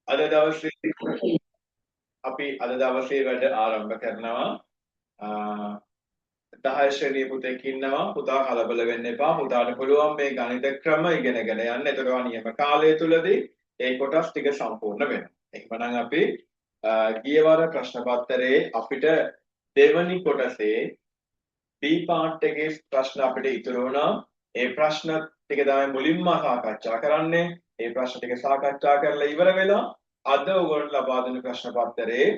අද දවසේ අපි අද දවසේ වැඩ ආරම්භ කරනවා. 10 ශ්‍රේණියේ පුතෙක් ඉන්නවා. පුතා කලබල වෙන්න එපා. පුතාට පුළුවන් මේ ගණිත ක්‍රම ඉගෙනගෙන යන්න. එතකොට නියම කාලය තුලදී ඒ කොටස් ටික සම්පූර්ණ වෙනවා. එහෙනම් අපි ගිය වාර ප්‍රශ්න පත්‍රයේ අපිට දෙවනි කොටසේ B part එකේ ප්‍රශ්න අපිට ඉතුරු වුණා. ඒ ප්‍රශ්න ටික තමයි මුලින්ම සාකච්ඡා කරන්නේ. ඒ ප්‍රශ්න ටික සාකච්ඡා කරලා ඉවර වෙලා අද ඔයගොල්ලෝ ලබා දෙන ප්‍රශ්න පත්‍රයේ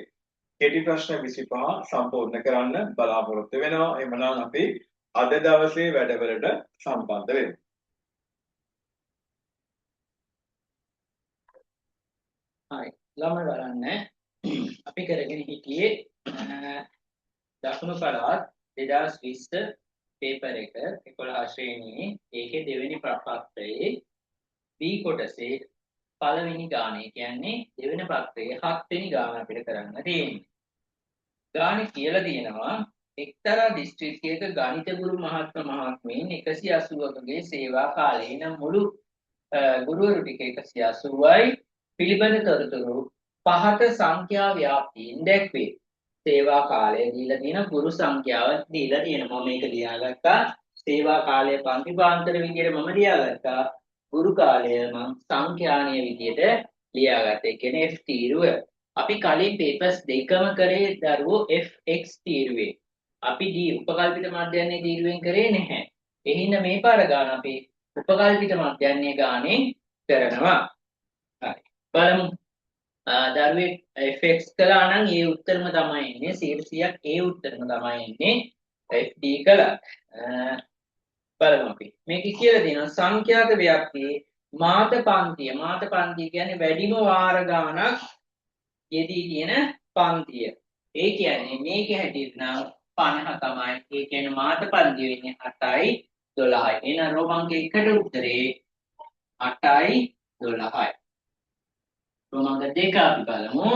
කෙටි ප්‍රශ්න 25 සම්පූර්ණ කරන්න බලාපොරොත්තු වෙනවා. එහෙනම් අපි අද දවසේ වැඩවලට සම්බන්ධ වෙමු. හරි. ළමයි බලන්න. අපි කරගෙන හිටියේ දකුණු පළාත් 2020 පේපර් එක 11 ශ්‍රේණියේ ඒකේ දෙවෙනි පත්‍රයේ B කොටසේ පළවෙනි ගානේ කියන්නේ දෙවෙනි පත්‍රයේ 7 වෙනි ගාන අපිට කරන්න තියෙන්නේ. ගානේ කියලා තියෙනවා එක්තරා දිස්ත්‍රික්කයක ගණිත ගුරු මහත්මීන් 180කගේ සේවා කාලේ නම් මුළු ගුරුවරු ටික 180යි පිළිබඳ තොරතුරු පහත සංඛ්‍යා ව්‍යාප්තියෙන් දැක්වේ. සේවා කාලය දීලා තියෙන ගුරු සංඛ්‍යාව දීලා තියෙනවා. මම මේක ලියාගත්තා. සේවා කාලය පන්තිපාන්තර විදියට මම ලියාගත්තා. ගුරු කාලය මම සංඛ්‍යානීය විදියට ලියාගත්තා. ඒ කියන්නේ F තීරුව. අපි කලින් පේපර්ස් දෙකම කරේ දරුවෝ FX තීරුවේ. අපි උපකල්පිත මධ්‍යයන්නේ තීරුවෙන් කරේ නැහැ. එහෙනම් මේ පාර ගන්න අපි උපකල්පිත මධ්‍යයන්නේ ගානේ කරනවා. හරි. බලමු. දරුවෙක් fx කළා නම් ඒ උත්තරම තමයි එන්නේ 100ක් ඒ උත්තරම තමයි එන්නේ fd කළා. බලමු අපි. මේක කියලා දෙනවා සංඛ්‍යාත ව්‍යාප්තියේ මාත පන්තිය කියන්නේ වැඩිම වාර ගානක් යෙදී තියෙන පන්තිය. ඒ කියන්නේ මේක හැටියට නම් 50 තමයි. ඒ කියන්නේ මාත පන්තිය වෙන්නේ 8යි 12යි. එහෙනම් රෝමංක එකට උත්තරේ 8යි 12යි. රෝමංක දෙක අපි බලමු.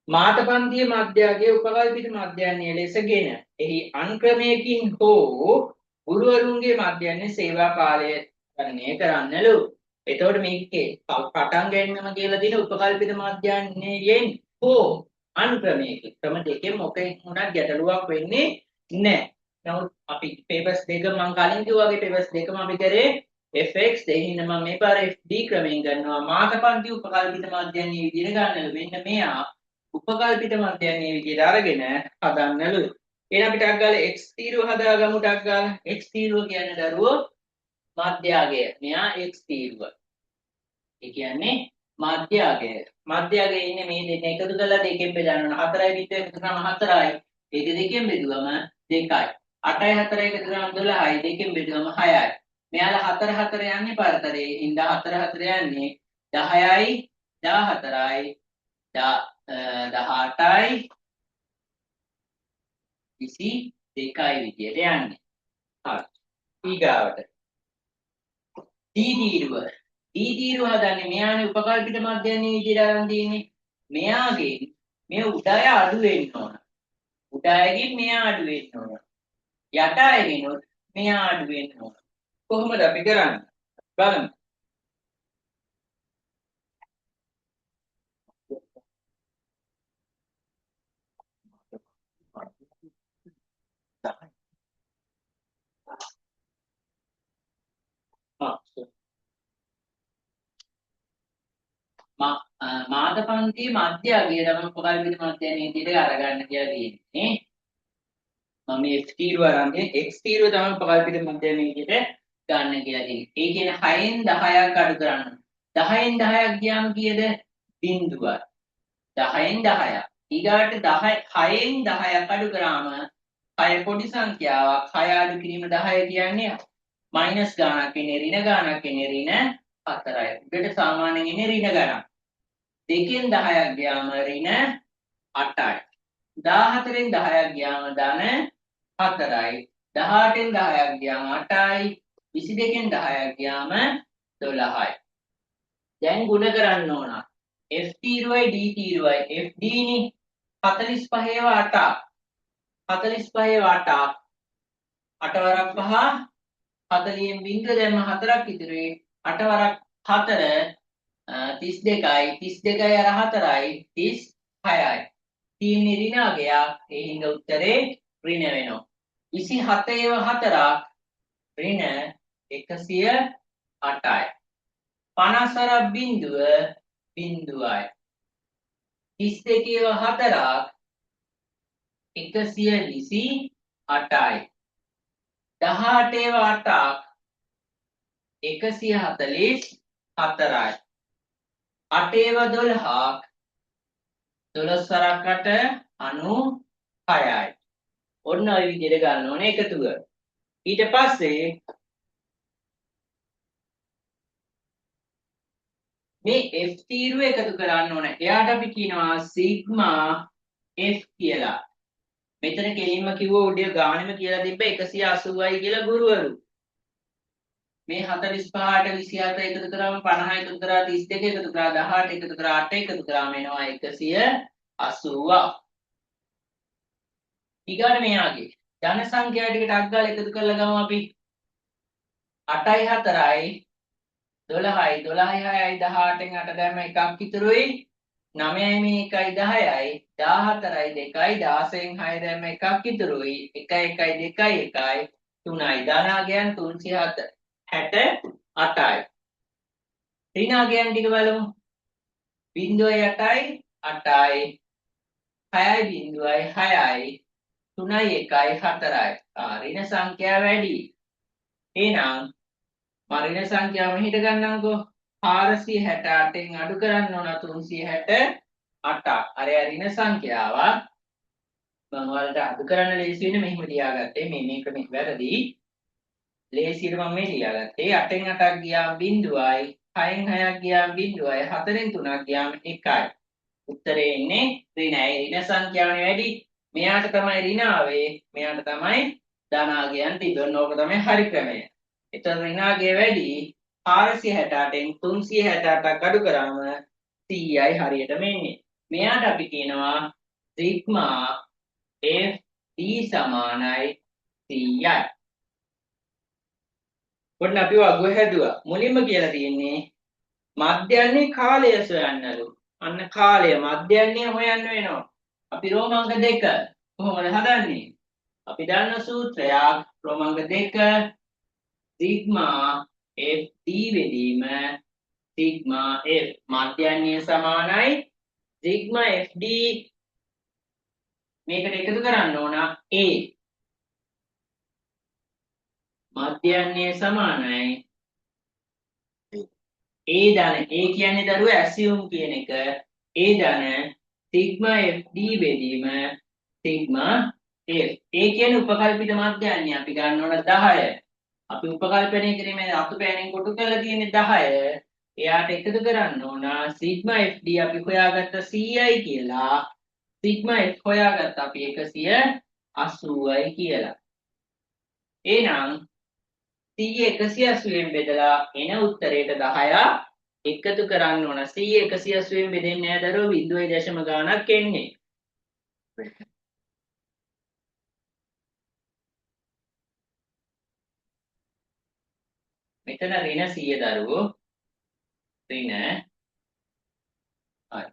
මාතපන්තිය මධ්‍යගයේ උපකල්පිත මධ්‍යයන්‍ය ලෙසගෙන එහි අන්ක්‍රමයකින් හෝ ගුරුවරුන්ගේ මධ්‍යයන්‍ය සේවා කාලය ගණනය කරන්නලු. එතකොට මේකේ පටන් ගැනීමම කියලා දින උපකල්පිත මධ්‍යයන්යෙන් හෝ අන්ක්‍රමයකින් ක්‍රම දෙකෙන් මොකෙන් වුණත් ගැටලුවක් වෙන්නේ නැහැ. නමුත් අපි පේපර්ස් දෙක මම කලින් කිව්වා වගේ පේපර්ස් දෙකම අපි කරේ fx දෙහින්න මම මේ පාර fd ක්‍රමයෙන් ගන්නවා. මාතපන්ති උපකල්පිත මධ්‍යයන්‍ය විදිහට ගන්නලු. මෙන්න මෙයා උපකල්පිත මධ්‍යයන්නේ විදිහට අරගෙන හදන්නලු. එහෙනම් අපි ටක් ගාලා x තීරුව හදාගමු ටක් ගාලා. x තීරුව කියන්නේ දරුවෝ මධ්‍යගය. මෙයා x තීරුව. ඒ කියන්නේ මධ්‍යගය. මධ්‍යගයේ ඉන්නේ මේ දෙන්න එකතු කරලා දෙකෙන් බෙදන්න ඕන. 4යි විතර එකතු කරාම 4යි. ඒක දෙකෙන් බෙදුවම 2යි. 8යි 4යි එකතු කරාම 12යි. දෙකෙන් බෙදුවම 6යි. මෙයාලා 4 4 යන්නේ පරතරේ. ඉඳ 4 4 යන්නේ 10යි 14යි 18යි 22යි විදියට යන්නේ. හරි. ඊගාවට D තීරුව හදන්නේ මෙයානේ උපකල්පිත මධ්‍යයන්නේ විදියට අරන් තියෙන්නේ. මෙයාගෙන් මේ උඩය අඩු වෙන්න ඕන. උඩයගෙන් මෙයා අඩු වෙන්න ඕන. යටයගෙන් මෙයා අඩු වෙන්න ඕන. කොහොමද අපි කරන්නේ? බලමු. මාතපන්තියේ මධ්‍යගය තමයි උපකල්පිත මධ්‍යයන්නේ විදියට අරගන්න කියලා තියෙන්නේ. මම x තීරුව අරන්නේ x තීරුව තමයි උපකල්පිත මධ්‍යයන්නේ විදියට ගන්න කියලා තියෙන්නේ. ඒ කියන්නේ 6න් 10ක් අඩු කරන්න. 10න් 10ක් ගියාම කීයද? බිඳුවයි. 10න් 10ක්. ඊගාට 6න් 10ක් අඩු කරාම 6 පොඩි සංඛ්‍යාවක්. 6 අඩු කිරීම 10 කියන්නේ මයිනස් ගාණක් එන්නේ ඍණ ගාණක් එන්නේ ඍණ 4යි. උඩට සාමාන්‍යයෙන් එන්නේ ඍණ ගාණක්. 2න් 10ක් ගියාම ඍණ 8යි. 14න් 10ක් ගියාම ධන 4යි. 18න් 10ක් ගියාම 8යි. 22න් 10ක් ගියාම 12යි. දැන් ගුණ කරන්න ඕන. F තීරුවයි D තීරුවයි. FD නේ 45 8ක්. 45 8ක්. 8 වරක් 5 40න් බිංදුව දැම්ම 4ක් ඉතුරුයි 8 වරක් 4 32යි 32යි අර 4යි 36යි තියෙන්නේ ඍණාගයක් ඒ හින්දා උත්තරේ ඍණ වෙනවා 27 ඒව 4ක් ඍණ 108යි 50 වරක් බිංදුව බිංදුවයි 32 ඒව 4ක් 128යි 18 ඒව 8ක් 144යි 8 ඒව 12ක් 12 වරක් 8 96යි ඔන්න ඔය විදිහට ගන්න ඕනේ එකතුව ඊට පස්සේ මේ f තීරුව එකතු කරන්න ඕනේ එයාට අපි කියනවා සිග්මා f කියලා මෙතන කෙලින්ම කිව්ව උඩ ගානෙම කියලා තිබ්බ 180යි කියලා ගුරුවරු මේ 45ට 27 එකතු කරාම 50 එකතු කරා 32 එකතු කරා 18 එකතු කරා 8 එකතු කරාම එනවා 180 ඊගාට මෙයාගේ ධන සංඛ්‍යා ටිකට අග්ගාල එකතු කරලා ගමු අපි 8යි 4යි 12යි 12යි 6යි 18න් 8 දැම්ම එකක් ඉතුරුයි 9යි මේ 1යි 10යි 14යි 2යි 16න් 6 දැම්ම එකක් ඉතුරුයි 1යි 1යි 2යි 1යි 3යි ධනාගයන් 368යි ඍණාගයන් ටික බලමු 0.8යි 8යි 6යි 0.6යි 3යි 1යි 4යි ඍණ සංඛ්‍යාව වැඩි එහෙනම් මම ඍණ සංඛ්‍යාව මෙහෙට ගන්නම්කෝ 468න් අඩු කරන්න ඕන 368ක් අර ඍණ සංඛ්‍යාව මම ඔයාලට අඩු කරන්න ලේසි වෙන්නේ මෙහෙම ලියාගත්තේ මේක වැරදි ලේසියට මම මේ ලියාගත්තේ 8න් 8ක් ගියාම 0යි 6න් 6ක් ගියාම 0යි 4න් 3ක් ගියාම 1යි උත්තරේ එන්නේ ඍණයි ඍණ සංඛ්‍යාවනේ වැඩි මෙයාට තමයි ඍණ ආවේ මෙයාට තමයි ධනාගයන් තිබෙන්නේ ඕක තමයි හරි ක්‍රමය එතන ඍණාගය වැඩි 468න් 368ක් අඩු කරාම 100යි හරියටම එන්නේ මෙයාට අපි කියනවා සිග්මා f d සමානයි 100යි ඔන්න අපි වගුව හැදුවා මුලින්ම කියලා තියෙන්නේ මධ්‍යන්නේ කාලය සොයන්නලු අන්න කාලය මධ්‍යන්නේ හොයන්න වෙනවා අපි රෝමාංක 2 කොහොමද හදන්නේ අපි දන්න සූත්‍රයක් රෝමාංක 2 සිග්මා f d බෙදීම සිග්මා f මධ්‍යන්නේ සමානයි සිග්මා f d මේකට එකතු කරන්න ඕන a මධ්‍යන්නේ සමානයි a ධන a කියන්නේ දරුවෝ ඇසියුම් කියන එක a ධන සිග්මා f d බෙදීම සිග්මා f a කියන්නේ උපකල්පිත මධ්‍යන්නේ අපි ගන්න ඕන 10 අපි උපකල්පනය කිරීමේ අතුපෑණෙන් කොටු කරලා තියෙන්නේ 10 එයාට එකතු කරන්න ඕන සිග්මා f d අපි හොයාගත්ත 100යි කියලා සිග්මා f හොයාගත්ත අපි 180යි කියලා එහෙනම් 100 180ෙන් බෙදලා එන උත්තරේට 10ක් එකතු කරන්න ඕන 100 180ෙන් බෙදෙන්නේ නැහැ දරුවෝ බිඳුවේ දශම ගාණක් එන්නේ මෙතන ඍණ 100 දරුවෝ ඍණ හරි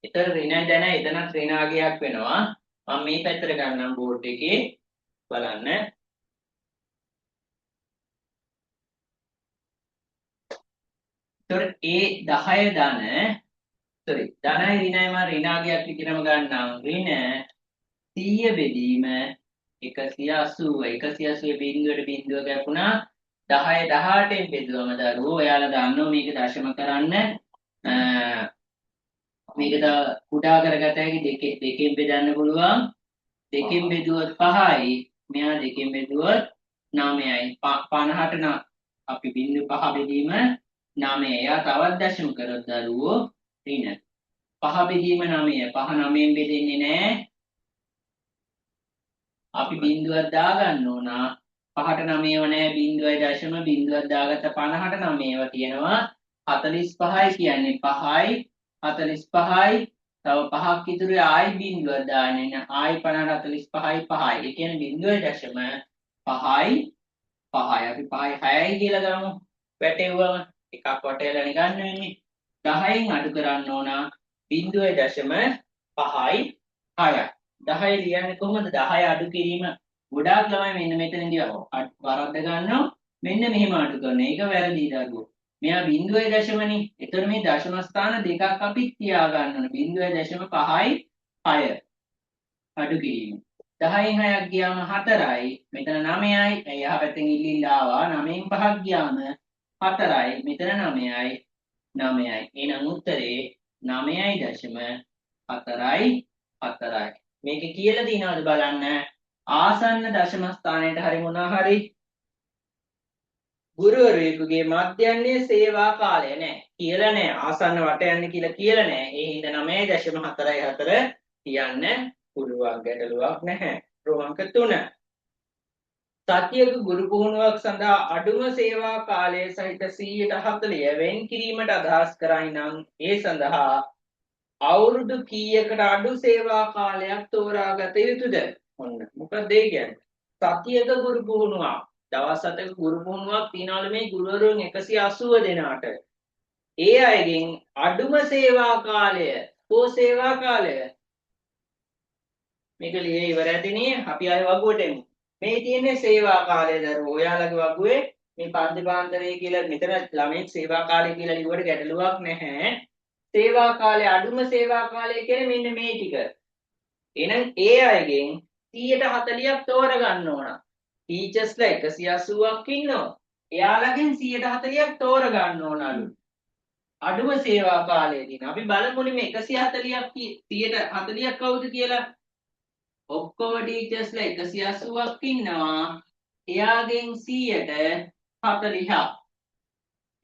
ඒතර ඍණ දැන එතන ඍණාගයක් වෙනවා මම මේ පැත්තට ගන්නම් බෝඩ් එකේ බලන්න ඒතර A 10 ධන sorry ධනයි ඍණයි මම ඍණාගයක් විදිහටම ගන්නම් ඍණ 100 බෙදීම 180 180 බිඳුවට බිඳුව ගැපුණා 10 18න් බෙදුවම දරුවෝ ඔයාලා දන්නවා මේක දශම කරන්න මේක කුඩා කරගත හැකි දෙකෙන් බෙදන්න පුළුවන් දෙකෙන් බෙදුවොත් 5යි මෙයා දෙකෙන් බෙදුවොත් 9යි 50ට අපි බිඳු 5 බෙදීම 9 එයා තවත් දශම කරොත් දරුවෝ ඍණ 5 බෙදීම 9 5 9න් බෙදෙන්නේ නැහැ අපි බිඳුවක් දාගන්න ඕන 5ට 9ව නැහැ බිඳුවයි දශම බිඳුවක් දාගත්ත 50ට 9ව තියෙනවා 45යි කියන්නේ 5යි 45යි තව 5ක් ඉතුරු ආයි බිඳුවක් දාන්නේ නැහැ ආයි 50 45යි 5යි ඒ කියන්නේ බිඳුවයි දශම 5යි 5යි අපි 5යි 6යි කියලා ගමු. වැටෙව්වම එකක් වටේලා ගන්න වෙන්නේ. 10න් අඩු කරන්න ඕන 0.5යි 6යි. 10 ලියන්නේ කොහොමද? 10 අඩු කිරීම ගොඩාක් ළමයි මෙන්න මෙතනදී වරද්ද ගන්නවා. මෙන්න මෙහෙම අඩු කරන එක වැරදි දරුවෝ. මෙයා 0.නේ. ඒතර මේ දශම ස්ථාන දෙකක් අපි තියා ගන්න ඕනේ. 0.5යි 6 අඩු කිරීම. 10න් 6ක් ගියාම 4යි. මෙතන 9යි. එහා පැත්තෙන් ඉල්ලිල්ල ආවා. 9න් 5ක් ගියාම 4යි. මෙතන 9යි. 9යි. එහෙනම් උත්තරේ 9.4යි 4යි. මේක කියලා දිනවද බලන්න. ආසන්න දශම ස්ථානයට හරි මොනවා හරි ගුරුවරයෙකුගේ මධ්‍යන්නේ සේවා කාලය නෑ කියලා නෑ. ආසන්න වට යන්න කියලා කියලා නෑ. ඒ හින්දා 9.44 කියන්න පුළුවන්. ගැටලුවක් නැහැ. රෝමක 3 සතියක ගුරු පුහුණුවක් සඳහා අඩුම සේවා කාලය සහිත 140 වෙන් කිරීමට අදහස් කරයි නම් ඒ සඳහා අවුරුදු කීයකට අඩු සේවා කාලයක් තෝරාගත යුතුද? ඔන්න මොකද ඒ කියන්නේ? සතියක ගුරු පුහුණුවක් දවස් 7ක ගුරු පුහුණුවක් තියනවලු මේ ගුරුවරුන් 180 දෙනාට. ඒ අයගෙන් අඩුම සේවා කාලය කෝ සේවා කාලය මේක ලියේ ඉවර ඇතිනේ. අපි ආය වගුවට එමු. මේ තියෙන්නේ සේවා කාලය දරුවෝ. ඔයාලගේ වගුවේ මේ පන්තිපාන්තරයේ කියලා මෙතන ළමෙක් සේවා කාලය කියලා ලිව්වට ගැටලුවක් නැහැ. සේවා කාලය අඩුම සේවා කාලය කියන්නේ මෙන්න මේ ටික. එහෙනම් ඒ අයගෙන් 140ක් තෝරගන්න ඕන. ටීචර්ස්ලා 180ක් ඉන්නවා. එයාලගෙන් 140ක් තෝරගන්න ඕනලු. අඩුම සේවා කාලයේදී අපි බලමුනේ මේ 140ක් 140ක් කවුද කියලා. ඔක්කොම ටීචර්ස්ලා 180ක් ඉන්නවා. එයාගෙන් 140ක්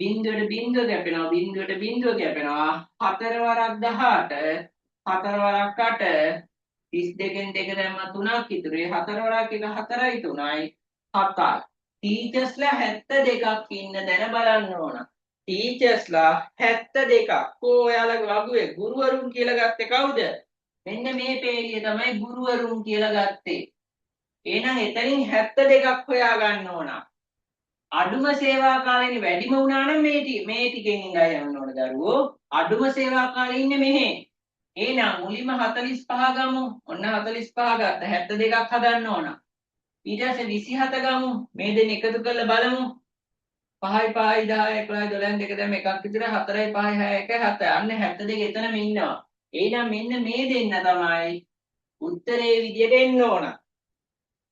බිංදුවට බිංදුව කැපෙනවා. බිංදුවට බිංදුව කැපෙනවා. 4 වරක් 18 4 වරක් 8 32න් 2 දැම්ම 3ක් ඉතුරුයි. 4 වරක් 1 4යි 3යි 7යි. ටීචර්ස්ලා 72ක් ඉන්න දැන බලන්න ඕන. ටීචර්ස්ලා 72ක්. ඔයාලගේ වගුවේ ගුරුවරුන් කියලා ගත්තේ කවුද? මෙන්න මේ පේළිය තමයි ගුරුවරුන් කියලා ගත්තේ. එහෙනම් එතනින් 72ක් හොයා ගන්න ඕන. අඩුම සේවා කාලෙනේ වැඩිම වුණා නම් මේ ටිකෙන් ඉඳලා යන්න ඕන දරුවෝ. අඩුම සේවා කාලේ ඉන්නේ මෙහෙ. එහෙනම් මුලින්ම 45 ගමු. ඔන්න 45 ගත්ත. 72ක් හදන්න ඕන. ඊට පස්සේ 27 ගමු. මේ දෙන්න එකතු කරලා බලමු. 5යි 5යි 10යි 11යි 12යි 2 දැන් එකක් විතර 4යි 5යි 6යි 1යි 7යි. අන්න 72 එතනම ඉන්නවා. එහෙනම් මෙන්න මේ දෙන්න තමයි උත්තරේ විදියට එන්න ඕන.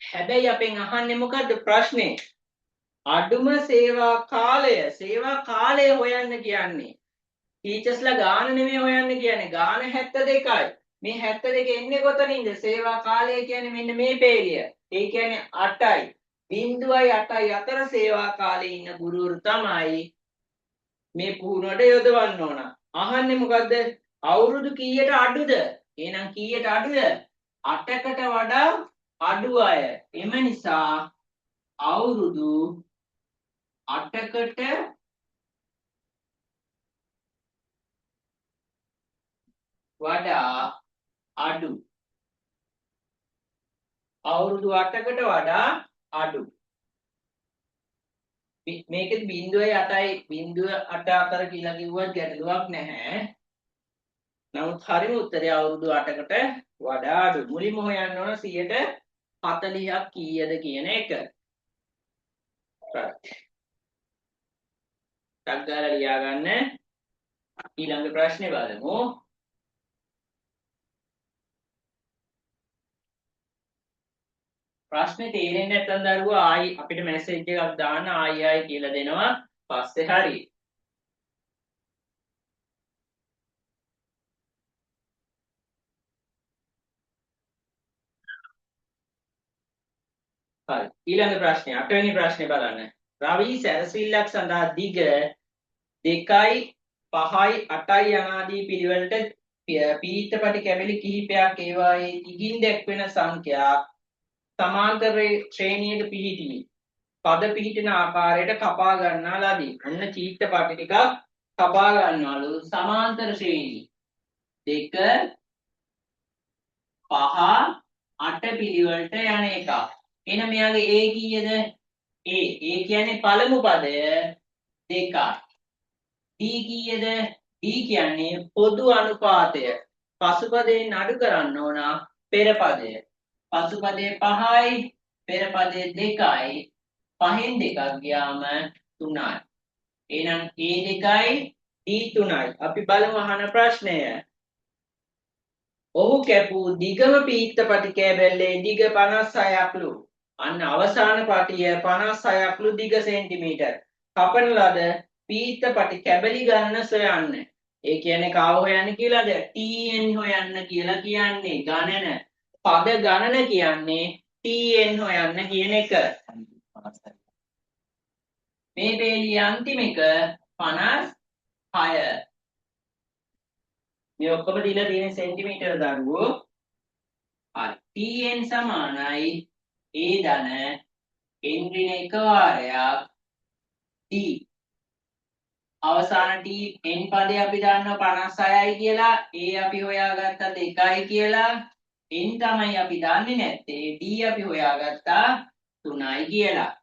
හැබැයි අපෙන් අහන්නේ මොකද්ද ප්‍රශ්නේ? අඩුම සේවා කාලය හොයන්න කියන්නේ. ටීචර්ස්ලා ගාන නෙමෙයි හොයන්න කියන්නේ. ගාන 72යි. මේ 72 එන්නේ කොතනින්ද? සේවා කාලය කියන්නේ මෙන්න මේ පේළිය. ඒ කියන්නේ 8යි. 0.8යි අතර සේවා කාලේ ඉන්න ගුරුවරු තමයි මේ පුහුණුවට යොදවන්න ඕන. අහන්නේ මොකද්ද? අවුරුදු කීයට අඩුද? එහෙනම් කීයට අඩුද? 8කට වඩා අඩු අය. එම නිසා අවුරුදු 8කට වඩා අඩු. අවුරුදු 8කට වඩා අඩු. මේකෙත් 0.8යි 0.8 අතර කියලා කිව්වත් ගැටලුවක් නැහැ. නමුත් හරිම උත්තරය අවුරුදු 8කට වඩා අඩු. මුලින්ම හොයන්න ඕන 140ක් කීයද කියන එක. ටක් ගාලා ලියා ගන්න. ඊළඟ ප්‍රශ්නේ බලමු. ප්‍රශ්නේ තේරෙන්නේ නැත්නම් දරුවෝ ආයි අපිට මැසේජ් එකක් දාන්න ආයි කියලා දෙනවා. පස්සේ හරි. හරි. ඊළඟ ප්‍රශ්නේ 8 වෙනි ප්‍රශ්නේ බලන්න. රවි සැරසිල්ලක් සඳහා දිග 2යි 5යි 8යි යනාදී පිළිවෙලට පීඨපටි කැවිලි කිහිපයක් ඒවායේ දිගින් දැක්වෙන සංඛ්‍යා සමාන්තර ශ්‍රේණියක පිහිටි පද පිහිටින ආකාරයට කපා ගන්නා ලදී. අන්න චීත්තපටි ටිකක් කපා ගන්නවලු සමාන්තර ශ්‍රේණි 2 5 8 පිළිවෙලට යන එක. එහෙනම් මෙයාගේ A කීයද? ඒ කියන්නේ පළමු පදය 2යි. D කීයද? D කියන්නේ පොදු අනුපාතය. පසුපදයෙන් අඩු කරන්න ඕන පෙර පදය. පසුපදයේ 5යි, පෙර පදයේ 2යි. 5න් 2ක් ගියාම 3යි. එහෙනම් A 2යි D 3යි. අපි බලමු අහන ප්‍රශ්නය. ඔහු කැපූ දිගම පීත්තපටි කෑබැල්ලේ දිග 56ක්ලු. අන්න අවසාන පටිය 56ක්ලු දිග සෙන්ටිමීටර්. කපන ලද පීත්තපටි කැබලි ගණන සොයන්න. ඒ කියන්නේ කාව හොයන්න කියලාද? TN හොයන්න කියලා කියන්නේ ගණන. පද ගණන කියන්නේ TN හොයන්න කියන එක. මේ පේළියේ අන්තිම එක 56. මේ ඔක්කොම දීලා තියෙන සෙන්ටිමීටර දරුවෝ. හරි. TN සමානයි A ධන n ඍණ එක වාරයක් D. අවසාන T n පදේ අපි දන්නවා 56යි කියලා. A අපි හොයාගත්තා 2යි කියලා. n තමයි අපි දන්නේ නැත්තේ. D අපි හොයාගත්තා 3යි කියලා.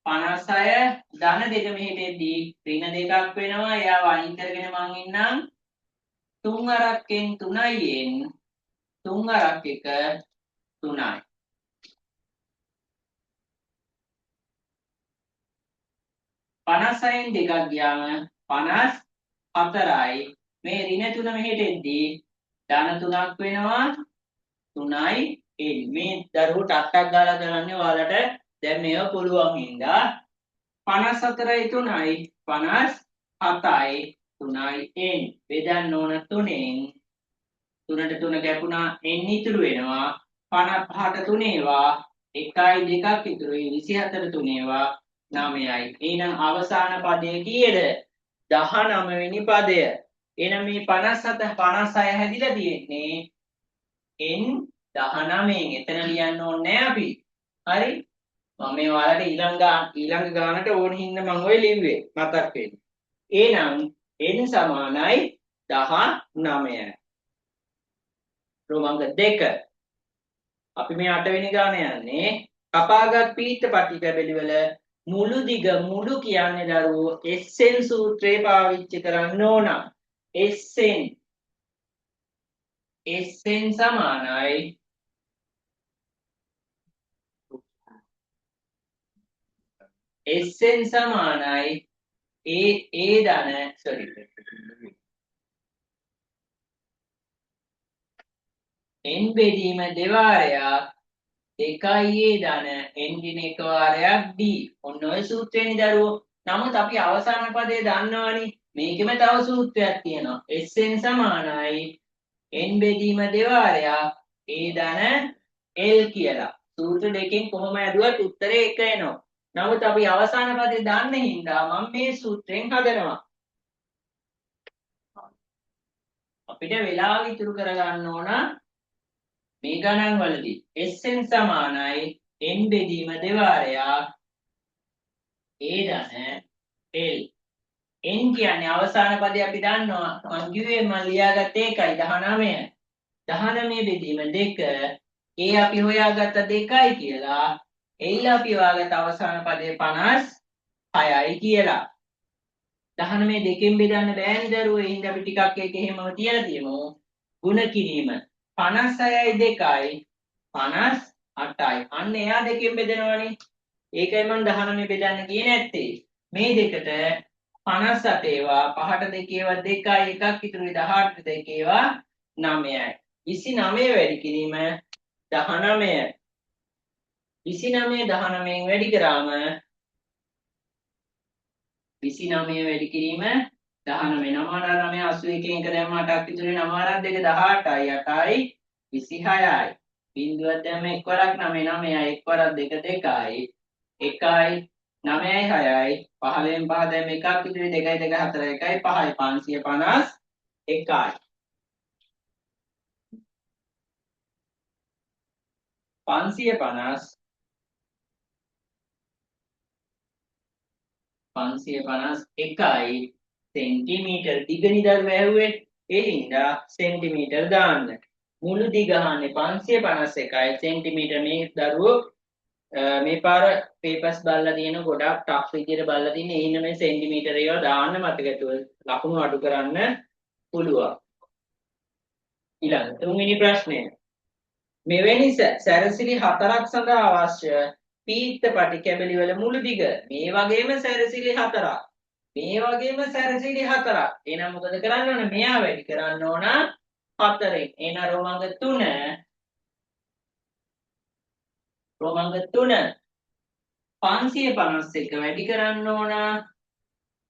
56 ධන දෙක මෙහෙට එද්දී ඍණ දෙකක් වෙනවා. එයා වයින් කරගෙන මං ඉන්නම් 3 අරක්ෙන් 3යි n 3 අරක් එක 3යි. 56න් 2ක් ගියාම 54යි. මේ ඍණ 3 මෙහෙට එද්දී ධන 3ක් වෙනවා 3යි n. මේ දරුවෝ ටක් ගාලා කරන්නේ ඔයාලට දැන් මේව පුළුවන් හින්දා 54යි 3යි 57යි 3යි n. බෙදන්න ඕන 3ෙන් 3ට 3 කැපුණා n ඉතුරු වෙනවා 55ට 3 ඒවා 1යි 2ක් ඉතුරුයි 24ට 3 ඒවා 9යි. එහෙනම් අවසාන පදය කීයද? 19 වෙනි පදය. එහෙනම් මේ 57 56 හැදිලා තියෙන්නේ n 19න්. එතන ලියන්න ඕනේ නැහැ අපි. හරි? මම මේ ඔයාලට ඊළඟ ගානට ඕන හින්දා මම ඔය ලිව්වේ මතක් වෙන්න. එහෙනම් n සමානයි 19යි. රෝමංග 2. අපි මේ 8 වෙනි ගාන යන්නේ. කපාගත් පීඨපටි කැබලි වල මුළු දිග මුළු කියන්නේ දරුවෝ SN සූත්‍රය පාවිච්චි කරන්න ඕන. SN සමානයි SN සමානයි A ධන n බෙදීම දෙවාරයක් 2යි A ධන n දින එක වාරයක් D. ඔන්න ඔය සූත්‍රේනේ දරුවෝ. නමුත් අපි අවසාන පදේ දන්නවනේ. මේකෙම තව සූත්‍රයක් තියෙනවා. SN සමානයි n බෙදීම දෙවාරයක් A ධන L කියලා. සූත්‍ර දෙකෙන් කොහොම ඇදුවත් උත්තරේ එක එනවා. නමුත් අපි අවසාන පදේ දන්න හින්දා මම මේ සූත්‍රයෙන් හදනවා. අපිට වෙලාව ඉතුරු කරගන්න ඕන මේ ගණන් වලදී SN සමානයි n බෙදීම දෙවාරයක් A ධන L. n කියන්නේ අවසාන පදේ අපි දන්නවා. මං කිව්වේ මම ලියාගත්තේ ඒකයි 19. 19 බෙදීම 2 A අපි හොයාගත්ත 2යි කියලා. L අපි හොයාගත්ත අවසාන පදේ 56යි කියලා. 19 දෙකෙන් බෙදන්න බෑනේ දරුවෝ. ඒ හින්දා අපි ටිකක් ඒක එහෙමම තියලා තියමු. ගුණ කිරීම 56යි 2යි 58යි. අන්න එයා දෙකෙන් බෙදනවනේ. ඒකයි මම 19 බෙදන්න ගියේ නැත්තේ. මේ දෙකට 58 ඒවා 5ට 2 ඒවා 2යි එකක් ඉතුරුයි 18ට 2 ඒවා 9යි. 29 වැඩි කිරීම 19. 29 19න් වැඩි කරාම 29 වැඩි කිරීම 19 9 81 එක දැම්ම 8ක් ඉතුරුයි 9 2 18යි 8යි 26යි. බිංදුවක් දැම්ම එක් වරක් 9 9යි එක් වරක් 2 2යි 1යි 9යි 6යි 15න් 5 දැම්ම එකක් ඉතුරුයි 2යි 2 4යි 1යි 5යි 551යි. 551යි සෙන්ටිමීටර් දිගනි දරුවෝ ඇහුවේ. ඒ හින්දා සෙන්ටිමීටර් දාන්න. මුළු දිග අහන්නේ 551යි සෙන්ටිමීටර්. මේ දරුවෝ මේ පාර පේපර්ස් බලලා තියෙන ගොඩක් ටෆ් විදියට බලලා තියෙන එහින මේ සෙන්ටිමීටර ඒවා දාන්න මතකතුව ලකුණු අඩු කරන්න පුළුවන්. ඊළඟ තුන්වෙනි ප්‍රශ්නය. මෙවැනි සැරසිලි හතරක් සඳහා අවශ්‍ය පීත්ත පටි කැබලි වල මුළු දිග මේ වගේම සැරසිලි හතරක්. මේ වගේම සැරසිලි හතරක්. එහෙනම් මොකද කරන්න ඕන? මෙයා වැඩි කරන්න ඕන 4ෙන්. එහෙනම් රෝමංග 3 551 වැඩි කරන්න ඕන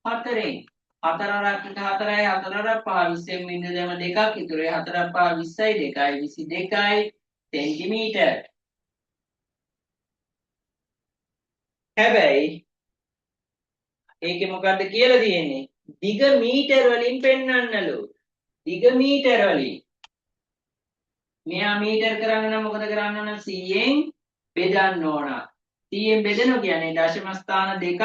4ෙන්. 4 4යි 4 5 20 බිඳ දෙම දෙකක් ඉතුරු 4 5 20යි 2යි 22යි සෙන්ටිමීටර්. හැබැයි ඒකේ මොකද්ද කියලා තියෙන්නේ? දිග මීටර වලින් පෙන්වන්නලු. දිග මීටර වලින්. මෙයා මීටර කරන්න නම් මොකද කරන්න ඕන? 100ෙන් බෙදන්න ඕන. 100ෙන් බෙදනවා කියන්නේ දශම ස්ථාන දෙකක්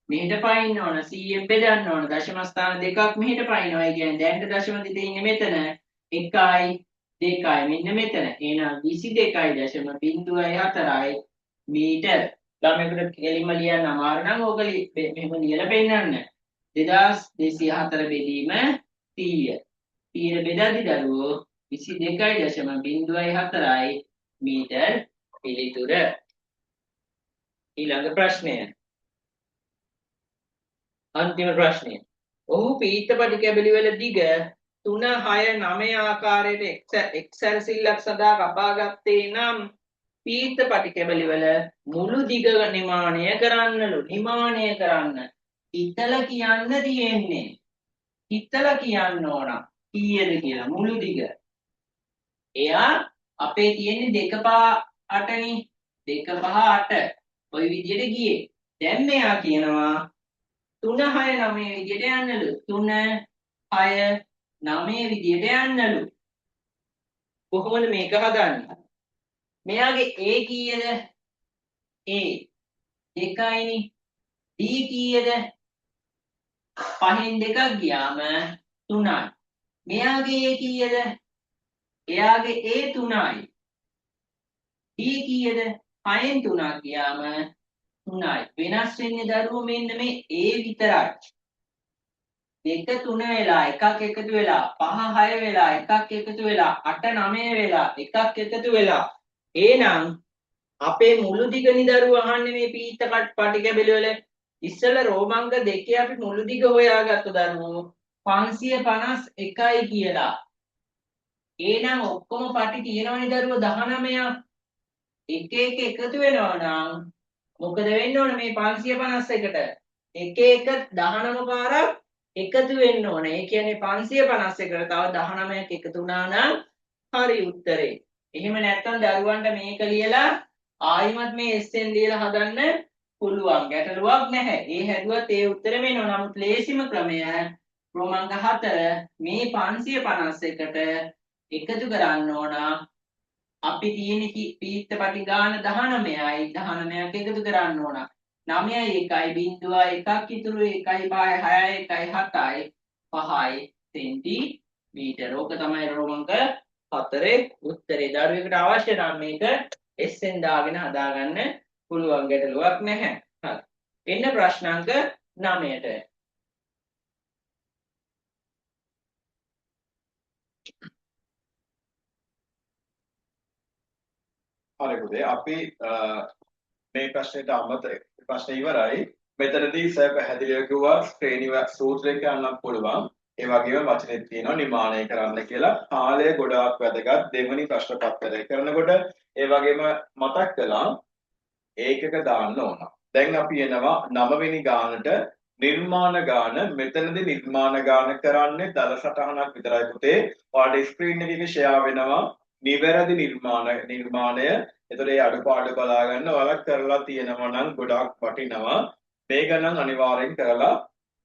මෙහෙට පයින්න ඕන. 100ෙන් බෙදන්න ඕන. දශම ස්ථාන දෙකක් මෙහෙට පයින්නවා. ඒ කියන්නේ දැන්ට දශම දෙක ඉන්නේ මෙතන 1යි 2යි මෙන්න මෙතන. එහෙනම් 22.04යි මීටර. ළමයෙකුට කෙලින්ම ලියන්න අමාරු නම් ඕක මෙහෙම ලියලා පෙන්නන්න. 2204 බෙදීම 100. 100 බෙදද්දි දරුවෝ 22.04යි මීටර පිළිතුර. ඊළඟ ප්‍රශ්නය. අන්තිම ප්‍රශ්නය. ඔහු පීත්තපටි කැබලි වල දිග 3 6 9 ආකාරයට එක් සැරසිල්ලක් සඳහා කපා ගත්තේ නම් පීත්තපටි කැබලි වල මුළු දිග නිමාණය කරන්නලු. නිමාණය කරන්න. හිතලා කියන්න තියෙන්නේ. හිතලා කියන්න ඕන. කීයද කියලා මුළු දිග. එයා අපේ තියෙන්නේ 2 පහ 8නේ. 2 පහ 8. ඔය විදියට ගියේ. දැන් මෙයා කියනවා 3 6 9 විදියට යන්නලු. 3 6 9 විදියට යන්නලු. කොහොමද මේක හදන්නේ? මෙයාගේ A කීයද? A 2යිනේ. D කීයද? 5න් 2ක් ගියාම 3යි. මෙයාගේ A කීයද? එයාගේ A 3යි. D කීයද? 5න් 3ක් ගියාම 3යි. වෙනස් වෙන්නේ දරුවෝ මෙන්න මේ A විතරයි. 2 3 වෙලා එකක් එකතු වෙලා 5 6 වෙලා එකක් එකතු වෙලා 8 9 වෙලා එකක් එකතු වෙලා එහෙනම් අපේ මුළු දිගනි දරුවෝ අහන්නේ මේ පීත්ත පටි කැබලි වල ඉස්සෙල්ලා රෝමංග දෙකේ අපි මුළු දිග හොයාගත්ත දරුවෝ 551යි කියලා. එහෙනම් ඔක්කොම පටි තියෙනවනේ දරුවෝ 19ක්. එක එක එකතු වෙනවා නම් මොකද වෙන්න ඕන මේ 551ට? එක එක 19 පාරක් එකතු වෙන්න ඕන. ඒ කියන්නේ 551ට තව 19ක් එකතු වුණා නම් හරි උත්තරේ. එහෙම නැත්නම් දරුවන්ට මේක ලියලා ආයිමත් මේ SN ලියලා හදන්න පුළුවන්. ගැටලුවක් නැහැ. ඒ හැදුවත් ඒ උත්තරෙම එනවා. නමුත් ලේසිම ක්‍රමය රෝමංග 4 මේ 551ට එකතු කරන්න ඕන. අපි තියෙන පීත්ත පටි ගාන 19යි 19ක් එකතු කරන්න ඕන 9යි 1යි 0.1ක් ඉතුරු 1යි 5යි 6යි 1යි 7යි 5යි සෙන්ටිමීටර. ඕක තමයි රෝමංග 4 උත්තරේ. දරුවෙකුට අවශ්‍ය නම් මේක SN දාගෙන හදාගන්න පුළුවන්. ගැටලුවක් නැහැ. හරි. එන්න ප්‍රශ්නාංක 9ට. හරි පුතේ අපි මේ ප්‍රශ්නෙට අමතක ප්‍රශ්න ඉවරයි. මෙතනදී සර් පැහැදිලිව කිව්වා ශ්‍රේණි සූත්‍රයක් ගන්නත් පුළුවන්. ඒ වගේම වචනෙත් තියෙනවා නිමාණය කරන්න කියලා. කාලය ගොඩාක් වැදගත්. දෙවෙනි ප්‍රශ්න පත්‍රය කරනකොට ඒ වගේම මතක් කළා ඒකක දාන්න ඕන. දැන් අපි එනවා 9 වෙනි ගානට. නිර්මාණ ගාන. මෙතනදී නිර්මාණ ගාන කරන්නේ දල සටහනක් විතරයි පුතේ. ඔයාලට ස්ක්‍රීන් එකේ ෂෙයා වෙනවා. නිවැරදි නිර්මාණය. එතකොට ඒ අඩුපාඩු බලා ගන්න ඔයාලා කරලා තියෙනවා නම් ගොඩාක් වටිනවා. මේක නම් අනිවාර්යෙන් කරලා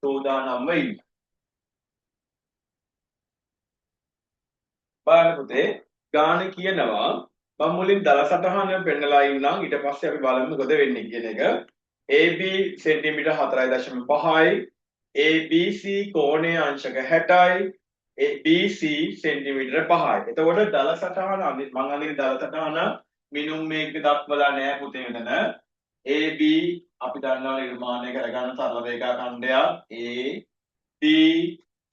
සූදානම්ව ඉන්න. බලන්න පුතේ ගාන කියනවා මම මුලින් දල සටහන පෙන්නලා ඉන්නම් ඊට පස්සේ අපි බලමු මොකද වෙන්නේ කියන එක. AB සෙන්ටිමීටර 4.5යි ABC කෝණයේ අංශක 60යි BC සෙන්ටිමීටර 5යි. එතකොට දල සටහන මම අඳින දල සටහන මිනුම් මේක දක්වලා නැහැ පුතේ මෙතන. AB අපි දන්නවා නිර්මාණය කරගන්න සරල රේඛා ඛණ්ඩයක් AB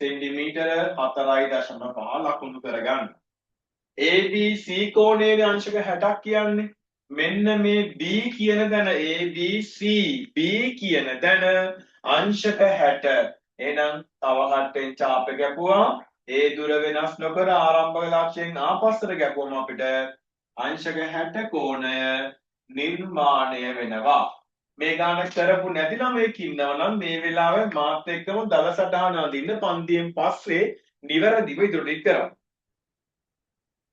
සෙන්ටිමීටර 4.5 ලකුණු කරගන්න. ABC කෝණයේ අංශක 60ක් කියන්නේ. මෙන්න මේ B කියන තැන ABC B කියන තැන අංශක 60. එහෙනම් තව කට්ටෙන් ඡාප ගැපුවා. ඒ දුර වෙනස් නොකර ආරම්භක ලක්ෂයෙන් ආපස්සට ගැපුවම අපිට අංශක 60 කෝණය නිර්මාණය වෙනවා. මේ ගාන කරපු නැති ළමයෙක් ඉන්නවා නම් මේ වෙලාවේ මාත් එක්කම දල සටහන අඳින්න පන්තියෙන් පස්සේ නිවැරදිව ඉදිරියට කරමු.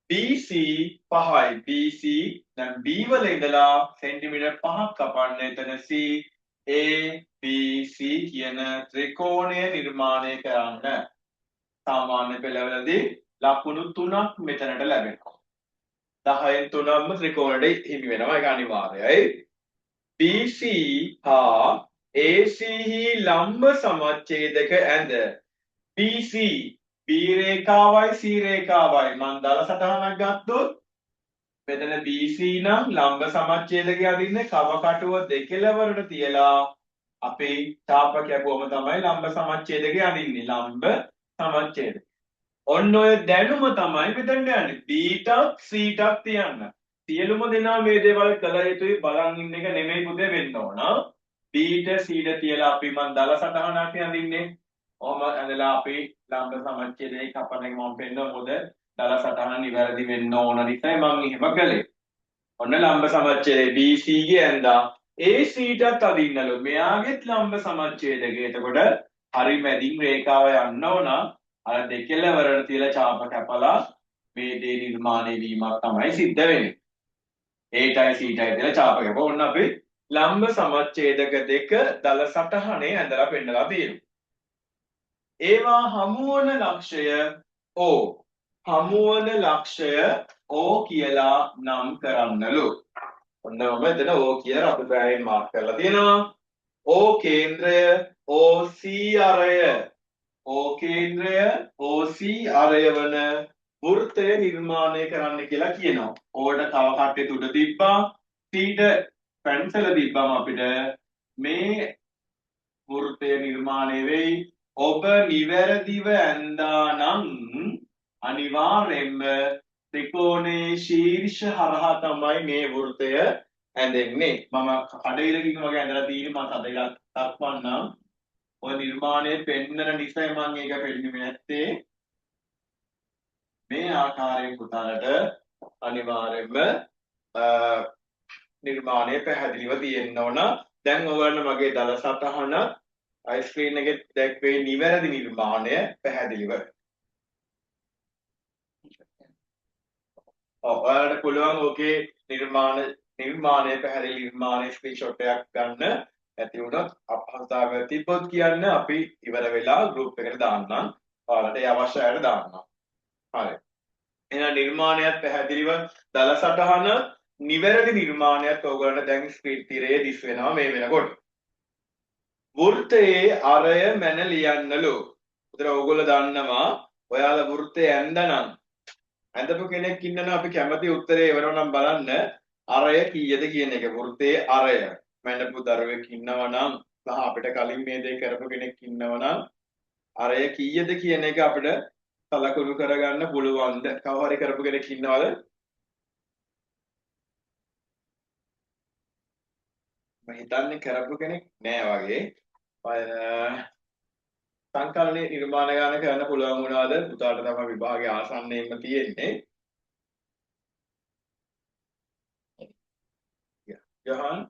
BC 5යි BC දැන් B වල ඉඳලා සෙන්ටිමීටර් 5ක් කපන්න එතන C ABC කියන ත්‍රිකෝණය නිර්මාණය කරන්න. සාමාන්‍ය පෙළවලදී ලකුණු 3ක් මෙතනට ලැබෙනවා. 10න් 3ක්ම ත්‍රිකෝණයට හිමි වෙනවා ඒක අනිවාර්යයි. BC හා AC හි ලම්බ සමච්ඡේදක ඇඳ BC B රේඛාවයි C රේඛාවයි මම දල සටහනක් ගත්තොත් මෙතන BC නම් ලම්බ සමච්ඡේදකය අදින්නේ කව කටුව දෙකලවරට තියලා අපි ඡාපක යපුවම තමයි ලම්බ සමච්ඡේදකය අදින්නේ ලම්බ සමච්ඡේදක. ඔන්න ඔය දැනුම තමයි මෙතනට යන්නේ. B ටත් C ටත් තියන්න. සියලුම දෙනා මේ දේවල් කළ යුතුයි බලන් ඉන්න එක නෙමෙයි පුතේ වෙන්න ඕන. B ට C ට තියලා අපි මම දල සටහනක් අදින්නේ. ඔහම ඇඳලා අපි ලම්බ සමච්ඡේදයේ කපන එක මම පෙන්නන මොකද දල සටහන නිවැරදි වෙන්න ඕන නිසා මම එහෙම කළේ. ඔන්න ලම්බ සමච්ඡේදයේ BC ගේ ඇඳා AC ටත් අදින්නලු. මෙයාගෙත් ලම්බ සමච්ඡේදකේ. එතකොට හරි මැදින් රේඛාව යන්න ඕන. අර දෙකලවරට තියලා ඡාප කැපලා මේ දේ නිර්මාණය වීමක් තමයි සිද්ධ වෙන්නේ. A ටයි C ටයි තියලා ඡාප කැපුවා. ඔන්න අපි ලම්බ සමච්ඡේදක දෙක දල සටහනේ ඇඳලා පෙන්නලා තියෙනවා. ඒවා හමුවන ලක්ෂය O. හමුවන ලක්ෂය O කියලා නම් කරන්නලු. ඔන්න මම එතන O කියලා අභිප්‍රායයෙන් මාක් කරලා තියෙනවා. O කේන්ද්‍රය OC අරය. O කේන්ද්‍රය OC අරය වන වෘත්තය නිර්මාණය කරන්න කියලා කියනවා. ඕකට තව කට්ටිය උඩ තිබ්බා. C ට පැන්සල තිබ්බම අපිට මේ වෘත්තය නිර්මාණය වෙයි. ඔබ නිවැරදිව ඇඳා නම් අනිවාර්යෙන්ම ත්‍රිකෝණයේ ශීර්ෂ හරහා තමයි මේ වෘත්තය ඇඳෙන්නේ. මම කඩේලකින් වගේ ඇඳලා තියෙන්නේ මම කඩේලක් දක්වන්නම්. ඔය නිර්මාණය පෙන්නන නිසා මම ඒක පෙන්නුවේ නැත්තේ. මේ ආකාරයෙන් පුතාලට අනිවාර්යෙන්ම නිර්මාණය පැහැදිලිව තියෙන්න ඕන. දැන් ඔයගොල්ලෝ මගේ දල සටහන ස්ක්‍රීන් එකේ දැක්වේ නිවැරදි නිර්මාණය පැහැදිලිව. ඔයාලට පුළුවන් ඕකේ නිර්මාණය පැහැදිලි නිර්මාණය ස්ක්‍රීන්ෂොට් එකක් ගන්න ඇති වුණොත් අපහසුතාවයක් තිබ්බොත් කියන්න අපි ඉවර වෙලා ගෲප් එකට දාන්නම්. ඔයාලට ඒ අවශ්‍ය අයට දාන්නම්. හරි. එහෙනම් නිර්මාණයත් පැහැදිලිව දල සටහන නිවැරදි නිර්මාණයක් ඔයගොල්ලන්ට දැන් ස්ක්‍රීන් තිරයේ දිස් වෙනවා මේ වෙනකොට. වෘත්තයේ අරය මැන ලියන්නලු. උතර ඔයගොල්ලෝ දන්නවා ඔයාලා වෘත්තයේ ඇඳනම් ඇඳපු කෙනෙක් ඉන්නනම් අපි කැමති උත්තරේ එවරනම් බලන්න අරය කීයද කියන එක. වෘත්තයේ අරය මැනපු දරුවෙක් ඉන්නවා නම් සහ අපිට කලින් මේ දේ කරපු කෙනෙක් ඉන්නවා නම් අරය කීයද කියන එක අපිට සලකුණු කරගන්න පුළුවන්ද? කව හරි කරපු කෙනෙක් ඉන්නවද? මම හිතන්නේ කරපු කෙනෙක් නෑ වගේ. සංකලනයේ නිර්මාණ ගන්න කරන්න පුළුවන් වුණාද? පුතාට තමයි විභාගයේ ආසන්නයෙන්ම තියෙන්නේ. යහන්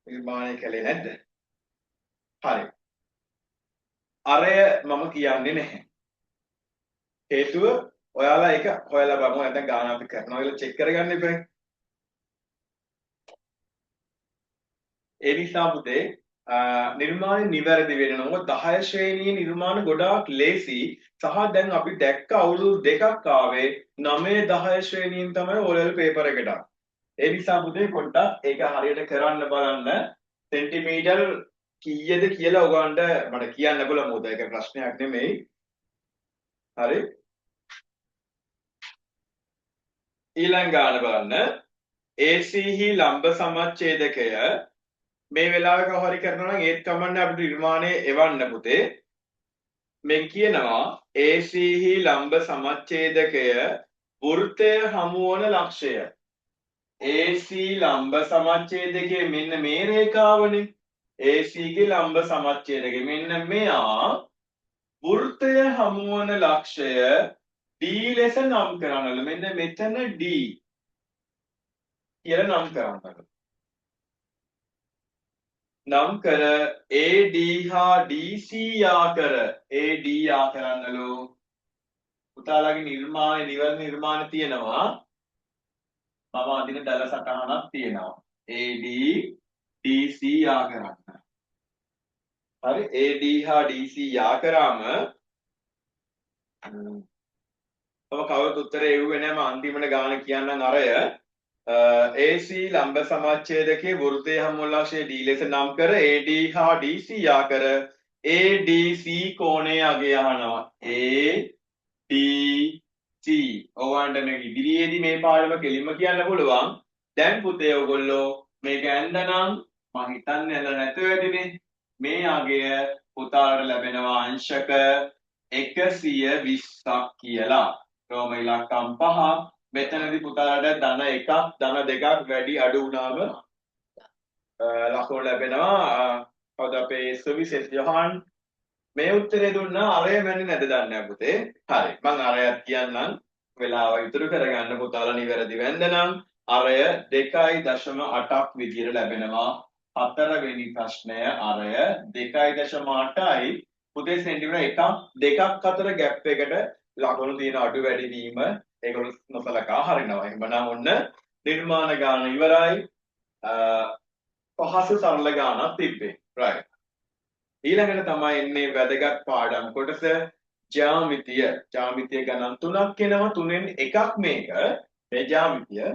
නිර්මාණය කළේ නැද්ද? හරි. අරය මම කියන්නේ නැහැ. හේතුව ඔයාලා ඒක හොයලා බලමු. නැත්නම් ගාන අපි කරනවා කියලා චෙක් කරගන්න එපා. ඒ නිසා පුතේ නිර්මාණය නිවැරදි වෙන්න ඕන. 10 ශ්‍රේණියේ නිර්මාණ ගොඩාක් ලේසි සහ දැන් අපි දැක්ක අවුරුදු දෙකක් ආවේ 9 10 ශ්‍රේණියෙන් තමයි O level paper එකට. ඒ නිසා පුතේ පොඩ්ඩක් ඒක හරියට කරන්න බලන්න. සෙන්ටිමීටර් කීයද කියලා ඔයගොල්ලන්ට මට කියන්න පුළුවන්. මොකද ඒක ප්‍රශ්නයක් නෙමෙයි. හරි. ඊළඟ ගාන බලන්න AC හි ලම්බ සමච්ඡේදකය මේ වෙලාවක හරි කරනවා නම් ඒත් කමන්නේ අපිට නිර්මාණය එවන්න පුතේ මේ කියනවා AC හි ලම්බ සමච්ඡේදකය වෘත්තය හමුවන ලක්ෂය AC ලම්බ සමච්ඡේදකයේ මෙන්න මේ රේඛාවනේ AC ගේ ලම්බ සමච්ඡේදකය මෙන්න මෙයා වෘත්තය හමුවන ලක්ෂය D ලෙස නම් කරන්නලු මෙන්න මෙතන D කියලා නම් කරන්නලු නම් කර AD හා DC යා කර AD යා කරන්නලු පුතාලාගේ නිවර්ණ නිර්මාණ තියෙනවා මම අදින දල සටහනක් තියෙනවා AD DC යා කරන්න හරි AD හා DC යා කරාම මම කවුරුත් උත්තරේ එව්වේ නැහැ මම අන්තිමට ගාන කියන්නම් අරය AC ලම්බ සමච්ඡේදකයේ වෘත්තය හමුවන ලක්ෂය D ලෙස නම් කර AD හා DC යා කර ADC කෝණය අගය අහනවා ADC ඕවන්ට මේ ඉදිරියේදී මේ පාඩම කෙලින්ම කියන්න පුළුවන් දැන් පුතේ ඔයගොල්ලෝ මේක ඇඳනම් මම හිතන්නේ ඇඳ නැතුව ඇතිනේ මේ අගය පුතාලට ලැබෙනවා අංශක 120ක් කියලා රෝම ඉලක්කම් 5 මෙතනදී පුතාලට ධන 1ක් ධන 2ක් වැඩි අඩු වුණාම ලකුණු ලැබෙනවා කවුද අපේ සවිසෙස් යොහන් මේ උත්තරේ දුන්නා අරය මන්නේ නැද දන්නේ නැහැ පුතේ හරි මම අරයත් කියන්නම් වෙලාව ඉතුරු කරගන්න පුතාලා නිවැරදි වෙන්දනම් අරය 2.8ක් විදියට ලැබෙනවා හතරවෙනි ප්‍රශ්නය අරය 2.8යි පුතේ සෙන්ටිමීටර් 1ක් 2ක් අතර ગેප් එකට ලකුණු තියෙන අඩු වැඩි වීම ඒගොල්ලෝ නොසලකා හරිනවා එහෙමනම් ඔන්න නිර්මාණ ගාන ඉවරයි පහසු සරල ගානක් තිබ්බේ right ඊළඟට තමයි එන්නේ වැදගත් පාඩම් කොටස ජ්‍යාමිතිය ගණන් තුනක් එනවා තුනෙන් එකක් මේක මේ ජ්‍යාමිතිය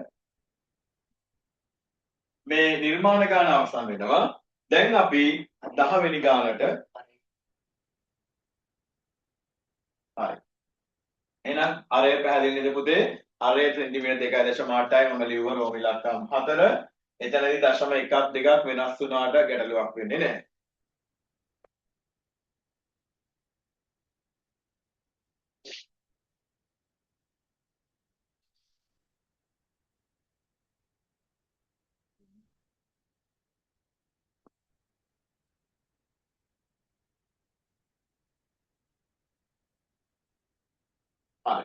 මේ නිර්මාණ ගාන අවසන් වෙනවා දැන් අපි 10 වෙනි ගානට හරි එහෙනම් අරය පැහැදිලි නේද පුතේ අරය සෙන්ටිමීටර් 2.8යි මම ලියුවා රෝම ඉලක්කම් 4 එතනදී දශම 1ක් 2ක් වෙනස් වුණාට ගැටලුවක් වෙන්නේ නැහැ හරි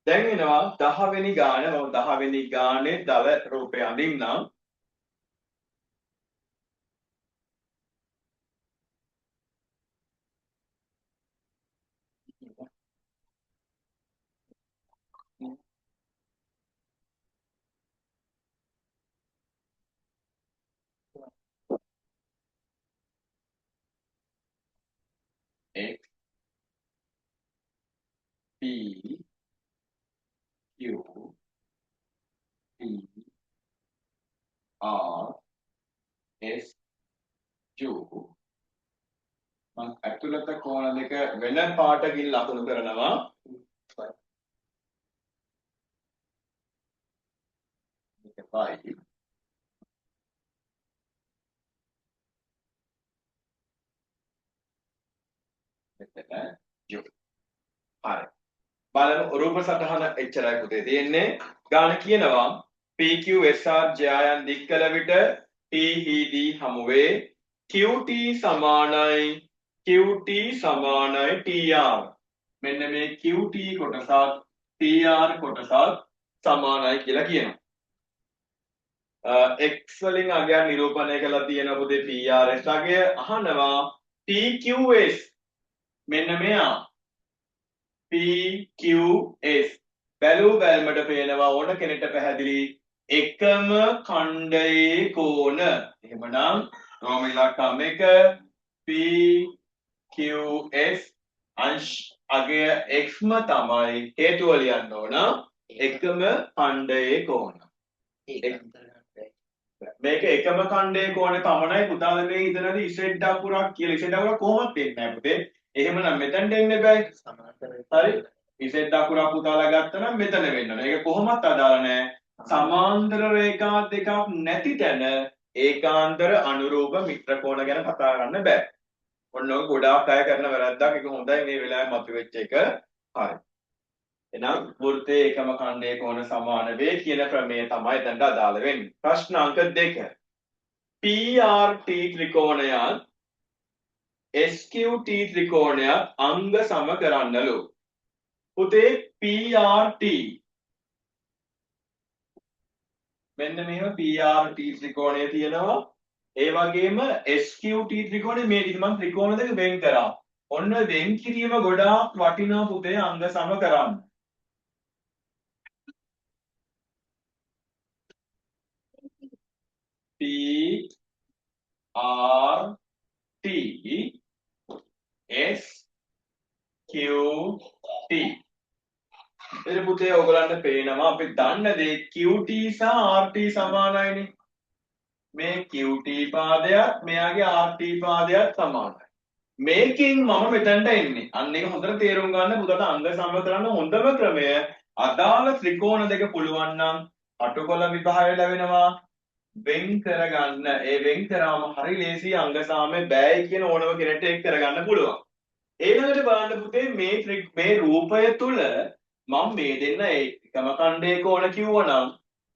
දැන් එනවා 10 වෙනි ගාන මම 10 වෙනි ගානේ දල රූපය අඳින්නම් X P Q P R S Q මම ඇතුළත කෝණ දෙක වෙන පාටකින් ලකුණු කරනවා මේක y මෙතන u හරි බලමු රූප සටහන එච්චරයි පුතේ තියෙන්නේ ගාන කියනවා PQSR ජයයන් දික් කළ විට TED හමුවේ QT සමානයි TR මෙන්න මේ QT කොටසත් TR කොටසත් සමානයි කියලා කියනවා X වලින් අගයන් නිරූපණය කරලා තියෙන පුතේ PRS අගය අහනවා PQS මෙන්න මෙයා PQS බැලූ බැල්මට පේනවා ඕන කෙනෙක්ට පැහැදිලි එකම ඛණ්ඩයේ කෝණ එහෙමනම් රෝම ඉලක්කම් 1 PQS අංශ අගය xම තමයි හේතුව ලියන්න ඕන එකම ඛණ්ඩයේ කෝණ මේක එකම ඛණ්ඩයේ කෝණේ පමණයි පුතාලා මේ ඉතනදී Z අකුරක් කියලා Z අකුරක් කොහොමද දෙන්නේ නැහැ පුතේ එහෙමනම් මෙතනට එන්න බෑ හරි Z අකුරක් පුතාලා ගත්තා නම් මෙතන වෙන්න ඕන ඒක කොහොමත් අදාළ නැහැ සමාන්තර රේඛා දෙකක් නැති තැන ඒකාන්තර අනුරූප මිත්‍ර කෝණ ගැන කතා කරන්න බෑ. ඔන්න ඔය ගොඩාක් අය කරන වැරද්දක්. ඒක හොඳයි මේ වෙලාවේ මතුවෙච්ච එක. හරි. එහෙනම් වෘත්තයේ එකම ඛණ්ඩයේ කෝණ සමාන වේ කියන ක්‍රමය තමයි දැන් අදාළ වෙන්නේ. ප්‍රශ්න අංක 2. PRT ත්‍රිකෝණයත් SQT ත්‍රිකෝණයත් අංග සම කරන්නලු. පුතේ PRT මෙන්න මෙහෙම PRT ත්‍රිකෝණය තියෙනවා. ඒ වගේම SQT ත්‍රිකෝණය මේ විදිහට මම ත්‍රිකෝණ දෙක වෙන් කරා. ඔන්න වෙන් කිරීම ගොඩාක් වටිනා පුතේ අංග සම කරන්න. PRT SQT එතන පුතේ ඔයගලන්ට පේනවා අපි දන්න දේ QT සහ RT සමානයිනේ. මේ QT පාදයක් මෙයාගේ RT පාදයක් සමානයි. මේකෙන් මම මෙතනට එන්නේ. අන්න ඒක හොඳට තේරුම් ගන්න පුතට අංග සම කරන්න හොඳම ක්‍රමය අදාළ ත්‍රිකෝණ දෙක පුළුවන් නම් අටකොල විභාගය ලැබෙනවා. වෙන් කරගන්න. ඒ වෙන් කරාම හරි ලේසි අංග සාමය බෑයි කියන ඕනම කෙනෙක්ට ඒක කරගන්න පුළුවන්. ඊළඟට බලන්න පුතේ මේ රූපය තුල මම මේ දෙන්න එකම ඛණ්ඩයේ කෝණ කිව්වනම්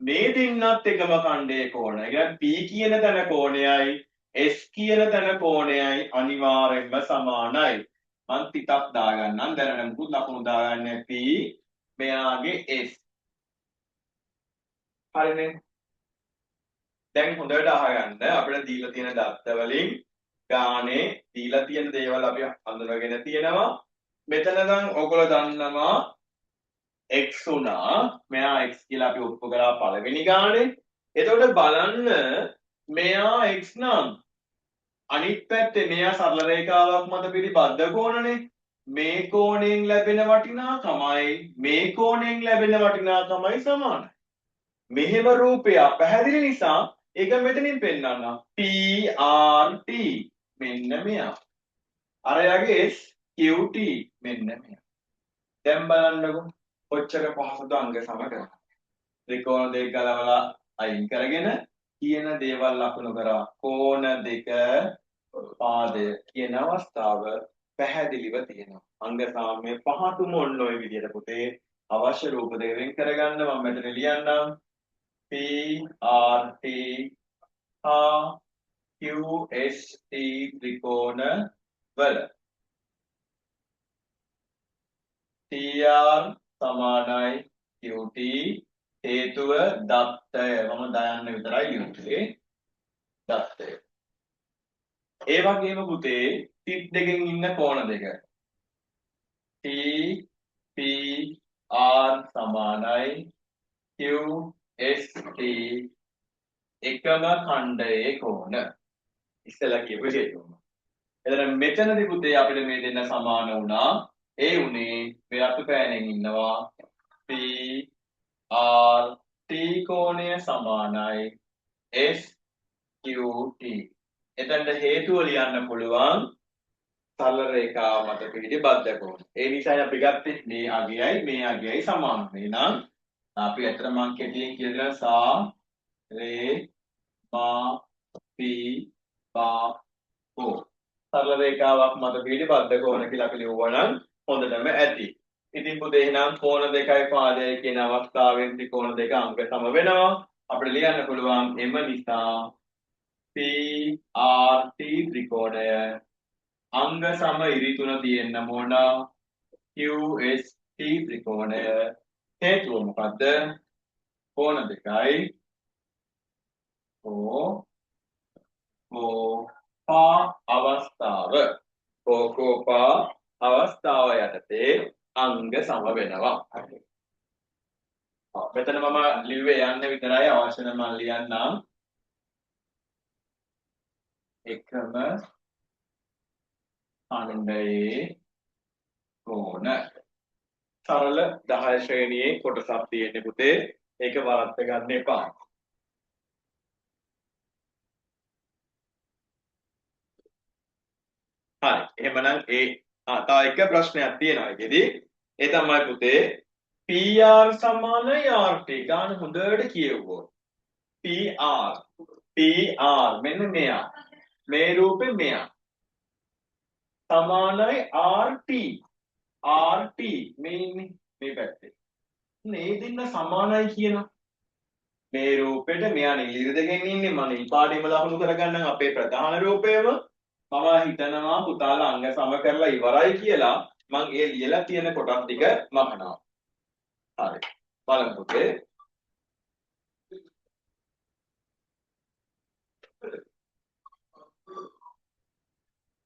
මේ දෙන්නත් එකම ඛණ්ඩයේ කෝණ. ඒ කියන්නේ P කියන තැන කෝණයයි S කියන තැන කෝණයයි අනිවාර්යෙන්ම සමානයි. මම තිතක් දාගන්නම්. දැනට මුකුත් ලකුණු දාගන්නේ P මෙයාගේ S. හරිනේ. දැන් හොඳට අහගන්න අපිට දීලා තියෙන දත්ත වලින් ගානේ දීලා තියෙන දේවල් අපි හඳුනගෙන තියෙනවා. මෙතන නම් ඔයගොල්ලෝ දන්නවා x උනා. මෙයා x කියලා අපි ඔප්පු කරා පළවෙනි ගානේ. එතකොට බලන්න මෙයා x නම් අනිත් පැත්තේ මෙයා සරල රේඛාවක් මත පිළිබද්ධ කෝණනේ. මේ කෝණයෙන් ලැබෙන වටිනාකමයි මේ කෝණයෙන් ලැබෙන වටිනාකමයි සමානයි. මෙහෙම රූපයක් පැහැදිලි නිසා ඒක මෙතනින් පෙන්නන්න. PRT මෙන්න මෙයා. අරයාගේ SQT මෙන්න මෙයා. දැන් බලන්නකො කොච්චර පහසුද අංග සම කරන්න. ත්‍රිකෝණ දෙක ගලවලා අයින් කරගෙන කියන දේවල් ලකුණු කරා. කෝණ දෙක පාදය කියන අවස්ථාව පැහැදිලිව තියෙනවා. අංග සාම්‍ය පහතුම ඔන්න ඔය විදිහට පුතේ අවශ්‍ය රූප දෙක වෙන් කරගන්න මම මෙතන ලියන්නම්. PRT QST ත්‍රිකෝණ වල TR සමානයි QT හේතුව දත්තය. මම දයන්න විතරයි ලියුවේ. දත්තය. ඒ වගේම පුතේ තිත් දෙකෙන් ඉන්න කෝණ දෙක TPR සමානයි QST එකම ඛණ්ඩයේ කෝණ. ඉස්සෙල්ලා කියපු හේතුව. එතන මෙතනදී පුතේ අපිට මේ දෙන්න සමාන වුණා. ඒ උනේ මේ අතුපෑනෙන් ඉන්නවා PRT කෝණය සමානයි SQT. එතනට හේතුව ලියන්න පුළුවන් සරල රේඛාව මත පිහිටි බද්ධ කෝණ. ඒ නිසා අපි ගත්තේ මේ අගයයි මේ අගයයි සමාන. එහෙනම් අපි අතර මං කෙටියෙන් කියලා සා රේ මා පි බා කෝ සරල රේඛාවක් මත පිහිටි බද්ධ කෝණ කියලා අපි ලියුවා නම් හොඳටම ඇති. ඉතින් පුතේ එහෙනම් කෝණ දෙකයි පාදයයි කියන අවස්ථාවෙන් ත්‍රිකෝණ දෙක අංග සම වෙනවා. අපිට ලියන්න පුළුවන් එම නිසා PRT ත්‍රිකෝණය අංග සම ඉරිතුන තියෙන්න ඕන. QST ත්‍රිකෝණය හේතුව මොකද්ද? කෝණ දෙකයි කෝපා අවස්ථාව කෝපා අවස්ථාව යටතේ අංග සම වෙනවා. මෙතන මම ලිව්වේ යන්න විතරයි අවශ්‍ය නම් මම ලියන්නම්. එකම ඛණ්ඩයේ කෝණ සරල 10 ශ්‍රේණියේ කොටසක් තියෙන්නේ පුතේ. ඒක වරද්ද ගන්න එපා. හරි. එහෙමනම් තව එක ප්‍රශ්නයක් තියෙනවා ඒකෙදි. ඒ තමයි පුතේ P PR සමානයි RT. ගාන හොඳට කියවුවොත්. PR මෙන්න මෙයා. මේ රූපේ මෙයා. සමානයි RT මේ ඉන්නේ මේ පැත්තේ. මේ දෙන්න සමානයි කියනවා. මේ රූපෙට මෙයා නිලිර දෙකෙන් ඉන්නේ මම නිල් පාටේම ලකුණු කරගන්නම් අපේ ප්‍රධාන රූපයම මම හිතනවා පුතාලා අංග සම කරලා ඉවරයි කියලා මම ඒ ලියලා තියෙන කොටස් ටික මකනවා. හරි. බලමු පුතේ.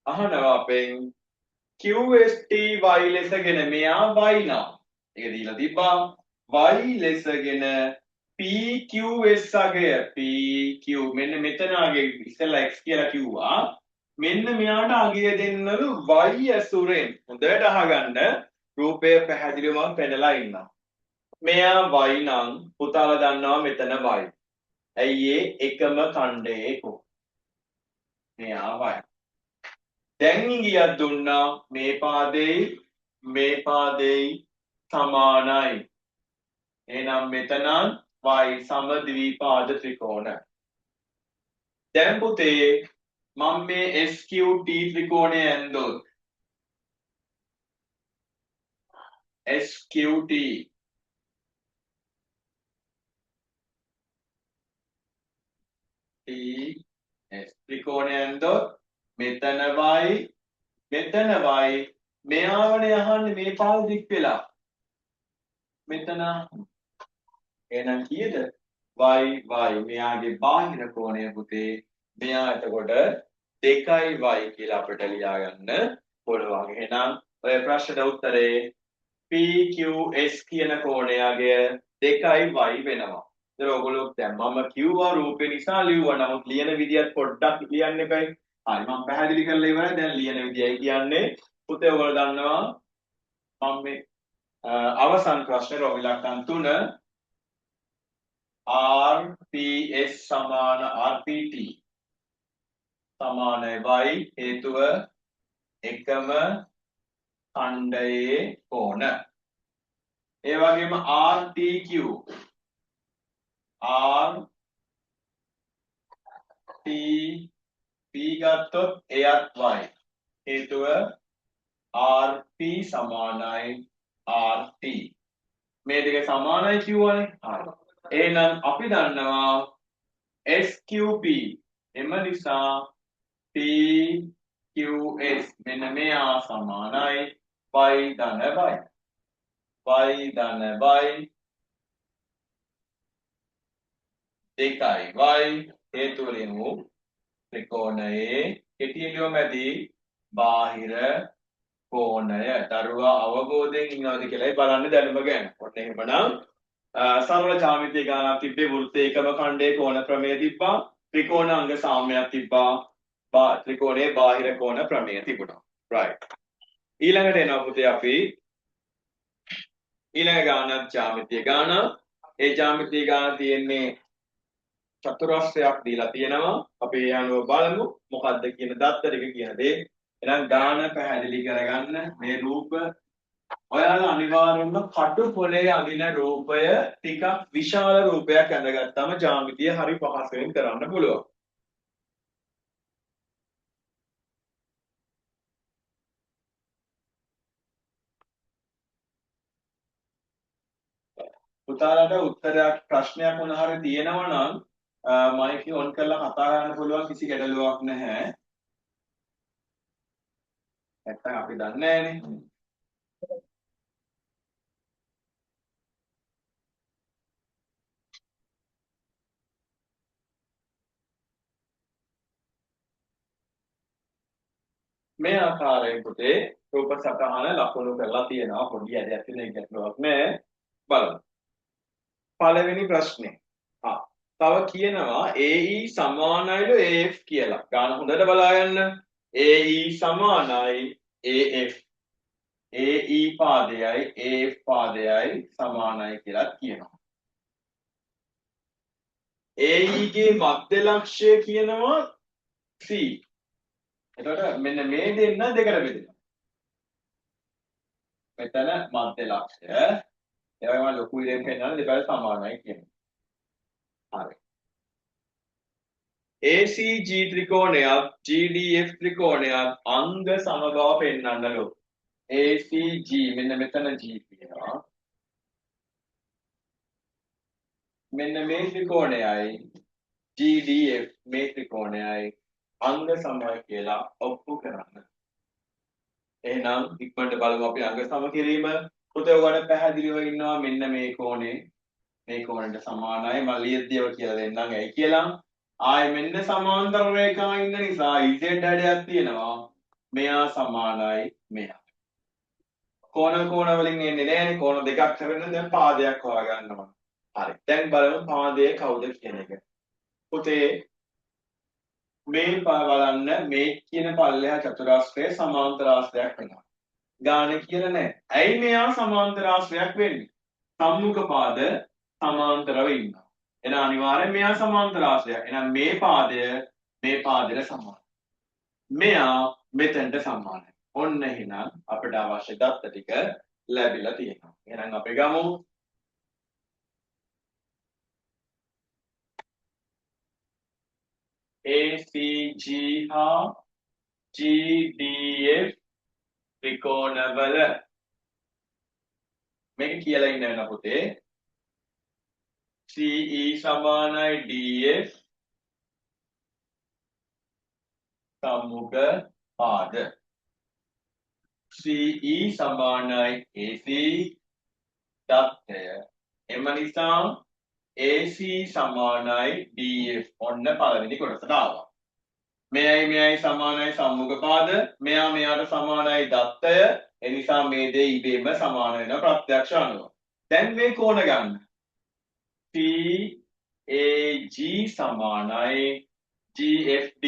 අහනවා අපෙන් QST y ලෙසගෙන මෙයා y නම්. ඒක දීලා තිබ්බා. y ලෙසගෙන PQS අගය PQ මෙන්න මෙතන අගය ඉස්සෙල්ලා x කියලා කිව්වා. මෙන්න මෙයාට අගය දෙන්නලු y ඇසුරෙන්. හොඳට අහගන්න රූපය පැහැදිලිවම පෙන්නලා ඉන්නවා. මෙයා y නම් පුතාලා දන්නවා මෙතන y. ඇයි ඒ එකම ඛණ්ඩයේ කො. මෙයා y. දැන් ඉංගියක් දුන්නා මේ පාදේ සමානයි. එහෙනම් මෙතන y සම ද්විපාද ත්‍රිකෝණ. දැන් පුතේ මම මේ SQT ත්‍රිකෝණය ඇන්දොත් SQT TS ත්‍රිකෝණය ඇන්දොත් මෙතන y මෙයාවනේ අහන්නේ මේ පාද දික් වෙලා මෙතන එහෙනම් කීයද y මෙයාගේ බාහිර කෝණය පුතේ මෙයා එතකොට 2y කියලා අපිට ලියා ගන්න පුළුවන්. එහෙනම් ඔය ප්‍රශ්නට උත්තරේ PQS කියන කෝණයගේ 2y වෙනවා. ඒක ඔයගොල්ලෝ දැන් මම කිව්වා රූපේ නිසා ලිව්වා. නමුත් ලියන විදියත් පොඩ්ඩක් ලියන්න එපයි. හරි මම පැහැදිලි කරලා ඉවරයි. දැන් ලියන විදියයි කියන්නේ පුතේ ඔයගොල්ලෝ දන්නවා මම මේ අවසන් ප්‍රශ්නේ රෝම ඉලක්කම් 3 RPS සමාන RPT සමාන y හේතුව එකම ඛණ්ඩයේ කෝණ. ඒ වගේම RTQ RTP ගත්තොත් එයත් y හේතුව RP සමානයි RT. මේ දෙක සමානයි කියවනේ. හරි. එහෙනම් අපි දන්නවා SQP එම නිසා PQS මෙන්න මෙයා සමානයි y ධන y දෙකයි y හේතු වලින් වූ ත්‍රිකෝණයේ කෙටිලියෝ මැදි බාහිර කෝණය දරුවා අවබෝධයෙන් ඉන්නවද කියලායි බලන්න දැනුම ගැන. ඔන්න එහෙමනම් සරල ජ්‍යාමිතිය ගානක් තිබ්බේ වෘත්තයේ එකම ඛණ්ඩයේ කෝණ ප්‍රමේය තිබ්බා. ත්‍රිකෝණ අංග සාම්‍යයක් තිබ්බා. ත්‍රිකෝණයේ බාහිර කෝණ ප්‍රමේය තිබුණා. right. ඊළඟට එනවා පුතේ අපි ඊළඟ ගානක් ජ්‍යාමිතිය ගාන. ඒ ජ්‍යාමිතිය ගාන තියෙන්නේ චතුරස්‍රයක් දීලා තියෙනවා. අපි ඒ අනුව බලමු මොකද්ද කියන දත්ත ටික කියන දේ. එහෙනම් ගාන පැහැදිලි කරගන්න මේ රූප ඔයාලා අනිවාර්යයෙන්ම කටු පොලේ අඳින රූපය ටිකක් විශාල රූපයක් ඇඳගත්තාම ජ්‍යාමිතිය හරි පහසුවෙන් කරන්න පුළුවන්. පුතාලට උත්තරයක් ප්‍රශ්නයක් මොන හරි තියෙනවා නම් මයික් එක ඔන් කරලා කතා කරන්න පුළුවන් කිසි ගැටලුවක් නැහැ. නැත්තම් අපි දන්නේ නැහැනේ. මේ ආකාරයෙන් පුතේ රූප සටහන ලකුණු කරලා තියෙනවා. පොඩි ඇදයක් තියෙන ගැටලුවක් නැහැ. බලමු. පළවෙනි ප්‍රශ්නේ. තව කියනවා AE සමානයිලු AF කියලා. ගාන හොඳට බලාගන්න. AE සමානයි AF. AE පාදයයි AF පාදයයි සමානයි කියලා කියනවා. AE ගේ මධ්‍ය ලක්ෂය කියනවා C. එතකොට මෙන්න මේ දෙන්න දෙකට බෙදෙනවා. මෙතන මධ්‍ය ලක්ෂය ඒ වගේම ලොකු ඉරෙන් පෙන්නන දෙපැත්ත සමානයි කියන්නේ. හරි. ACG ත්‍රිකෝණයක් GDF ත්‍රිකෝණයක් අංග සම බව පෙන්වන්නලු. ACG මෙන්න මෙතන G කියනවා. මෙන්න මේ ත්‍රිකෝණයයි GDF මේ ත්‍රිකෝණයයි අංග සමයි කියලා ඔප්පු කරන්න. එහෙනම් ඉක්මනට බලමු අපි අංග සම කිරීම. පුතේ ඔයගොල්ලෝ පැහැදිලිව ඉන්නවා මෙන්න මේ කෝණේ මේ කෝණයට සමානයි. මම ලියද්දිව කියලා දෙන්නම් ඇයි කියලා. ආයේ මෙන්න සමාන්තර රේඛා ඉන්න නිසා z හැඩයක් තියෙනවා. මෙයා සමානයි මෙයා. කෝණ වලින් එන්නේ නෑනේ. කෝණ දෙකක් කරන දැන් පාදයක් හොයාගන්නවා. හරි. දැන් බලමු පාදය කවුද කියන එක. පුතේ මේ බලන්න මේ කියන පල්ලෙහා චතුරාස්‍රය සමාන්තර ආශ්‍රයක් වෙනවා. ගාන කියලා නැහැ. ඇයි මෙයා සමාන්තර ආශ්‍රයක් වෙන්නේ? සම්මුඛ පාද සමාන්තරව ඉන්නවා. එහෙනම් අනිවාර්යෙන් මෙයා සමාන්තර ආශ්‍රයක්. එහෙනම් මේ පාදය මේ පාදයට සමානයි. මෙයා මෙතෙන්ට සමානයි. ඔන්න එහෙනම් අපිට අවශ්‍ය දත්ත ටික ලැබිලා තියෙනවා. එහෙනම් අපි ගමු ACG හා GDF ත්‍රිකෝණවල මේක කියලා ඉන්න වෙන පුතේ CE සමානයි DF සම්මුඛ පාද CE සමානයි AC දත්තය එම නිසා AC සමානයි DF ඔන්න පළවෙනි කොටසට ආවා. මෙයයි සමානයි සම්මුඛ පාද මෙයා මෙයාට සමානයි දත්තය ඒ නිසා මේ දේ ඉබේම සමාන වෙන ප්‍රත්‍යක්ෂ අණුව. දැන් මේ කෝණ ගන්න. CAG සමානයි GFD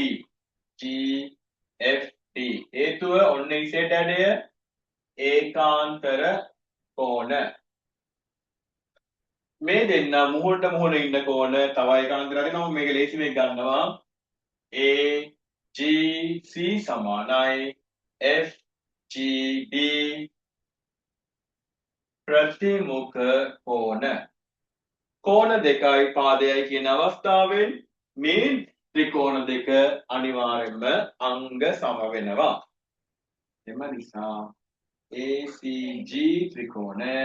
GFD හේතුව ඔන්න ඉසෙට ඇඩය ඒකාන්තර කෝණ. මේ දෙන්න මුහුණට මුහුණ ඉන්න කෝණ තව ඒකාන්තරයක් දෙනවා මේක ලේසි මේක ගන්නවා AGC සමානයි FGD ප්‍රතිමුඛ කෝණ. කෝණ දෙකයි පාදයයි කියන අවස්ථාවෙන් මේ ත්‍රිකෝණ දෙක අනිවාර්යයෙන්ම අංග සම වෙනවා. එම නිසා ACG ත්‍රිකෝණය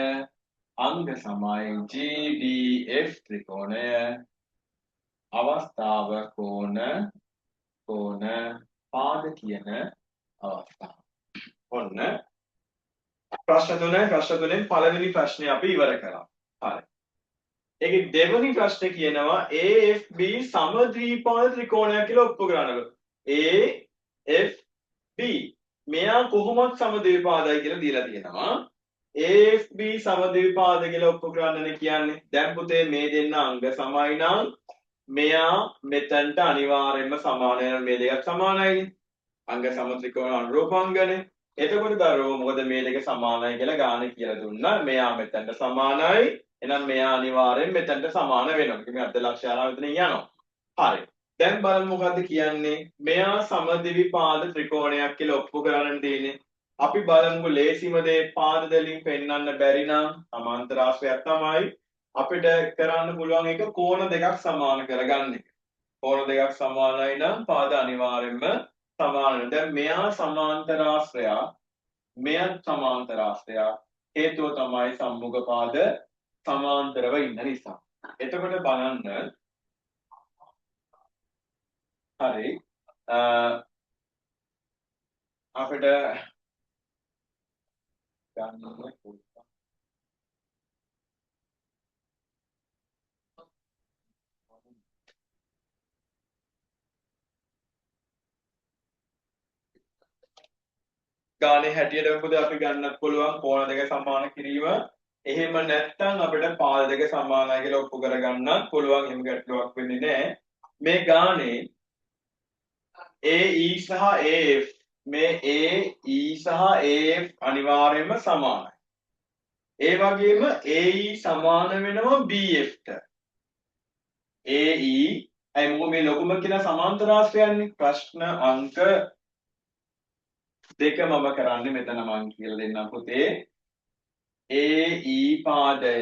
අංග සමයි GDF ත්‍රිකෝණය අවස්ථාව කෝණ පාද කියන අවස්ථාව. ඔන්න ප්‍රශ්න තුනෙන් පළවෙනි ප්‍රශ්නේ අපි ඉවර කරා. හරි. ඒකේ දෙවෙනි ප්‍රශ්නේ කියනවා AFB සමද්විපාද ත්‍රිකෝණයක් කියලා ඔප්පු කරන්නලු. AFB මෙයා කොහොමද සමද්විපාදයි කියලා දීලා තියෙනවා. AFB සමද්විපාද කියලා ඔප්පු කරන්නනේ කියන්නේ. දැන් පුතේ මේ දෙන්න අංග සමයි නම් මෙයා මෙතනට අනිවාර්යයෙන්ම සමාන වෙන මේ දෙකක් සමානයිනේ. අංග සම ත්‍රිකෝණ අනුරූපාංගනේ. එතකොට දරුවෝ මොකද මේ දෙක සමානයි කියලා ගාන කියලා දුන්නා. මෙයා මෙතනට සමානයි. එහෙනම් මෙයා අනිවාර්යෙන් මෙතනට සමාන වෙනවා. මේ අර්ධ ලක්ෂ්‍යාරාව මෙතන යනවා. හරි. දැන් බලමු මොකද්ද කියන්නේ. මෙයා සමද්විපාද ත්‍රිකෝණයක් කියලා ඔප්පු කරන්න තියෙන්නේ. අපි බලමු ලේසිම දේ පාද දෙලින් පෙන්වන්න බැරි නම් සමාන්තර ආශ්‍රයක් තමයි අපිට කරන්න පුළුවන් එක කෝණ දෙකක් සමාන කරගන්න එක. කෝණ දෙකක් සමානයි නම් පාද අනිවාර්යෙන්ම සමාන වෙනවා. දැන් මෙයා සමාන්තර ආශ්‍රයක් මෙයත් සමාන්තර ආශ්‍රයක් හේතුව තමයි සම්මුඛ පාද සමාන්තරව ඉන්න නිසා. එතකොට බලන්න හරි අපිට ගන්න ගානේ හැටියට මොකද අපි ගන්නත් පුළුවන් කෝණ දෙක සමාන කිරීම. එහෙම නැත්නම් අපිට පාද දෙක සමානයි කියලා ඔප්පු කරගන්නත් පුළුවන්. එහෙම ගැටලුවක් වෙන්නේ නැහැ. මේ ගානේ AE සහ AF මේ AE සහ AF අනිවාර්යයෙන්ම සමානයි. ඒ වගේම AE සමාන වෙනවා BF ට. AE අය මොකද මේ ලොකුම කියන සමාන්තර ආශ්‍රයන්නේ. ප්‍රශ්න අංක දෙක මම කරන්නේ මෙතන මම කියලා දෙන්නම් පුතේ. AE පාදය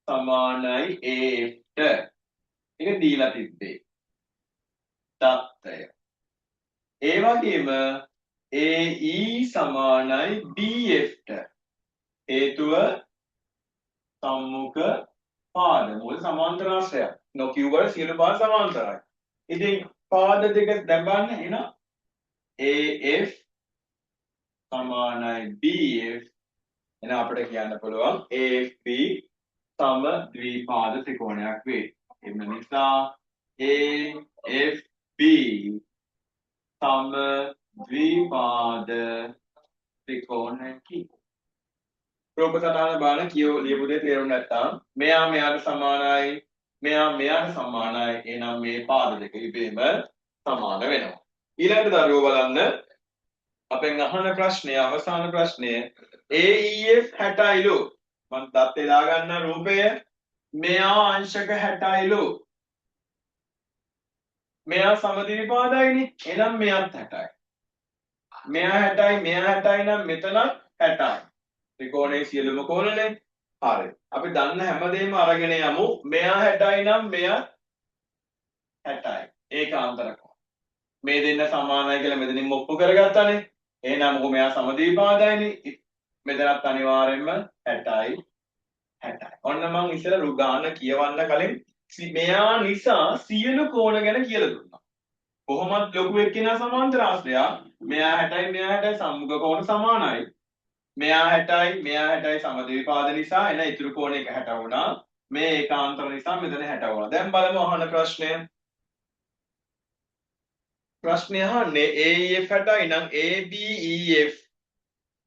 සමානයි AF ට. ඒක දීලා තිබ්බේ. දත්තය. ඒ වගේම AE සමානයි BF ට. හේතුව සම්මුඛ පාද මොකද සමාන්තර ආශ්‍රයයක්. නොකියුවර සියලු පාද සමාන්තරයි. ඉතින් පාද දෙක දැන් බලන්න එහෙනම් AF සමානයි BF එහෙනම් අපිට කියන්න පුළුවන් AFB සම ද්විපාද ත්‍රිකෝණයක් වේ. එම නිසා AFB සම ද්විපාද ත්‍රිකෝණයකි. රූප සටහන බලන ලියපු දේ තේරුම් නැත්නම් මෙයා මෙයාට සමානයි මෙයා මෙයාට සමානයි එහෙනම් මේ පාද දෙක ඉබේම සමාන වෙනවා. ඊළඟට දරුවෝ බලන්න අපෙන් අහන ප්‍රශ්නය අවසාන ප්‍රශ්නය AEF 60යිලු මම දත්තේ දාගන්න රූපය මෙයා අංශක 60යිලු මෙයා සමද්විපාදයිනේ එහෙනම් මෙයාත් 60යි මෙයා 60යි මෙයා 60යි නම් මෙතනත් 60යි ත්‍රිකෝණයේ සියලුම කෝණනේ හරි අපි දන්න හැමදේම අරගෙන යමු මෙයා 60යි නම් මෙයා 60යි ඒකාන්තර කෝණ මේ දෙන්න සමානයි කියලා මෙතනින් ඔප්පු කරගත්තානේ එහෙනම් මොකද මෙයා සමද්විපාදයිනේ මෙතනත් අනිවාර්යෙන්ම 60යි 60යි ඔන්න මම ඉස්සෙල්ලා රුගාන කියවන්න කලින් මෙයා නිසා සියලු කෝණ ගැන කියලා දුන්නා කොහොමද ලොකු එක්කිනා සමාන්තර ආශ්‍රය මෙයා 60යි මෙයා 60යි සම්මුඛ කෝණ සමානයි මෙයා 60යි මෙයා 60යි සමද්විපාද නිසා එන ඉතුරු කෝණ එක 60 වුණා මේ ඒකාන්තර නිසා මෙතන 60 වුණා දැන් බලමු අහන ප්‍රශ්නය ප්‍රශ්නය අහන්නේ AEF 60යි නම් ABEF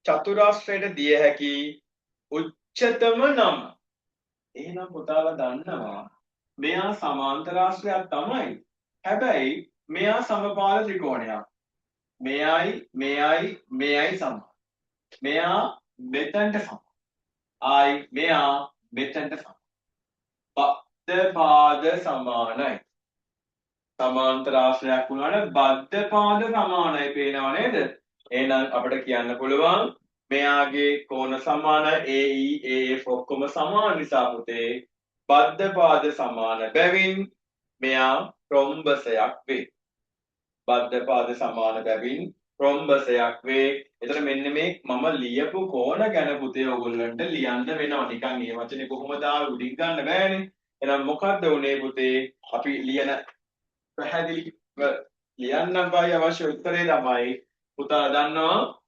චතුරාශ්‍රයට දිය හැකි උච්චතම නම එහෙනම් පුතාලා දන්නවා මෙයා සමාන්තර ආශ්‍රයක් තමයි හැබැයි මෙයා සමපාද ත්‍රිකෝණයක් මෙයයි මෙයයි මෙයයි සම මෙයා මෙතනට සම ආයි මෙයා මෙතනට සම බද්ධ පාද සමානයි සමාන්තර ආශ්‍රයක් වුණාට බද්ධ පාද සමානයි පේනව නේද එහෙනම් අපිට කියන්න පුළුවන් මෙයාගේ කෝණ සමාන AE AF ඔක්කොම සමාන නිසා පුතේ බද්ධ පාද සමාන බැවින් මෙයා රොම්බසයක් වේ. බද්ධ පාද සමාන බැවින් රොම්බසයක් වේ. එතන මෙන්න මේ මම ලියපු කෝණ ගැන පුතේ ඔයගොල්ලන්ට ලියන්න වෙනවා. නිකන් මේ වචනේ කොහොමද ආව උඩින් ගන්න බෑනේ. එහෙනම් මොකද්ද උනේ පුතේ? අපි ලියන පැහැදිලිව ලියන්න බයි අවශ්‍ය උත්තරේ තමයි පුතා දන්නවා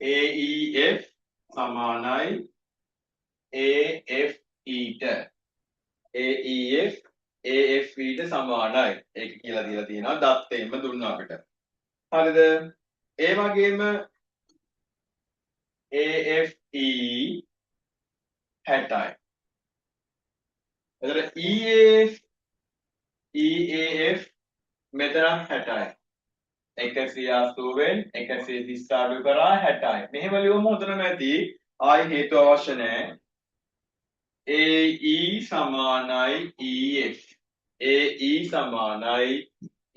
AEF සමානයි AFE ට AEF AFE ට සමානයි ඒක කියලා දීලා තියෙනවා දත්තෙන්ම දුන්නා අපිට හරිද ඒ වගේම AFE 60යි එතකොට EAF මෙතන 60යි 180 130 අඩු කරා 60යි මෙහෙම ලියුමු උතනම ඇති ආයි හේතු අවශ්‍ය නැහැ AE සමානයි EF AE සමානයි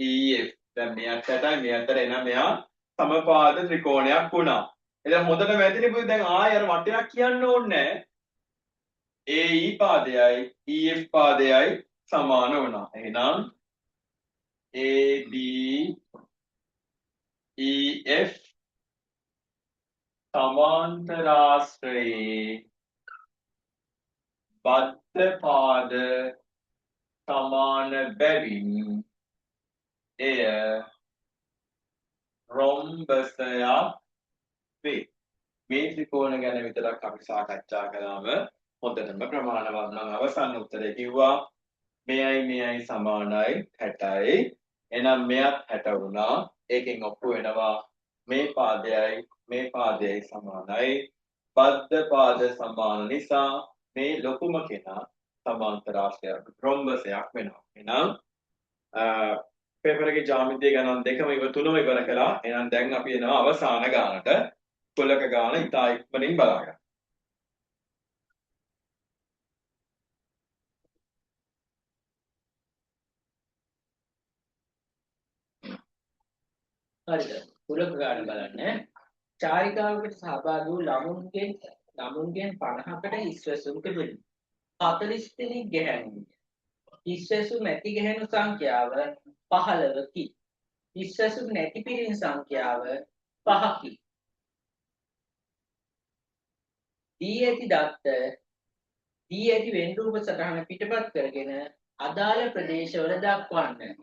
EF දැන් මෙයාට 60යි මෙයාට එන මෙයා සමපාද ත්‍රිකෝණයක් වුණා එහෙනම් හොඳට වැදිනේ පුතේ දැන් ආයෙ අර වටයක් කියන්න ඕනේ නැහැ AE පාදයයි EF පාදයයි සමාන වුණා එහෙනම් AB EF සමාන්තරාශ්‍රයේ බද්ධ පාද සමාන බැවින් එය රොම්බසයක් වේ. මේ ත්‍රිකෝණ ගැන විතරක් අපි සාකච්ඡා කළාම හොඳටම ප්‍රමාණවත් නම් අවසන් උත්තරේ කිව්වා මෙයයි මෙයයි සමානයි 60යි. එහෙනම් මෙයත් 60 වුණා. ඒකෙන් ඔප්පු වෙනවා මේ පාදයයි සමානයි. බද්ධ පාද සමාන නිසා මේ ලොකුම කෙනා සමාන්තර ආශ්‍රයක් රොම්බසයක් වෙනවා. එහෙනම් පේපර් එකේ ජ්‍යාමිතිය ගණන් දෙකම තුනම ඉවර කළා. එහෙනම් දැන් අපි එනවා අවසාන ගානට. කුලක ගාන ඉතා ඉක්මනින් බලාගන්න. හරිද කුලක ගාන බලන්න චාරිකාවකට සහභාගී වූ ළමුන්ගෙන් 50කට හිස්වැසුම් තිබුණි. 40 දෙනෙක් ගැහැණුන්ය. හිස්වැසුම් ඇති ගැහැණු සංඛ්‍යාව 15කි. හිස්වැසුම් නැති පිරිමි සංඛ්‍යාව 5කි. දී ඇති වෙන් රූප සටහන පිටපත් කරගෙන අදාළ ප්‍රදේශවල දක්වන්න.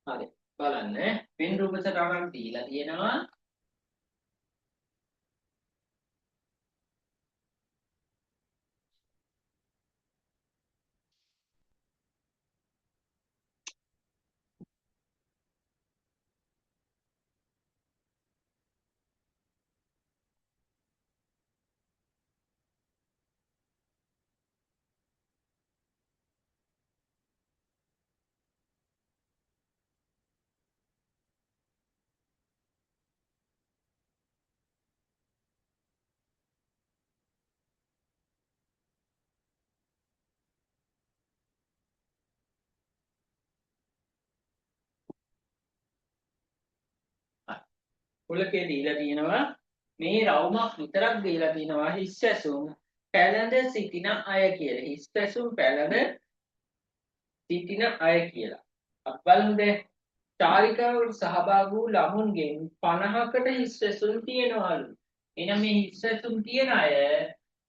හරි බලන්න වෙන් රූප සටහනක් දීලා තියෙනවා. කුලකේ දීලා තියෙනවා මේ රවුමක් විතරක් දීලා තියෙනවා හිස්වැසුම් පැලඳ සිටින අය කියලා. හිස්වැසුම් පැලඳ සිටින අය කියලා. අපි බලමුද චාරිකාවකට සහභාගී වූ ළමුන්ගෙන් 50කට හිස්වැසුම් තියෙනවලු. එහෙනම් මේ හිස්වැසුම් තියෙන අය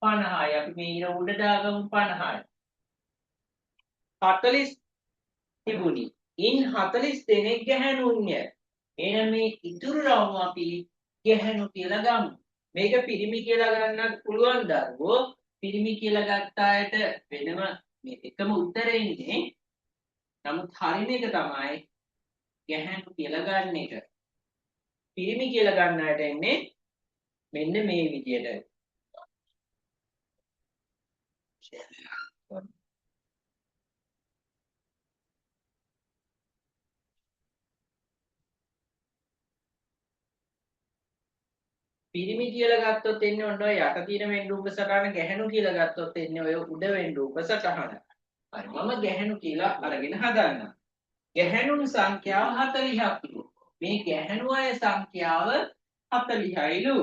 50යි. අපි මේ ඉර උඩ දාගමු 50යි. 40 තිබුණි. ඉන් 40 දෙනෙක් ගැහැණුන්ය. එහෙනම් මේ ඉතුරු රවුම අපි ගැහැණු කියලා ගමු. මේක පිරිමි කියලා ගන්නත් පුළුවන් දරුවෝ. පිරිමි කියලා ගත්ත අයට වෙනම මේ එකම උත්තරේ ඉන්නේ. නමුත් හරිම එක තමයි ගැහැණු කියලා ගන්න එක. පිරිමි කියලා ගන්න අයට එන්නේ මෙන්න මේ විදියට. පිරිමි කියලා ගත්තොත් එන්නේ ඔන්න ඔය යට තියෙන වෙන් රූප සටහන ගැහැණු කියලා ගත්තොත් එන්නේ ඔය උඩ වෙන් රූප සටහන. හරි මම ගැහැණු කියලා අරගෙන හදන්නම්. ගැහැණුන් සංඛ්‍යාව 40ක්. මේ ගැහැණු අය සංඛ්‍යාව 40යිලු.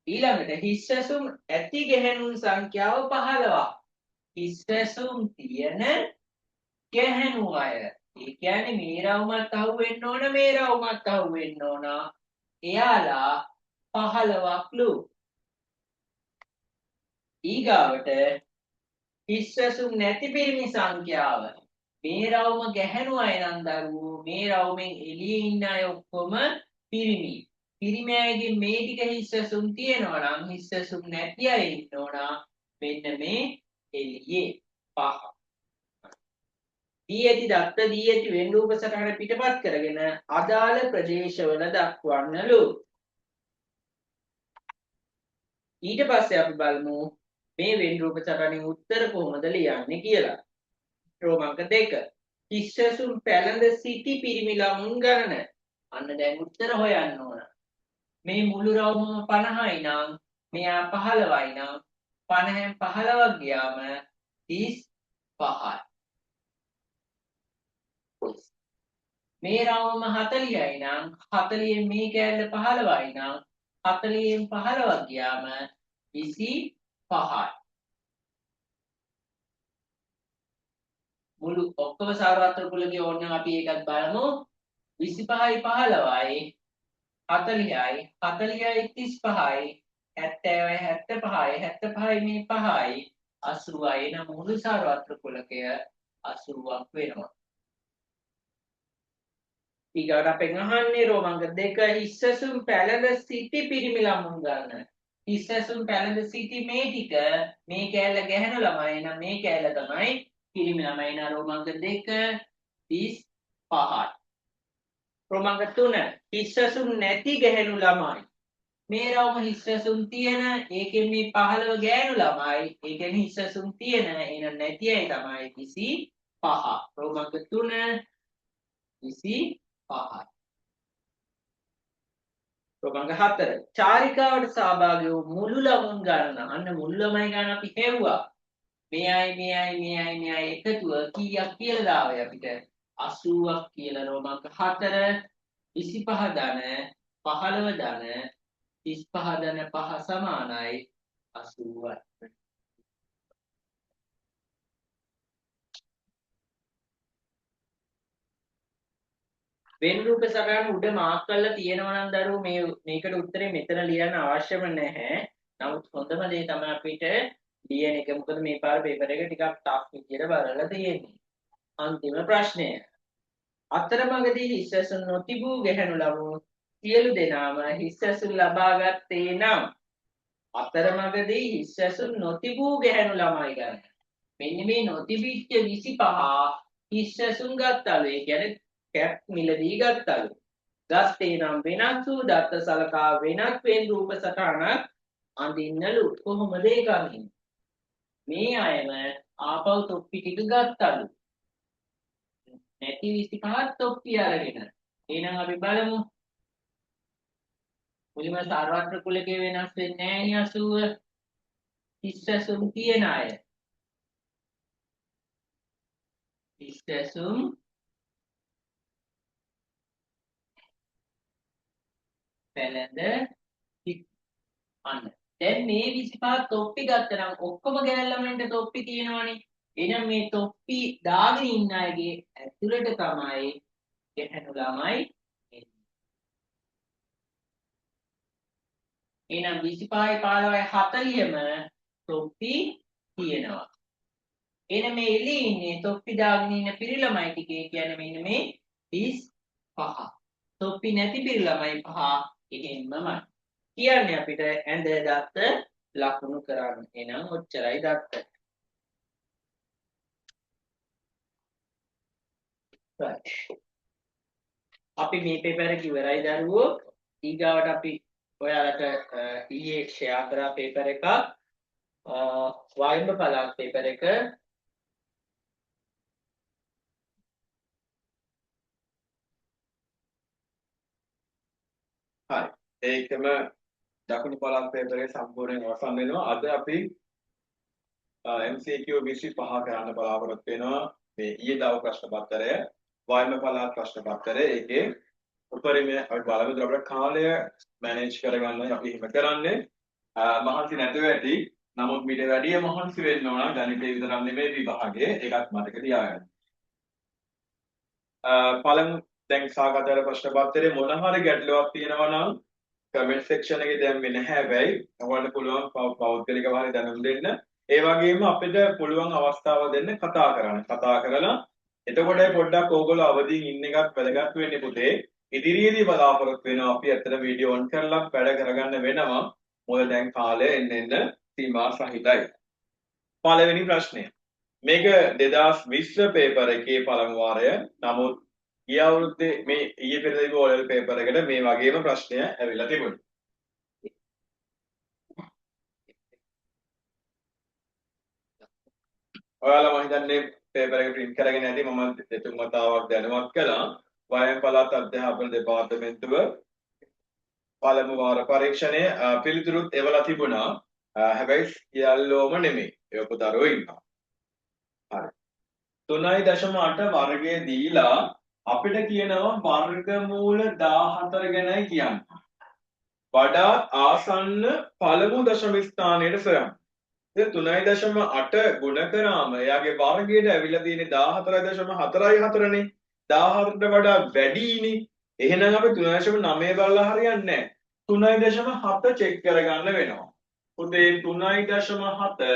ඊළඟට හිස්වැසුම් ඇති ගැහැණුන් සංඛ්‍යාව 15ක්. හිස්වැසුම් තියෙන ගැහැණු අය. ඒ කියන්නේ මේ රවුමත් අහු වෙන්න ඕන මේ රවුමත් අහු වෙන්න ඕන. එයාලා 15ක්ලු. ඊගාවට හිස්වැසුම් නැති පිරිමි සංඛ්‍යාව. මේ රවුම ගැහැණු අය නම් දරුවෝ මේ රවුමෙන් එළියේ ඉන්න අය ඔක්කොම පිරිමි. පිරිමි අයගේ මේ ටික හිස්වැසුම් තියෙනවා නම් හිස්වැසුම් නැති අය ඉන්න ඕන මෙන්න මේ එළියේ 5. දී ඇති වෙන් රූප සටහන පිටපත් කරගෙන අදාළ ප්‍රදේශවල දක්වන්නලු. ඊට පස්සේ අපි බලමු මේ වෙන් රූප සටහනේ උත්තර කොහොමද ලියන්නේ කියලා. රෝමංක 2. හිස්වැසුම් පැලඳ සිටි පිරිමි ළමුන් ගණන. අන්න දැන් උත්තර හොයන්න ඕන. මේ මුළු රවුමම 50යි නම් මෙයා 15යි නම් 50න් 15ක් ගියාම 35යි. මේ රවුම 40යි නම් 40න් මේ කෑල්ල 15යි නම් 40න් 15ක් ගියාම 25යි. මුළු ඔක්කොම සාරවත්‍ර කුලකේ ඕනනම් අපි ඒකත් බලමු. 25යි 15යි 40යි 40යි 35යි 70යි 75යි 75යි මේ 5යි 80යි නම් මුළු සාරවත්‍ර කුලකය 80ක් වෙනවා. ඊගොඩ අපෙන් අහන්නේ රෝමංග 2 හිස්වැසුම් පැලඳ සිටි පිරිමි ළමුන් ගන්න. හිස්වැසුම් පැලඳ සිටි මේ ටික මේ කෑල්ල ගැහැණු ළමයි නම් මේ කෑල්ල තමයි පිරිමි ළමයි නම් රෝමංග 2 35යි. රෝමංග 3 හිස්වැසුම් නැති ගැහැණු ළමයි. මේ රවුම හිස්වැසුම් තියෙන ඒකෙන් මේ 15 ගැහැණු ළමයි ඒකෙන් හිස්වැසුම් තියෙන එන නැති අය තමයි 25. රෝමංග 3 25යි. ප්‍රබංග 4 චාරිකාවට සහභාගී වූ මුළු ළමුන් ගණන අන්න මුළු ළමයි ගණන අපි හෙව්වා මෙයයි එකතුව කීයක් කියලා දාවේ අපිට 80ක් කියලා රෝමක 4 25 ධන 15 ධන 35 ධන 5 සමානයි 80යි. වෙන රූප සටහන උඩ මාක් කරලා තියෙනවා නම් දරුවෝ මේකට උත්තරේ මෙතන ලියන්න අවශ්‍යම නැහැ. නමුත් හොඳම දේ තමයි අපිට ලියන එක. මොකද මේ පාර පේපර් එක ටිකක් ටෆ් විදියට බලලා තියෙන්නේ. අන්තිම ප්‍රශ්නය. අතරමඟදී හිස් ඇසුන් නොතිබූ ගැහැණු ළමුන් සියලු දෙනාම හිස් ඇසුන් ලබා ගත්තේ නම් අතරමඟදී හිස් ඇසුන් නොතිබූ ගැහැණු ළමයි ගන්න. මෙන්න මේ නොතිබිච්ච 25 හිස් ඇසුන් ගත්තලු. ඒ කියන්නේ කැප් මිලදී ගත්තලු. ගත්තේ නම් වෙනත් වූ දත්ත සලකා වෙනත් වෙන රූප සටහනක් අඳින්නලු. කොහොමද ඒක අඳින්නේ? මේ අයම ආපහු තොප්පි ටික ගත්තලු. නැති 25 තොප්පි අරගෙන. එහෙනම් අපි බලමු. මුලින්ම සාරවත්‍ර කුලකේ වෙනස් වෙන්නේ නැහැ නේ 80. හිස් ඇසුම් තියෙන අය. හිස් ඇසුම් පැලඳ අන්න. දැන් මේ 25 තොප්පි ගත්තනම් ඔක්කොම ගෑල්ලමෙන්ට තොප්පි තියෙනවනේ. එහෙනම් මේ තොප්පි දාගෙන ඉන්න අයගේ ඇතුළට තමයි ගැහැණු ළමයි එන්නේ. එහෙනම් 25යි 15යි 40ම තොප්පි තියෙනවා. එහෙනම් මේ එළියේ ඉන්නේ තොප්පි දාගෙන ඉන්න පිරි ළමයි ටිකේ කියන්නේ මෙන්න මේ 25. තොප්පි නැති පිරි ළමයි 5 එහෙම්මමයි. කියන්නේ අපිට ඇඳ දත්ත ලකුණු කරන්න. එහෙනම් ඔච්චරයි දත්ත. අපි මේ පේපර් එක ඉවරයි දරුවෝ. ඊගාවට අපි ඔයාලට ඊයේ ෂෙයා කරා පේපර් එකක් වායුව පළාත් පේපර් එක හරි. ඒකම දකුණු පළාත් පේපර් එක සම්පූර්ණයෙන් අවසන් වෙනවා. අද අපි MCQ 25 කරන්න බලාපොරොත්තු වෙනවා. මේ ඊයේ දව ප්‍රශ්න පත්‍රය වායුව පළාත් ප්‍රශ්න පත්‍රය ඒකේ උපරිමය අපි බලමු අපේ කාලය මැනේජ් කරගන්නයි අපි එහෙම කරන්නේ. මහන්සි නැතුව ඇති. නමුත් මීට වැඩිය මහන්සි වෙන්න ඕන ගණිතේ විතරක් නෙමෙයි විභාගයේ ඒකත් මතක තියාගන්න. පළමු දැන් සාකච්ඡා ප්‍රශ්න පත්‍රයේ මොන හරි ගැටලුවක් තියෙනවා නම් කමෙන්ට් සෙක්ෂන් එකේ දැම්මේ නැහැ. හැබැයි ඔයාලට පුළුවන් පෞද්ගලිකව හරි දැනුම් දෙන්න. ඒ වගේම අපිට පුළුවන් අවස්ථාව දෙන්න කතා කරන්න. කතා කරලා එතකොට පොඩ්ඩක් ඕගොල්ලෝ අවදීන් ඉන්න එකත් වැදගත් වෙන්නේ පුතේ. ඉදිරියේදී බලාපොරොත්තු වෙනවා අපි ඇත්තට වීඩියෝ ඔන් කරලා වැඩ කරගන්න වෙනවා. මොකද දැන් කාලය එන්න සීමා සහිතයි. පළවෙනි ප්‍රශ්නය. මේක 2020 පේපර් එකේ පළමු වාරය. නමුත් ගිය අවුරුද්දේ මේ ඊයේ පෙරේද දීපු ඕලෙවල් පේපර් එකට මේ වගේම ප්‍රශ්නය ඇවිල්ලා තිබුණා. ඔයාලා මම හිතන්නේ පේපර් එක print කරගෙන ඇති. මම දෙතුන් වතාවක් දැනුවත් කළා. වයම් පළාත් අධ්‍යාපන දෙපාර්තමේන්තුව පළමු වාර පරීක්ෂණය පිළිතුරුත් එවලා තිබුණා. හැබැයි සියල්ලෝම නෙමෙයි. ඒක දරුවෝ ඉන්නවා. හරි. 3.8 වර්ගය දීලා අපිට කියනවා වර්ගමූල 14 ගැනයි කියන්නේ. වඩාත් ආසන්න පළමු දශම ස්ථානයට සොයන්න. දැන් 3.8 ගුණ කරාම එයාගේ වර්ගයට ඇවිල්ලා තියෙන්නේ 14.44 නේ. 14ට වඩා වැඩිනේ. එහෙනම් අපි 3.9 බලලා හරියන්නේ නැහැ. 3.7 චෙක් කරගන්න වෙනවා. පුතේ 3.7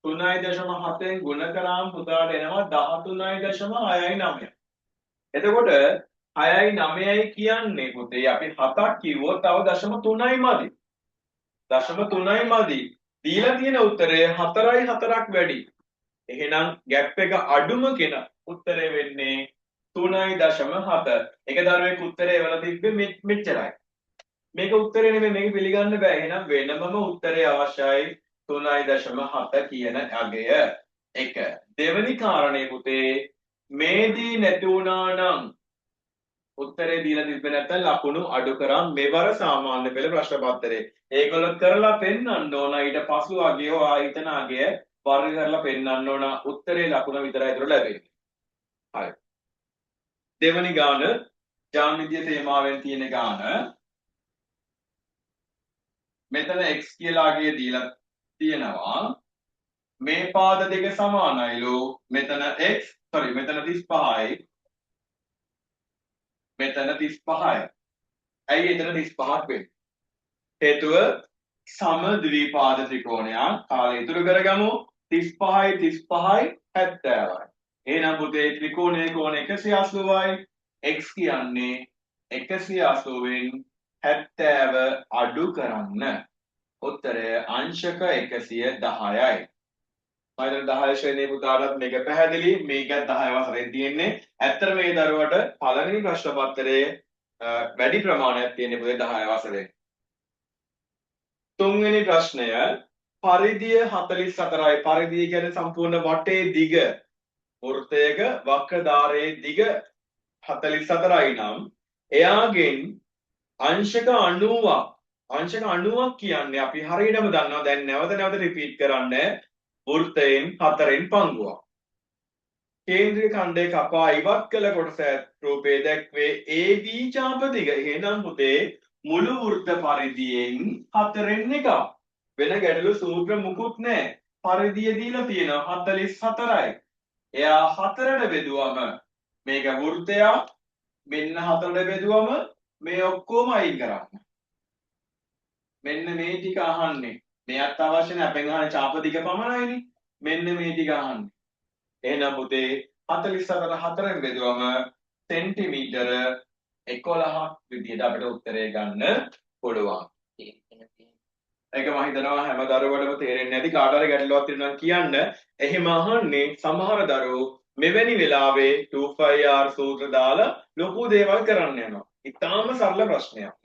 3.7න් ගුණ කරාම පුතාට එනවා 13.69. එතකොට 6යි 9යි කියන්නේ පුතේ අපි 7ක් කිව්වොත් තව 0.3යි මදි. 0.3යි මදි. දීලා තියෙන උත්තරය 4යි 4ක් වැඩි. එහෙනම් ગેප් එක අඩුම කෙනා උත්තරය වෙන්නේ 3.7. එක දරුවෙක් උත්තරය එවලා තිබ්බේ මෙච්චරයි. මේක උත්තරේ නෙමෙයි මේක පිළිගන්න බෑ. එහෙනම් වෙනමම උත්තරය අවශ්‍යයි 3.7 කියන අගය. එක. දෙවෙනි කාරණේ පුතේ මේදී නැති වුණා නම් උත්තරේ දීලා තිබ්බේ නැත්නම් ලකුණු අඩු කරන් මෙවර සාමාන්‍ය පෙළ ප්‍රශ්න පත්‍රේ. ඒගොල්ලෝ කරලා පෙන්වන්න ඕන ඊට පසු අගය ආයතන අගය වර්ග කරලා පෙන්වන්න ඕන උත්තරේ ලකුණ විතරයි ඒතර ලැබෙන්නේ. හරි. දෙවනි ගාන ජ්‍යාමිතිය තේමාවෙන් තියෙන ගාන මෙතන x කියලා අගය දීලා තියෙනවා. මේ පාද දෙක සමානයිලු. මෙතන මෙතන 35යි. මෙතන 35යි. ඇයි එතන 35ක් වෙන්නේ? හේතුව සම ද්විපාද ත්‍රිකෝණයක්. කාලය ඉතුරු කරගමු. 35යි 35යි 70යි. එහෙනම් පුතේ ත්‍රිකෝණයේ කෝණ 180යි. x කියන්නේ 180න් 70 අඩු කරන්න. උත්තරය අංශක 110යි. මයිදර 10 ශ්‍රේණියේ පුතාටත් මේක පැහැදිලි. මේකත් 10 වසරේ තියෙන්නේ. ඇත්තට මේ දරුවට පළවෙනි ප්‍රශ්න පත්‍රයේ වැඩි ප්‍රමාණයක් තියෙන්නේ පුතේ 10 වසරේ. තුන්වෙනි ප්‍රශ්නය පරිධිය 44යි. පරිධිය කියන්නේ සම්පූර්ණ වටේ දිග. වෘත්තයක වක්‍රධාරයේ දිග 44යි නම් එයාගෙන් අංශක 90ක් කියන්නේ අපි හරියටම දන්නවා. දැන් නැවත නැවත රිපීට් කරන්න. වෘත්තයෙන් 4න් පංගුවක්. කේන්ද්‍රීය ඛණ්ඩය කපා ඉවත් කළ කොටස රූපයේ දැක්වේ AD චාප දිග. එහෙනම් පුතේ මුළු වෘත්ත පරිධියෙන් 4න් එකක්. වෙන ගැටලු සූත්‍ර මුකුත් නැහැ. පරිධිය දීලා තියෙනවා 44යි. එයා 4ට බෙදුවම මේක වෘත්තයක්. මෙන්න 4ට බෙදුවම මේ ඔක්කොම අයින් කරන්න. මෙන්න මේ ටික අහන්නේ. මෙයත් අවශ්‍ය නැහැ. අපෙන් අහන චාප දිග පමණයිනේ. මෙන්න මේ ටික අහන්නේ. එහෙනම් පුතේ 44 4ෙන් බෙදුවම සෙන්ටිමීටර 11ක් විදිහට අපිට උත්තරය ගන්න පුළුවන්. ඒක මම හිතනවා හැම දරුවටම තේරෙන්නේ නැති කාට හරි ගැටලුවක් තියෙනවා නම් කියන්න. එහෙම අහන්නේ සමහර දරුවෝ මෙවැනි වෙලාවේ 2πr සූත්‍ර දාලා ලොකු දේවල් කරන්න යනවා. ඉතාම සරල ප්‍රශ්නයක්.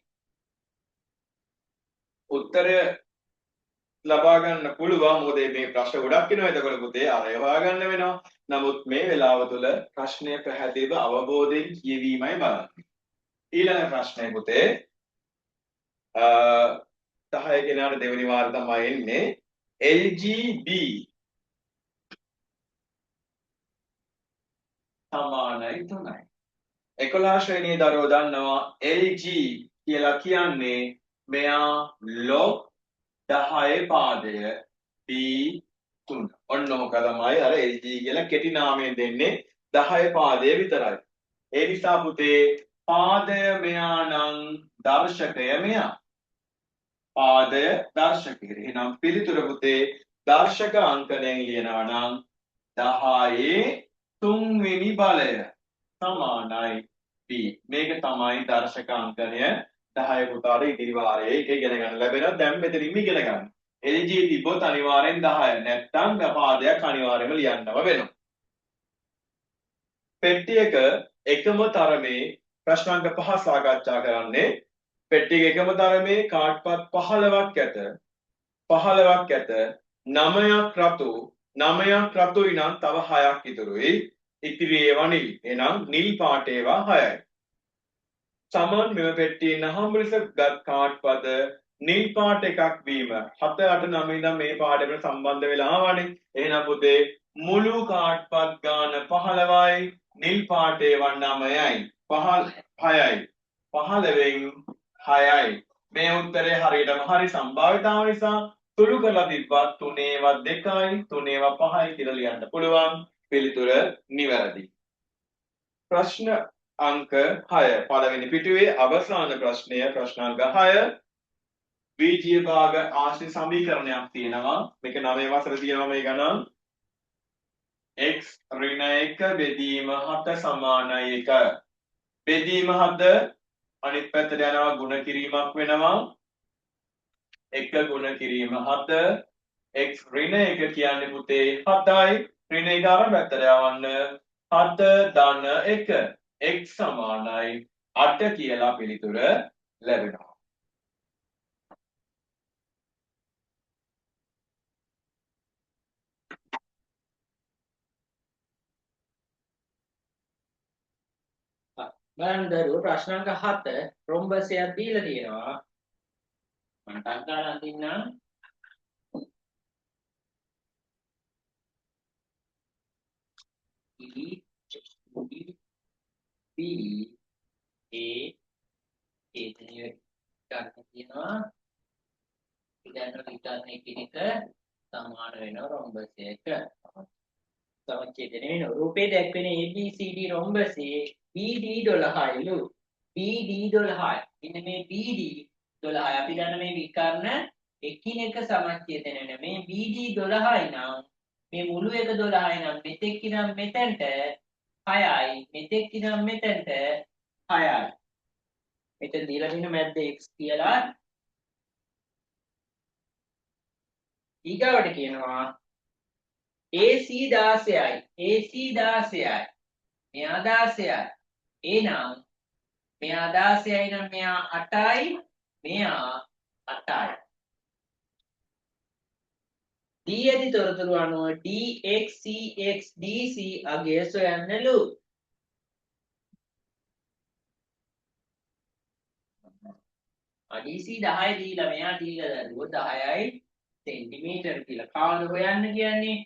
උත්තරය ලබා ගන්න පුළුවන්. මොකද මේ ප්‍රශ්න ගොඩක් එනවා. එතකොට පුතේ අරය හොයාගන්න වෙනවා. නමුත් මේ වෙලාව තුළ ප්‍රශ්නය පැහැදිලිව අවබෝධයෙන් කියවීමයි බලන්නේ. ඊළඟ ප්‍රශ්නය පුතේ 10 කෙනාට දෙවෙනි වාර තමයි එන්නේ. LGB සමානයි 3යි. 11 ශ්‍රේණියේ දරුවෝ දන්නවා LG කියලා කියන්නේ මෙයා log 10 පාදය B3. ඔන්න ඔක තමයි අර LG කියලා කෙටි නාමයෙන් දෙන්නේ 10 පාදය විතරයි. ඒ නිසා පුතේ පාදය මෙයා නම් දර්ශකය මෙයා. පාදය දර්ශකය. එහෙනම් පිළිතුර පුතේ දර්ශක අංකණයෙන් ලියනවා නම් 10 3වෙනි බලය සමානයි B. මේක තමයි දර්ශක අංකණය 10 පුතාට ඉදිරි වාරයේ ඒක ඉගෙන ගන්න ලැබෙනවා. දැන් මෙතනින්ම ඉගෙන ගන්න. LG තිබ්බොත් අනිවාර්යෙන් 10. නැත්නම් පාදයක් අනිවාර්යයෙන්ම ලියන්නම වෙනවා. පෙට්ටියක එකම තරමේ ප්‍රශ්න අංක 5 සාකච්ඡා කරන්නේ. පෙට්ටියක එකම තරමේ කාඩ්පත් 15ක් ඇත. 9ක් රතු 9ක් රතුයි නම් තව 6ක් ඉතුරුයි. ඉතිරි ඒවා නිල්. එහෙනම් නිල් පාට ඒවා 6යි. සමන් මෙම පෙට්ටියේ නහම් ලෙස ගත් කාඩ්පත නිල් පාට එකක් වීම 7 8 9 ඉඳන් මේ පාඩේට සම්බන්ධ වෙලා ආවනේ. එහෙනම් පුතේ මුළු කාඩ්පත් ගාන 15යි. නිල් පාට ඒවා 9යි. 6යි. 15න් 6යි. මේ උත්තරේ හරියටම හරි සම්භාවිතාව නිසා තුරු කරලා තිබ්බත් 3 2යි 3 5යි කියලා ලියන්න පුළුවන්. පිළිතුර නිවැරදි. ප්‍රශ්න අංක 6 පළවෙනි පිටුවේ අවසාන ප්‍රශ්නය ප්‍රශ්න අංක 6 බීජීය භාග ආශ්‍රිත සමීකරණයක් තියෙනවා. මේක 9 වසර තියෙනවා මේ ගණන්. x ඍණ 1 බෙදීම 7 සමානයි 1. බෙදීම 7 අනිත් පැත්තට යනවා ගුණ කිරීමක් වෙනවා. 1 ගුණ කිරීම 7 x ඍණ 1 කියන්නේ පුතේ 7යි. ඍණ 1 අර පැත්තට යවන්න 7 ධන 1 x සමානයි 8 කියලා පිළිතුර ලැබෙනවා. බලන්න දරුවෝ ප්‍රශ්න අංක 7 රොම්බසයක් දීලා තියෙනවා. මම ටක් ගාලා අඳින්නම්. E B A එතනිය ගන්න තියෙනවා. ඉතින් විතරනේ කෙනෙක් සමාන වෙනවා රොම්බසයක. සමච්ඡේදනය වෙනවා. රූපේ දැක්වෙන ABCD රොම්බසයේ BD 12යිලු. BD 12යි. ඉතින් මේ BD 12යි අපි දන්න මේ විකර්ණ එකිනෙක සමච්ඡේදනය වෙන මේ BD 12යි නම් මේ මුළු එක 12යි නම් මෙතෙක් ඉඳන් මෙතෙන්ට 6යි මෙතෙක් ඉඳන් මෙතෙන්ට 6යි. මෙතන දීලා තියෙන මැද්ද x කියලා. ඊගාවට කියනවා AC 16යි AC 16යි මෙයා 16යි එහෙනම් මෙයා 16යි නම් මෙයා 8යි මෙයා 8යි දී ඇති තොරතුරු අනුව dx cx dc අගය සොයන්නලු dc 10 දීලා මෙයා දීලා දරුවෝ 10යි සෙන්ටිමීටර කියලා කාවද හොයන්න කියන්නේ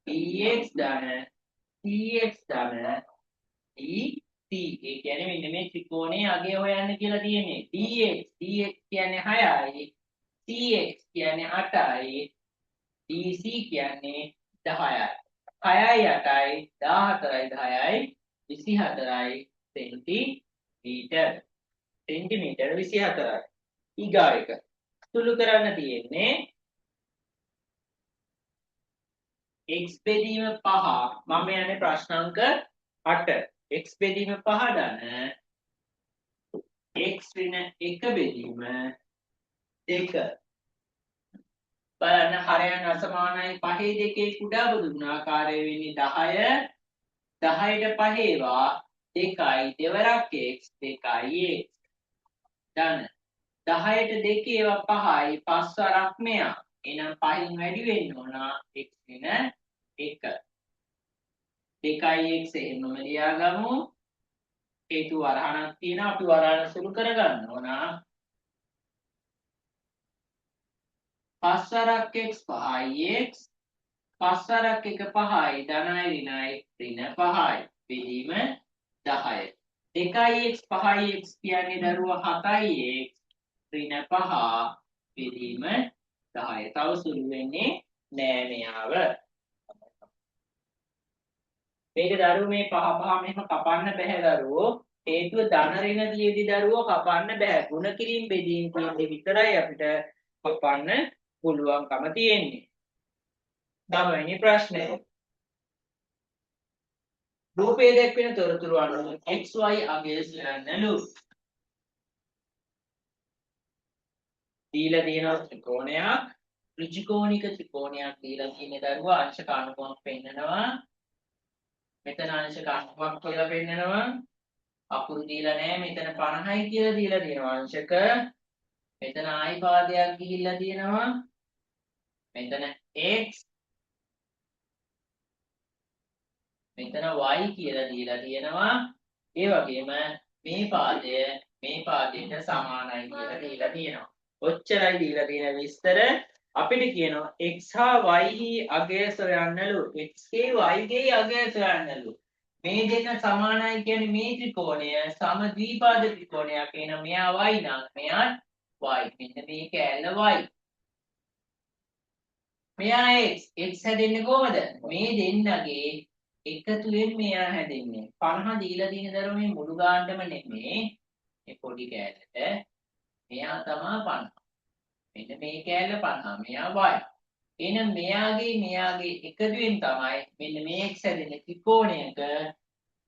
dx ධන cx ධන dc ඒ කියන්නේ මෙන්න මේ ත්‍රිකෝණයේ අගය හොයන්න කියලා තියෙන්නේ dx කියන්නේ 6යි cx කියන්නේ 8යි dc කියන්නේ 10යි 6යි 8යි 14යි 10යි 24යි සෙන්ටිමීටර 24යි ඊගා එක සුළු කරන්න තියෙන්නේ x බෙදීම 5 මම යන්නේ ප්‍රශ්න අංක 8 x බෙදීම 5 ධන x ඍණ 1 බෙදීම 2 බලන්න හරයන් අසමානයි 5 2 කුඩා බෙදු ගුණාකාරය වෙන්නේ 10 10ට 5 ඒවා 2යි දෙවරක් x 2යි x ධන 10ට 2 ඒවා 5යි 5 වරක් මෙයා එහෙනම් 5න් වැඩි වෙන්න ඕන x ඍණ 1 2යි x එහෙමම ලියාගමු හේතු වරහණක් තියෙනවා අපි වරහණ සුළු කරගන්න ඕන 5 වරක් x 5යි x 5 වරක් 1 5යි ධනයි ඍණයි ඍණ 5යි බෙදීම 10 2යි x 5යි x කියන්නේ දරුවා 7යි x ඍණ 5 බෙදීම 10 තව සුළු වෙන්නේ නෑ මෙයාව මේක දරුවෝ මේ පහ මෙහෙම කපන්න බෑ දරුවෝ හේතුව ධන ඍණ දියේදී දරුවෝ කපන්න බෑ ගුණ කිරීම බෙදීම කියන්නේ විතරයි අපිට කපන්න පුළුවන්කම තියෙන්නේ 9 වෙනි ප්‍රශ්නය රූපයේ දැක්වෙන තොරතුරු අනුව xy අගය සොයන්නලු දීලා තියෙන ත්‍රිකෝණයක් ත්‍රිකෝණික ත්‍රිකෝණයක් දීලා තියෙන දරුවා අංශක අනුකෝණ පෙන්නනවා මෙතන අංශක අනුකෝණ කියලා පෙන්නනවා අකුරු දීලා නැහැ මෙතන 50යි කියලා දීලා තියෙනවා අංශක මෙතන ආයි පාදයක් ගිහිල්ලා තියෙනවා මෙතන x මෙතන y කියලා දීලා තියෙනවා ඒ වගේම මේ පාදයට සමානයි කියලා දීලා තියෙනවා ඔච්චරයි දීලා තියෙන විස්තර අපිට කියනවා x හා y හි අගය සොයන්නලු x ගේ y ගේ අගය සොයන්නලු මේ දෙක සමානයි කියන්නේ මේ ත්‍රිකෝණය සම ද්විපාද ත්‍රිකෝණයක් එන මෙයා y නම් මෙයා y මෙන්න මේ කෑල්ල y මෙයා x හැදෙන්නේ කොහමද මේ දෙන්නගේ එකතුවෙන් මෙයා හැදෙන්නේ 50 දීලා තියෙන දරුවෝ මේ මුළු ගානටම නෙමෙයි මේ පොඩි කෑල්ලට මෙයා තමයි 50 මෙන්න මේ කෑල්ල 50 මෙයා y එහෙනම් මෙයාගේ එකතුවෙන් තමයි මෙන්න මේ x හැදෙන්නේ ත්‍රිකෝණයක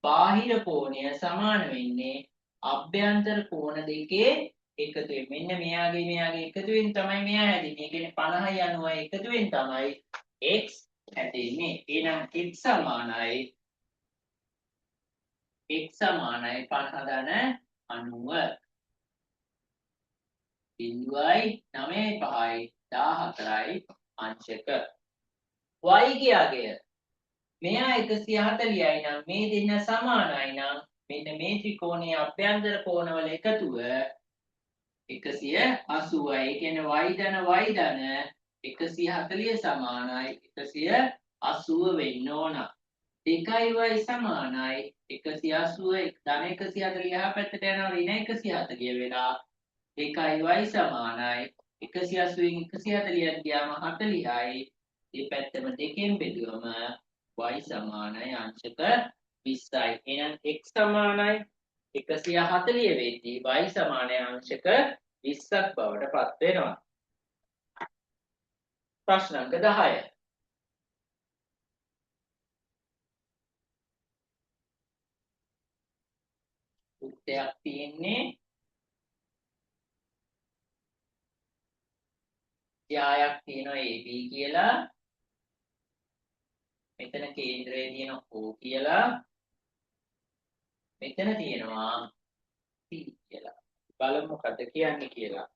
බාහිර කෝණය සමාන වෙන්නේ අභ්‍යන්තර කෝණ දෙකේ එකතුවෙන් මෙන්න මෙයාගේ එකතුවෙන් තමයි මෙයා හැදෙන්නේ. ඒ කියන්නේ 50යි 90යි එකතුවෙන් තමයි x හැදෙන්නේ. එහෙනම් x සමානයි 50 ධන 90 බිඳුවයි 9යි 5යි 14යි අංශක y ගේ අගය මෙයා 140යි නම් මේ දෙන්න සමානයි නම් මෙන්න මේ ත්‍රිකෝණයේ අභ්‍යන්තර කෝණවල එකතුව 180යි. ඒ කියන්නේ y ධන 140 සමානයි 180 වෙන්න ඕන. 2y සමානයි 180 ධන 140 එහා පැත්තට යනවා ඍණ 140 වෙලා 2y සමානයි 180න් 140ක් ගියාම 40යි. මේ පැත්තම දෙකෙන් බෙදුවම y සමානයි අංශක 20යි. එහෙනම් x සමානයි 140 වෙද්දී y සමානයි අංශක 20ක් බවට පත් වෙනවා. ප්‍රශ්න අංක 10. උත්තරයක් තියෙන්නේ යායක් තියෙනවා AB කියලා. මෙතන කේන්ද්‍රයේ තියෙන O කියලා. මෙතන තියෙනවා P කියලා. බලමු මොකද කියන්නේ කියලා.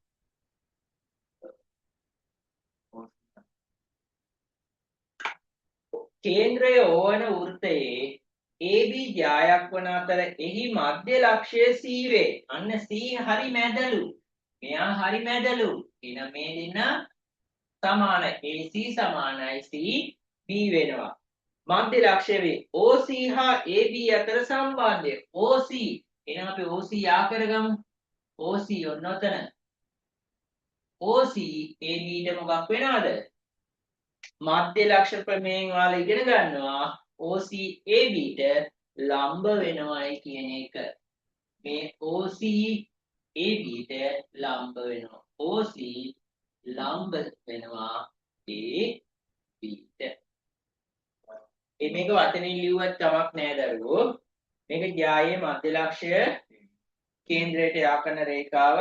කේන්ද්‍රය O වන වෘත්තයේ AB යායක් වන අතර එහි මධ්‍ය ලක්ෂය C වේ. අන්න C හරි මැදලු. මෙයා හරි මැදලු. එහෙනම් මේ දෙන්න සමානයි. AC සමානයි CB වෙනවා. මධ්‍ය ලක්ෂ්‍ය වේ. OC හා AB අතර සම්බන්ධය. OC. එහෙනම් අපි OC යා කරගමු. OC ඔන්නතන. OC AB ට මොකක් වෙනවද? මධ්‍ය ලක්ෂ්‍ය ප්‍රමේයයෙන් ඔයාලා ඉගෙන ගන්නවා OC AB ට ලම්බ වෙනවයි කියන එක. මේ OC AB ට ලම්බ වෙනවා. OC ලම්බ වෙනවා AB ට. මේක වචනෙන් ලියුවත් කමක් නැහැ දරුවෝ. මේක යායේ මධ්‍ය ලක්ෂ්‍ය කේන්ද්‍රයට යා කරන රේඛාව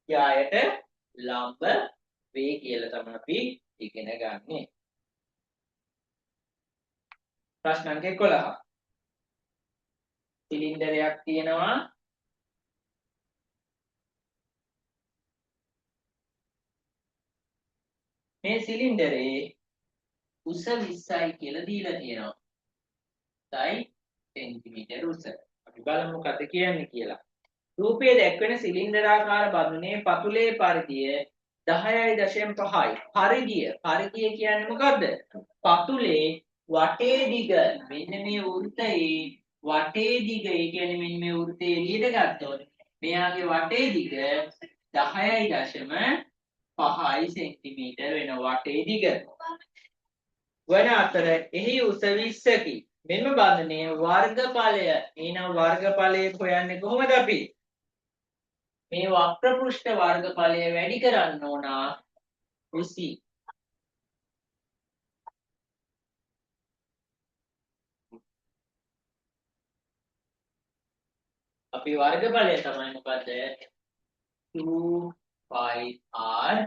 යායට ලම්බ වේ කියලා තමයි අපි ඉගෙන ගන්නෙ. ප්‍රශ්න අංක 11. සිලින්ඩරයක් තියෙනවා. මේ සිලින්ඩරේ උස 20යි කියලා දීලා තියෙනවා. 20යි සෙන්ටිමීටර උස. අපි බලමු මොකද කියන්නේ කියලා. රූපයේ දැක්වෙන සිලින්ඩරාකාර බඳුනේ පතුලේ පරිධිය 10.5යි. පරිධිය කියන්නේ මොකද්ද? පතුලේ වටේ දිග. මෙන්න මේ වෘත්තයේ වටේ දිග. ඒ කියන්නේ මෙන්න මේ වෘත්තයේ එළියට ගත්තොත් මෙයාගේ වටේ දිග 10.5 සෙන්ටිමීටර වෙන වටේ දිග. වන අතර එහි උස 20කි. මෙම බඳුනේ වර්ගඵලය. එහෙනම් වර්ගඵලය හොයන්නේ කොහොමද අපි? මේ වක්‍ර පෘෂ්ඨ වර්ගඵලය වැඩි කරන්න ඕන 20. අපි වර්ගඵලය තමයි මොකද? 2πr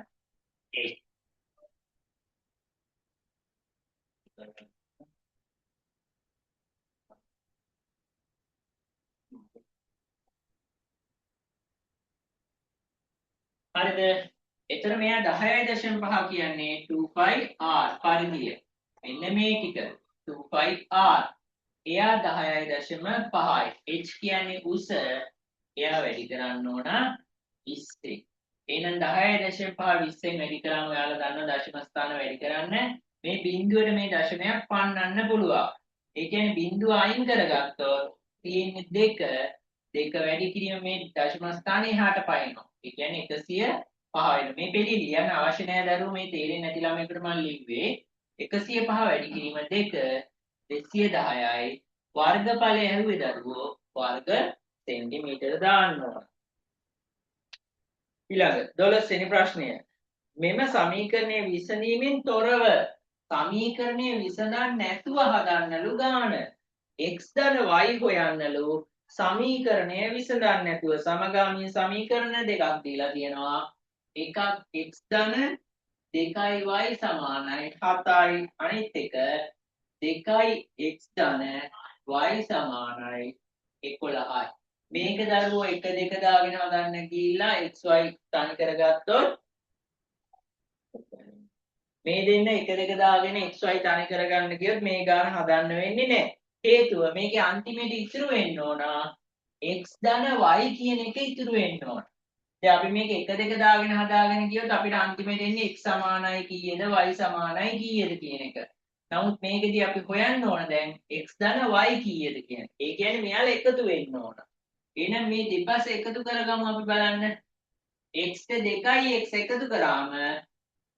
හරිද? එතන මෙයා 10.5 කියන්නේ 2πr පරිධිය. මෙන්න මේ ටික 2πr. එයා 10.5යි. h කියන්නේ උස. එයා වැඩි කරන්න ඕන 20. එහෙනම් 10.5 20ෙන් වැඩි කරාම ඔයාලා දන්නවා දශම ස්ථාන වැඩි කරන්න මේ බිඳුවට මේ දශමයක් පන්නන්න පුළුවන්. ඒ කියන්නේ බිඳුව අයින් කරගත්තොත් තියෙන්නේ 2. 2 වැඩි කිරීම මේ දශම ස්ථානේ එහාට පයින්නවා. ඒ කියන්නේ 105 වෙනවා. මේ පිළි ලියන්න අවශ්‍ය නැහැ දරුවෝ. මේ තේරෙන්නේ නැති ළමයෙකුට මම ලිව්වේ 105 වැඩි කිරීම 2 210යි. වර්ගඵලය ඇහුවේ දරුවෝ වර්ග සෙන්ටිමීටර දාන්න ඕන. ඊළඟ 12 වෙනි ප්‍රශ්නය. මෙම සමීකරණය විසඳීමෙන් තොරව සමීකරණය විසඳන්න නැතුව හදන්නලු ගාන. x ධන y හොයන්නලු සමීකරණය විසඳන්න නැතුව සමගාමී සමීකරණ දෙකක් දීලා තියෙනවා. එකක් x ධන 2y සමානයි 7යි. අනිත් එක 2යි x ධන y සමානයි 11යි. මේක දරුවෝ 1 2 දාගෙන හදන්න ගිහිල්ලා xy තනි කරගත්තොත් මේ දෙන්න 1 2 දාගෙන xy තනි කරගන්න ගියොත් මේ ගාන හදන්න වෙන්නේ නැහැ. හේතුව මේකේ අන්තිමේට ඉතුරු වෙන්න ඕන x ධන y කියන එක ඉතුරු වෙන්න ඕන. දැන් අපි මේක 1 2 දාගෙන හදාගෙන ගියොත් අපිට අන්තිමේට එන්නේ x සමානයි කීයද y සමානයි කීයද කියන එක. නමුත් මේකෙදී අපි හොයන්න ඕන දැන් x ධන y කීයද කියන එක. ඒ කියන්නේ මෙයාලා එකතු වෙන්න ඕන. එහෙනම් මේ දෙපස එකතු කරගමු අපි බලන්න. x 2යි x එකතු කරාම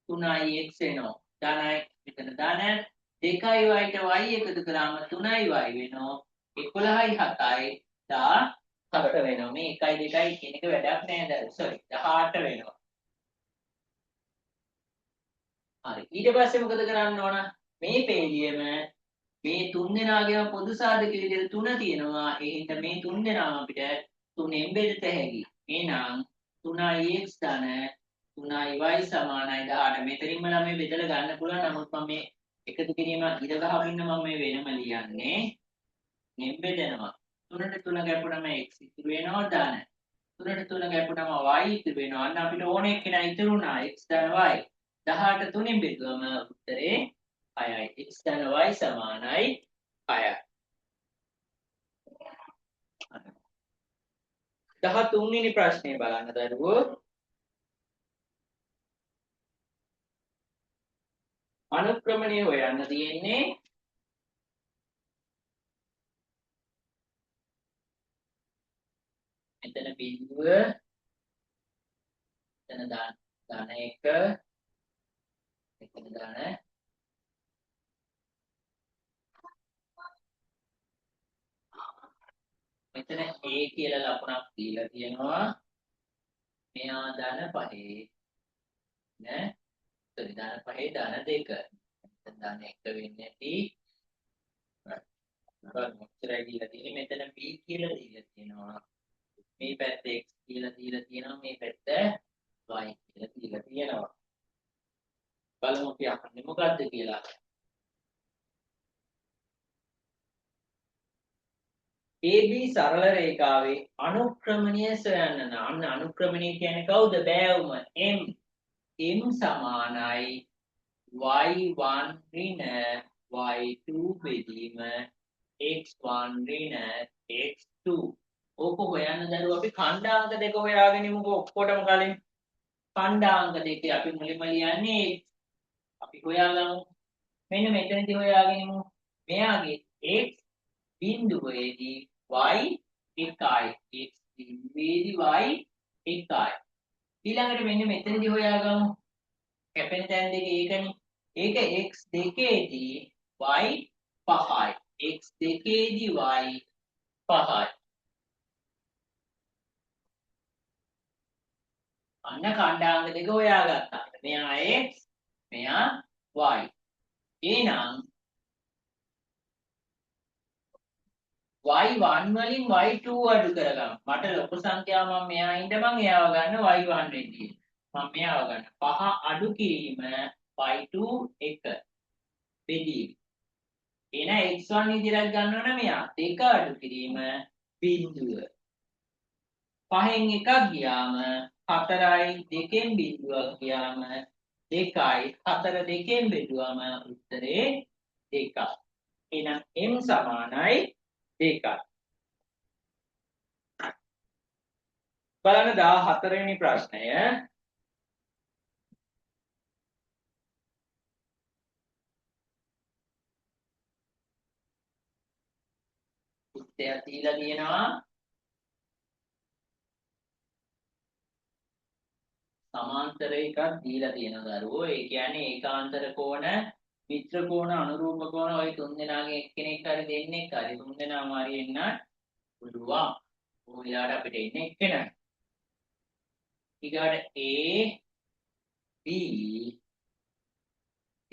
3යි x වෙනවා. ධනයි මෙතන ධන 2යි y ට y එකතු කරාම 3යි y වෙනවා. 11යි 7යි 17 වෙනවා. මේ 1යි 2යි කියන එක වැඩක් නෑ දැන්. සෝරි 18 වෙනවා. හරි. ඊට පස්සේ මොකද කරන්න ඕන? මේ පේලියම මේ තුන් දෙනාගේම පොදු සාධක විදිහට 3 තියෙනවා. ඒ හින්දා මේ තුන් දෙනාම අපිට 3ෙන් බෙදත හැකියි. එහෙනම් 3යි x ධන 3යි y සමානයි 18. මෙතනින්ම ළමයි බෙදලා ගන්න පුළුවන්. නමුත් මම මේ එකතු කිරීම ඉර ගහමින්න මම මේ වෙනම ලියන්නේ. මෙන් බෙදෙනවා. 3ට 3 ගැපුණම x ඉතුරු වෙනවා ධන. 3ට 3 ගැපුණම y ඉතුරු වෙනවා. අන්න අපිට ඕනේ කෙනා ඉතුරු වුණා x ධන y. 18 3ෙන් බෙදුවම උත්තරේ 6යි. x ධන y සමානයි 6යි. 13 වෙනි ප්‍රශ්නේ බලන්න දරුවෝ. අනුක්‍රමණය හොයන්න තියෙන්නේ මෙතන බිඳුව මෙතන ධන 1 මෙතන ධන මෙතන a කියලා ලකුණක් දීලා තියෙනවා. මෙයා ධන 5 නේ සෝරි ධන 5 ධන 2 ධන 1 වෙන්නේ නැති මොකක්දයි දීලා තියෙන්නේ. මෙතන b කියලා දීලා තියෙනවා. මේ පැත්ත x කියලා දීලා තියෙනවා. මේ පැත්ත y කියලා දීලා තියෙනවා. බලමු අපි අහන්නේ මොකද්ද කියලා. AB සරල රේඛාවේ අනුක්‍රමණය සොයන්න නම් අන්න අනුක්‍රමණය කියන්නේ කවුද? බෑවුම m. m සමානයි y1 ඍණ y2 බෙදීම x1 ඍණ x2. ඕක හොයන්න දරුවෝ අපි ඛණ්ඩාංක දෙක හොයාගෙන ඉමුකෝ ඔක්කොටම කලින්. ඛණ්ඩාංක දෙකේ අපි මුලින්ම ලියන්නේ අපි හොයාගමු. මෙන්න මෙතනදී හොයාගෙන ඉමු. මෙයාගේ x බිඳුවේදී y 1යි x බිඳුවේදී y 1යි. ඊළඟට මෙන්න මෙතනදී හොයාගමු. කැපෙන තැන් දෙක ඒකනේ. ඒක x දෙකේදී y 5යි. x දෙකේදී y 5යි. අන්න ඛණ්ඩාංක දෙක හොයාගත්තා. මෙයා x මෙයා y. එහෙනම් y1 වලින් y2 අඩු කරගමු. මට ලොකු සංඛ්‍යාව මම මෙයා ඉඳ මම එයාව ගන්න y1 වෙන්නේ. මම මෙයාව ගන්න. 5 අඩු කිරීම y2 1 බෙදීම. එන x1 විදිහට ගන්නවනම් මෙයා 2 අඩු කිරීම බිඳුව. 5න් එකක් ගියාම 4යි 2න් බිඳුවක් ගියාම 2යි 4 2න් බෙදුවම උත්තරේ 2යි. එහෙනම් m සමානයි 2යි. බලන්න 14 වෙනි ප්‍රශ්නය. උත්තර දීලා තියෙනවා සමාන්තර එකක් දීලා තියෙනවා දරුවෝ. ඒ කියන්නේ ඒකාන්තර කෝණ, මිත්‍ර කෝණ, අනුරූප කෝණ ඔය තුන් දෙනාගෙන් එක්කෙනෙක් හරි දෙන්නෙක් හරි තුන් දෙනාම හරි එන්න පුළුවන්. ඔයාලට අපිට ඉන්නේ එක්කෙනා. ඊගාට A B C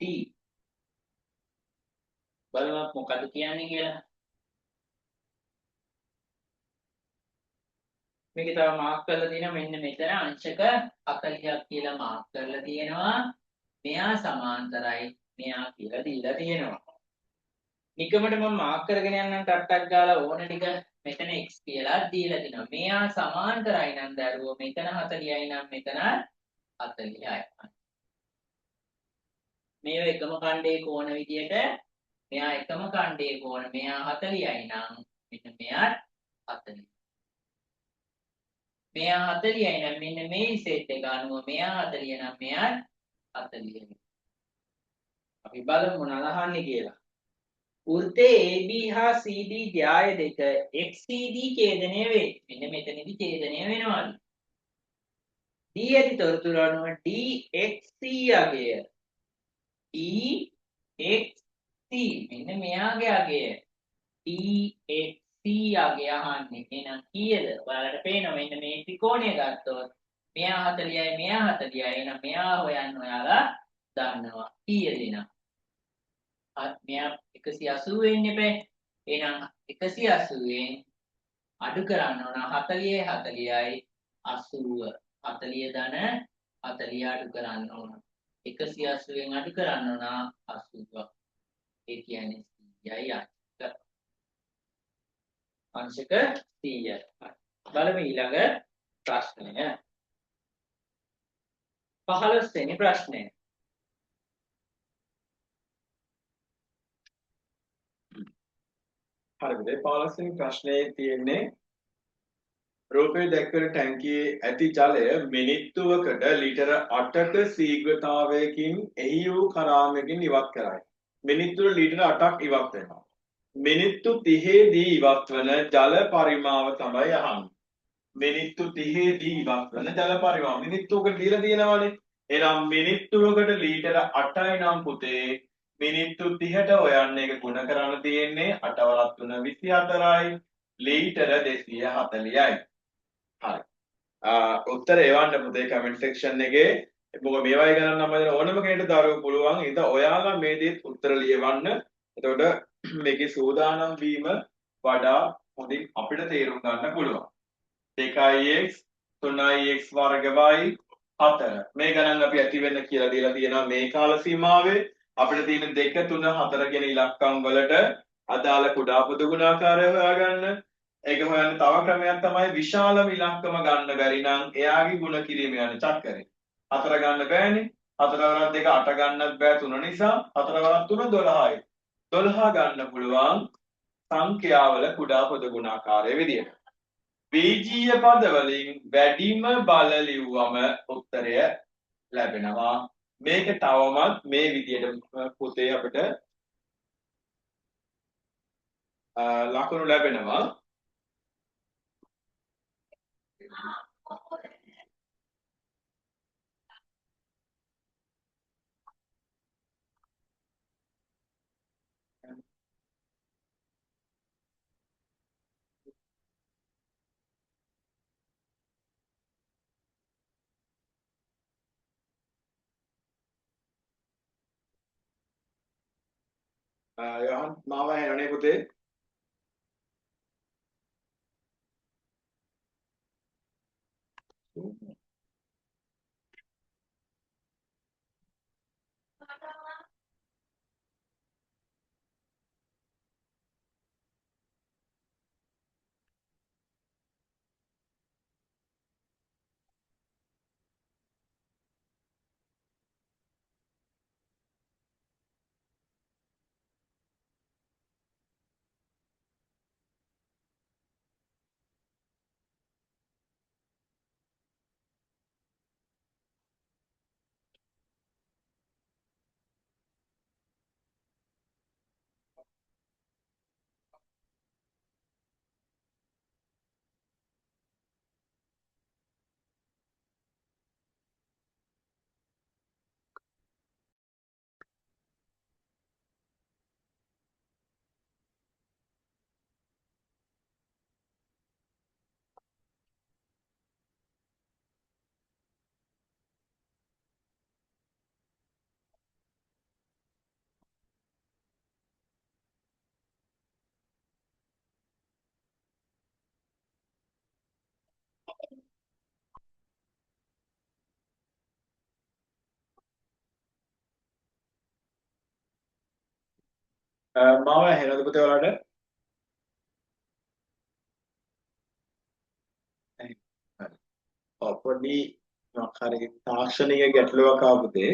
D බලමු මොකද කියන්නේ කියලා. මේක තව මාක් කරලා තියෙනවා මෙන්න මෙතන අංශක 40ක් කියලා මාක් කරලා තියෙනවා. මෙයා සමාන්තරයි මෙයා කියලා දීලා තියෙනවා. නිකමට මම මාක් කරගෙන යන්නම් ටක් ගාලා ඕන ටික මෙතන x කියලා දීලා තිනවා. මෙයා සමාන්තරයි නම් දරුවෝ මෙතන 40යි නම් මෙතන 40යි. මේව එකම ඛණ්ඩයේ කෝණ විදියට මෙයා එකම ඛණ්ඩයේ කෝණ මෙයා 40යි නම් මෙන්න මෙයා 40. මෙයා 40යි නම් මෙන්න මේ සෙට් එක අනුව මෙයා 40 නම් මෙයා 40. අපි බලමු මොනවද අහන්නේ කියලා. වෘත්තයේ AB හා CD ධ්‍යාය දෙක XCD ඡේදනය වේ. මෙන්න මෙතනදී ඡේදනය වෙනවලු. D ඇති තොරතුරු අනුව DXC අගය DXC මෙන්න මෙයාගේ අගය DXC අගය අහන්නේ. එහෙනම් කීයද? ඔයාලට පේනවා මෙන්න මේ ත්‍රිකෝණය ගත්තොත් මෙයා 40යි මෙයා 40යි. එහෙනම් මෙයා හොයන්න ඔයාලා දන්නවා කීයද එනම්. මෙයා 180 වෙන්න එපා. එහෙනම් 180න් අඩු කරන්න ඕන 40යි 40යි 80. 40 ධන 40 අඩු කරන්න ඕන. 180න් අඩු කරන්න ඕන 80. ඒ කියන්නේ 100යි අංශක 100යි. බලමු ඊළඟ ප්‍රශ්නය. 15 වෙනි ප්‍රශ්නය. හරිද? 15 වෙනි ප්‍රශ්නේ තියෙන්නේ රූපයේ දැක්වෙන ටැංකියේ ඇති ජලය මිනිත්තුවකට ලිටර 8ක ශීඝ්‍රතාවයකින් එහි වූ කරාමයකින් ඉවත් කරයි. මිනිත්තුවට ලිටර 8ක් ඉවත් වෙනවා. මිනිත්තු 30 දී ඉවත් වන ජල පරිමාව තමයි අහන්නේ. මිනිත්තු 30 දී ඉවත් වන ජල පරිමාව. මිනිත්තුවකට දීලා තියෙනවානේ. එහෙනම් මිනිත්තුවකට ලිටර 8යි නම් පුතේ මිනිත්තු 30ට හොයන්න එක ගුණ කරන්න තියෙන්නේ 8 වරක් 3 24යි ලීටර 240යි. හරි. උත්තර එවන්න පුතේ කමෙන්ට් සෙක්ෂන් එකේ. මොකද මේවයි ගණන් නම් හදන ඕනම කෙනෙක්ට දරුවෝ පුළුවන්. ඉතින් ඔයාලා මේ දේත් උත්තර ලියවන්න. එතකොට මේකේ සූදානම් වීම වඩා හොඳින් අපිට තේරුම් ගන්න පුළුවන්. 2x 3x වර්ග y 4 මේ ගණන් අපි ඇති වෙන්න කියලා දීලා තියෙනවා මේ කාල සීමාවේ. අපිට තියෙන 2 3 4 කියන ඉලක්කම් වලට අදාළ කුඩා පොදු ගුණාකාරය හොයාගන්න. ඒක හොයන්න තව ක්‍රමයක් තමයි විශාලම ඉලක්කම ගන්න බැරි නම් එයාගේ ගුණ කිරීම යන චක්‍රය. 4 ගන්න බෑනේ. 4 වරක් 2 8 ගන්නත් බෑ 3 නිසා. 4 වරක් 3 12යි. 12 ගන්න පුළුවන් සංඛ්‍යාවල කුඩා පොදු ගුණාකාරය විදියට. බීජීය පද වලින් වැඩිම බල ලිව්වම උත්තරය ලැබෙනවා. මේක තවමත් මේ විදියට පුතේ අපිට ලකුණු ලැබෙනවා. යහන් මාව ඇහෙනනේ පුතේ. මාව ඇහෙනවද පුතේ ඔයාලට? හරි. පොඩි මොකක් හරි තාක්ෂණික ගැටලුවක් ආව පුතේ.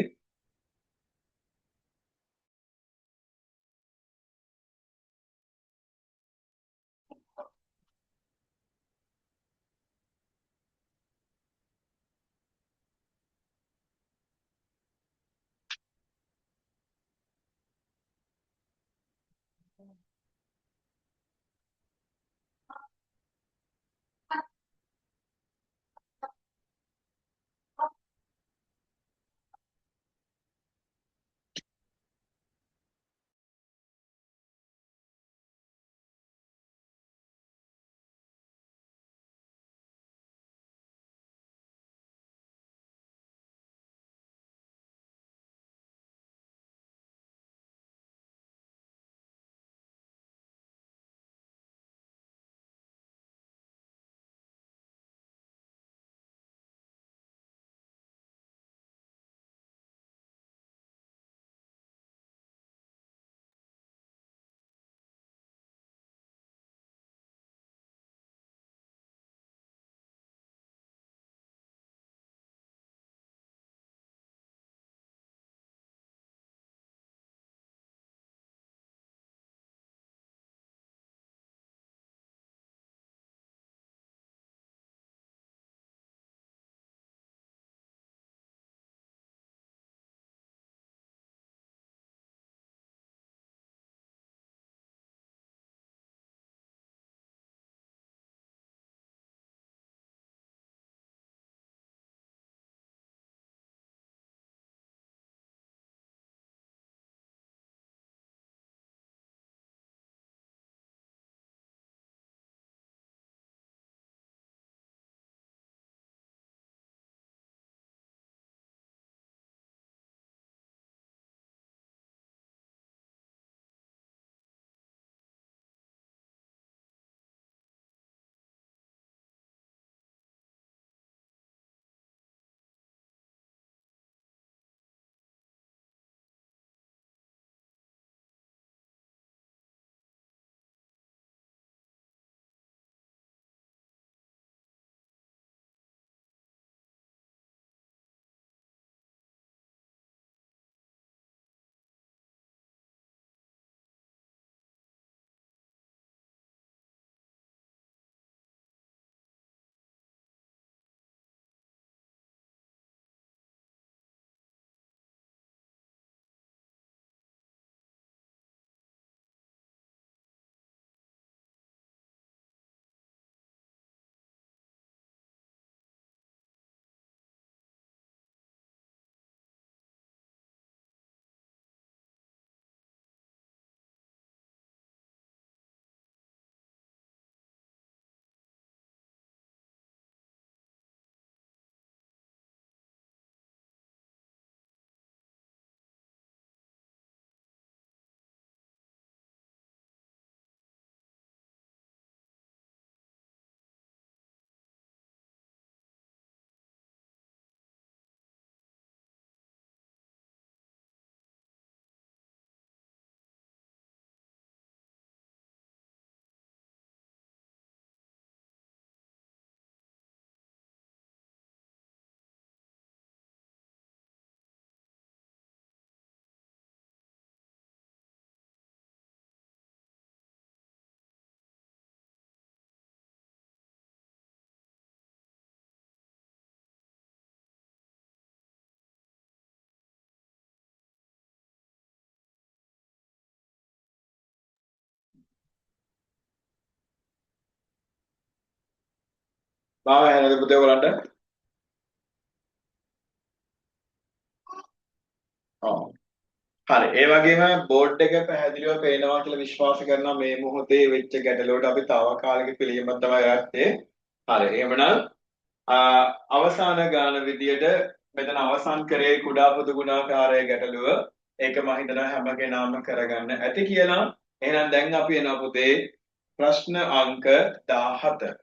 මාව ඇහෙනවද පුතේ ඔයගලන්ට? ඔව්. හරි. ඒ වගේම බෝඩ් එක පැහැදිලිව පේනවා කියලා විශ්වාස කරනවා මේ මොහොතේ වෙච්ච ගැටලුවට අපි తాවකාලික පිළියමක් තමයි ගත්තේ. හරි. එහෙමනම් අවසාන ගාන විදියට මෙතන අවසන් කරේ කුඩා පොදු ගුණාකාරයේ ගැටලුව. ඒක මම හිතනවා හැම කෙනාම කරගන්න ඇති කියලා. එහෙනම් දැන් අපි එනවා පුතේ ප්‍රශ්න අංක 17.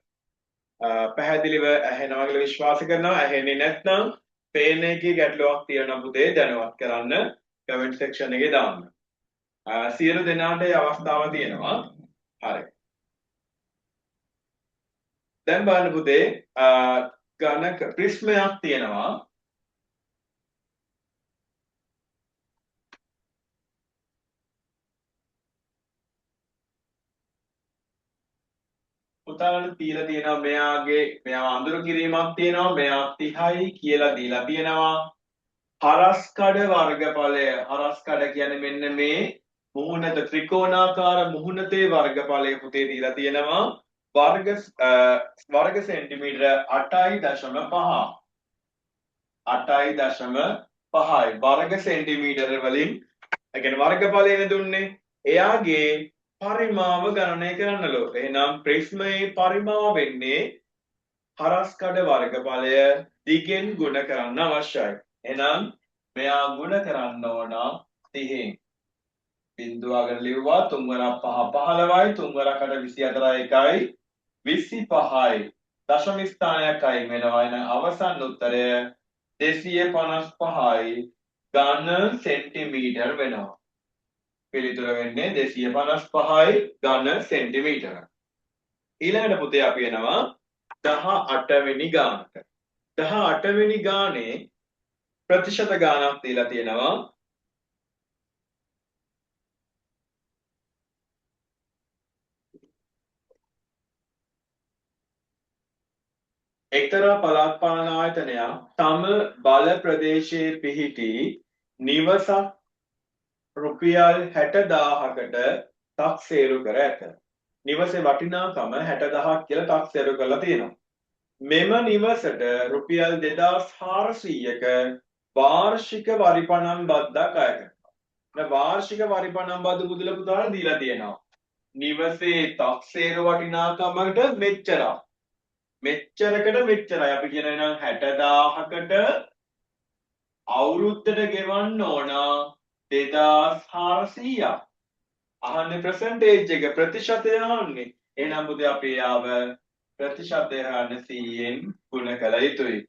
පැහැදිලිව ඇහෙනවා කියලා විශ්වාස කරනවා. ඇහෙන්නේ නැත්නම් පේන එකේ ගැටලුවක් තියෙනවා පුතේ දැනුවත් කරන්න කමෙන්ට් සෙක්ෂන් එකේ දාන්න. සියලු දෙනාට ඒ අවස්ථාව තියෙනවා. හරි. දැන් බලන්න පුතේ ඝනක ප්‍රිස්මයක් තියෙනවා. පුතාලට තියලා තියෙනවා මෙයා අඳුරු කිරීමක් තියෙනවා. මෙයා 30යි කියලා දීලා තියෙනවා. හරස්කඩ වර්ගඵලය හරස්කඩ කියන්නේ මෙන්න මේ මුහුණත ත්‍රිකෝණාකාර මුහුණතේ වර්ගඵලය පුතේ දීලා තියෙනවා. වර්ග සෙන්ටිමීටර 8.5 8.5යි වර්ග සෙන්ටිමීටර වලින් ඒ කියන්නේ වර්ගඵලයනේ දුන්නේ. එයාගේ පරිමාව ගණනය කරන්නලු. එහෙනම් ප්‍රිස්මයේ පරිමාව වෙන්නේ හරස්කඩ වර්ගඵලය දිගෙන් ගුණ කරන්න අවශ්‍යයි. එහෙනම් මෙයා ගුණ කරන්න ඕන 30න්. බිඳුවකට ලිව්වා 3 වරක් 5 15යි 3 වරකට 24යි 1යි 25යි. දශම ස්ථානයක් අයින් වෙනවා. එහෙනම් අවසන් උත්තරය 255යි ඝන සෙන්ටිමීටර වෙනවා. පිළිතුර වෙන්නේ 255යි ඝන සෙන්ටිමීටර. ඊළඟට පුතේ අපි එනවා 18 වෙනි ගානට. 18 වෙනි ගානේ ප්‍රතිශත ගානක් දීලා තියෙනවා. එක්තරා පළාත් පාලන ආයතනයක් තම බල ප්‍රදේශයේ පිහිටි නිවසක් රුපියල් 60000කට තක්සේරු කර ඇත. නිවසේ වටිනාකම 60000ක් කියලා තක්සේරු කරලා තියෙනවා. මෙම නිවසට රුපියල් 2400ක වාර්ෂික වරිපණම් බද්දක් අය කරනවා. වාර්ෂික වරිපණම් බද්ද මුදල පුතාලා දීලා තියෙනවා. නිවසේ තක්සේරු වටිනාකමකට මෙච්චරයි. මෙච්චරකට මෙච්චරයි. අපි කියන නම් 60000කට අවුරුද්දට ගෙවන්න ඕන 2400ක්. අහන්නේ percentage එක ප්‍රතිශතය අහන්නේ. එහෙනම් පුතේ අපි ආව ප්‍රතිශතය අහන්න 100ෙන් ගුණ කළ යුතුයි.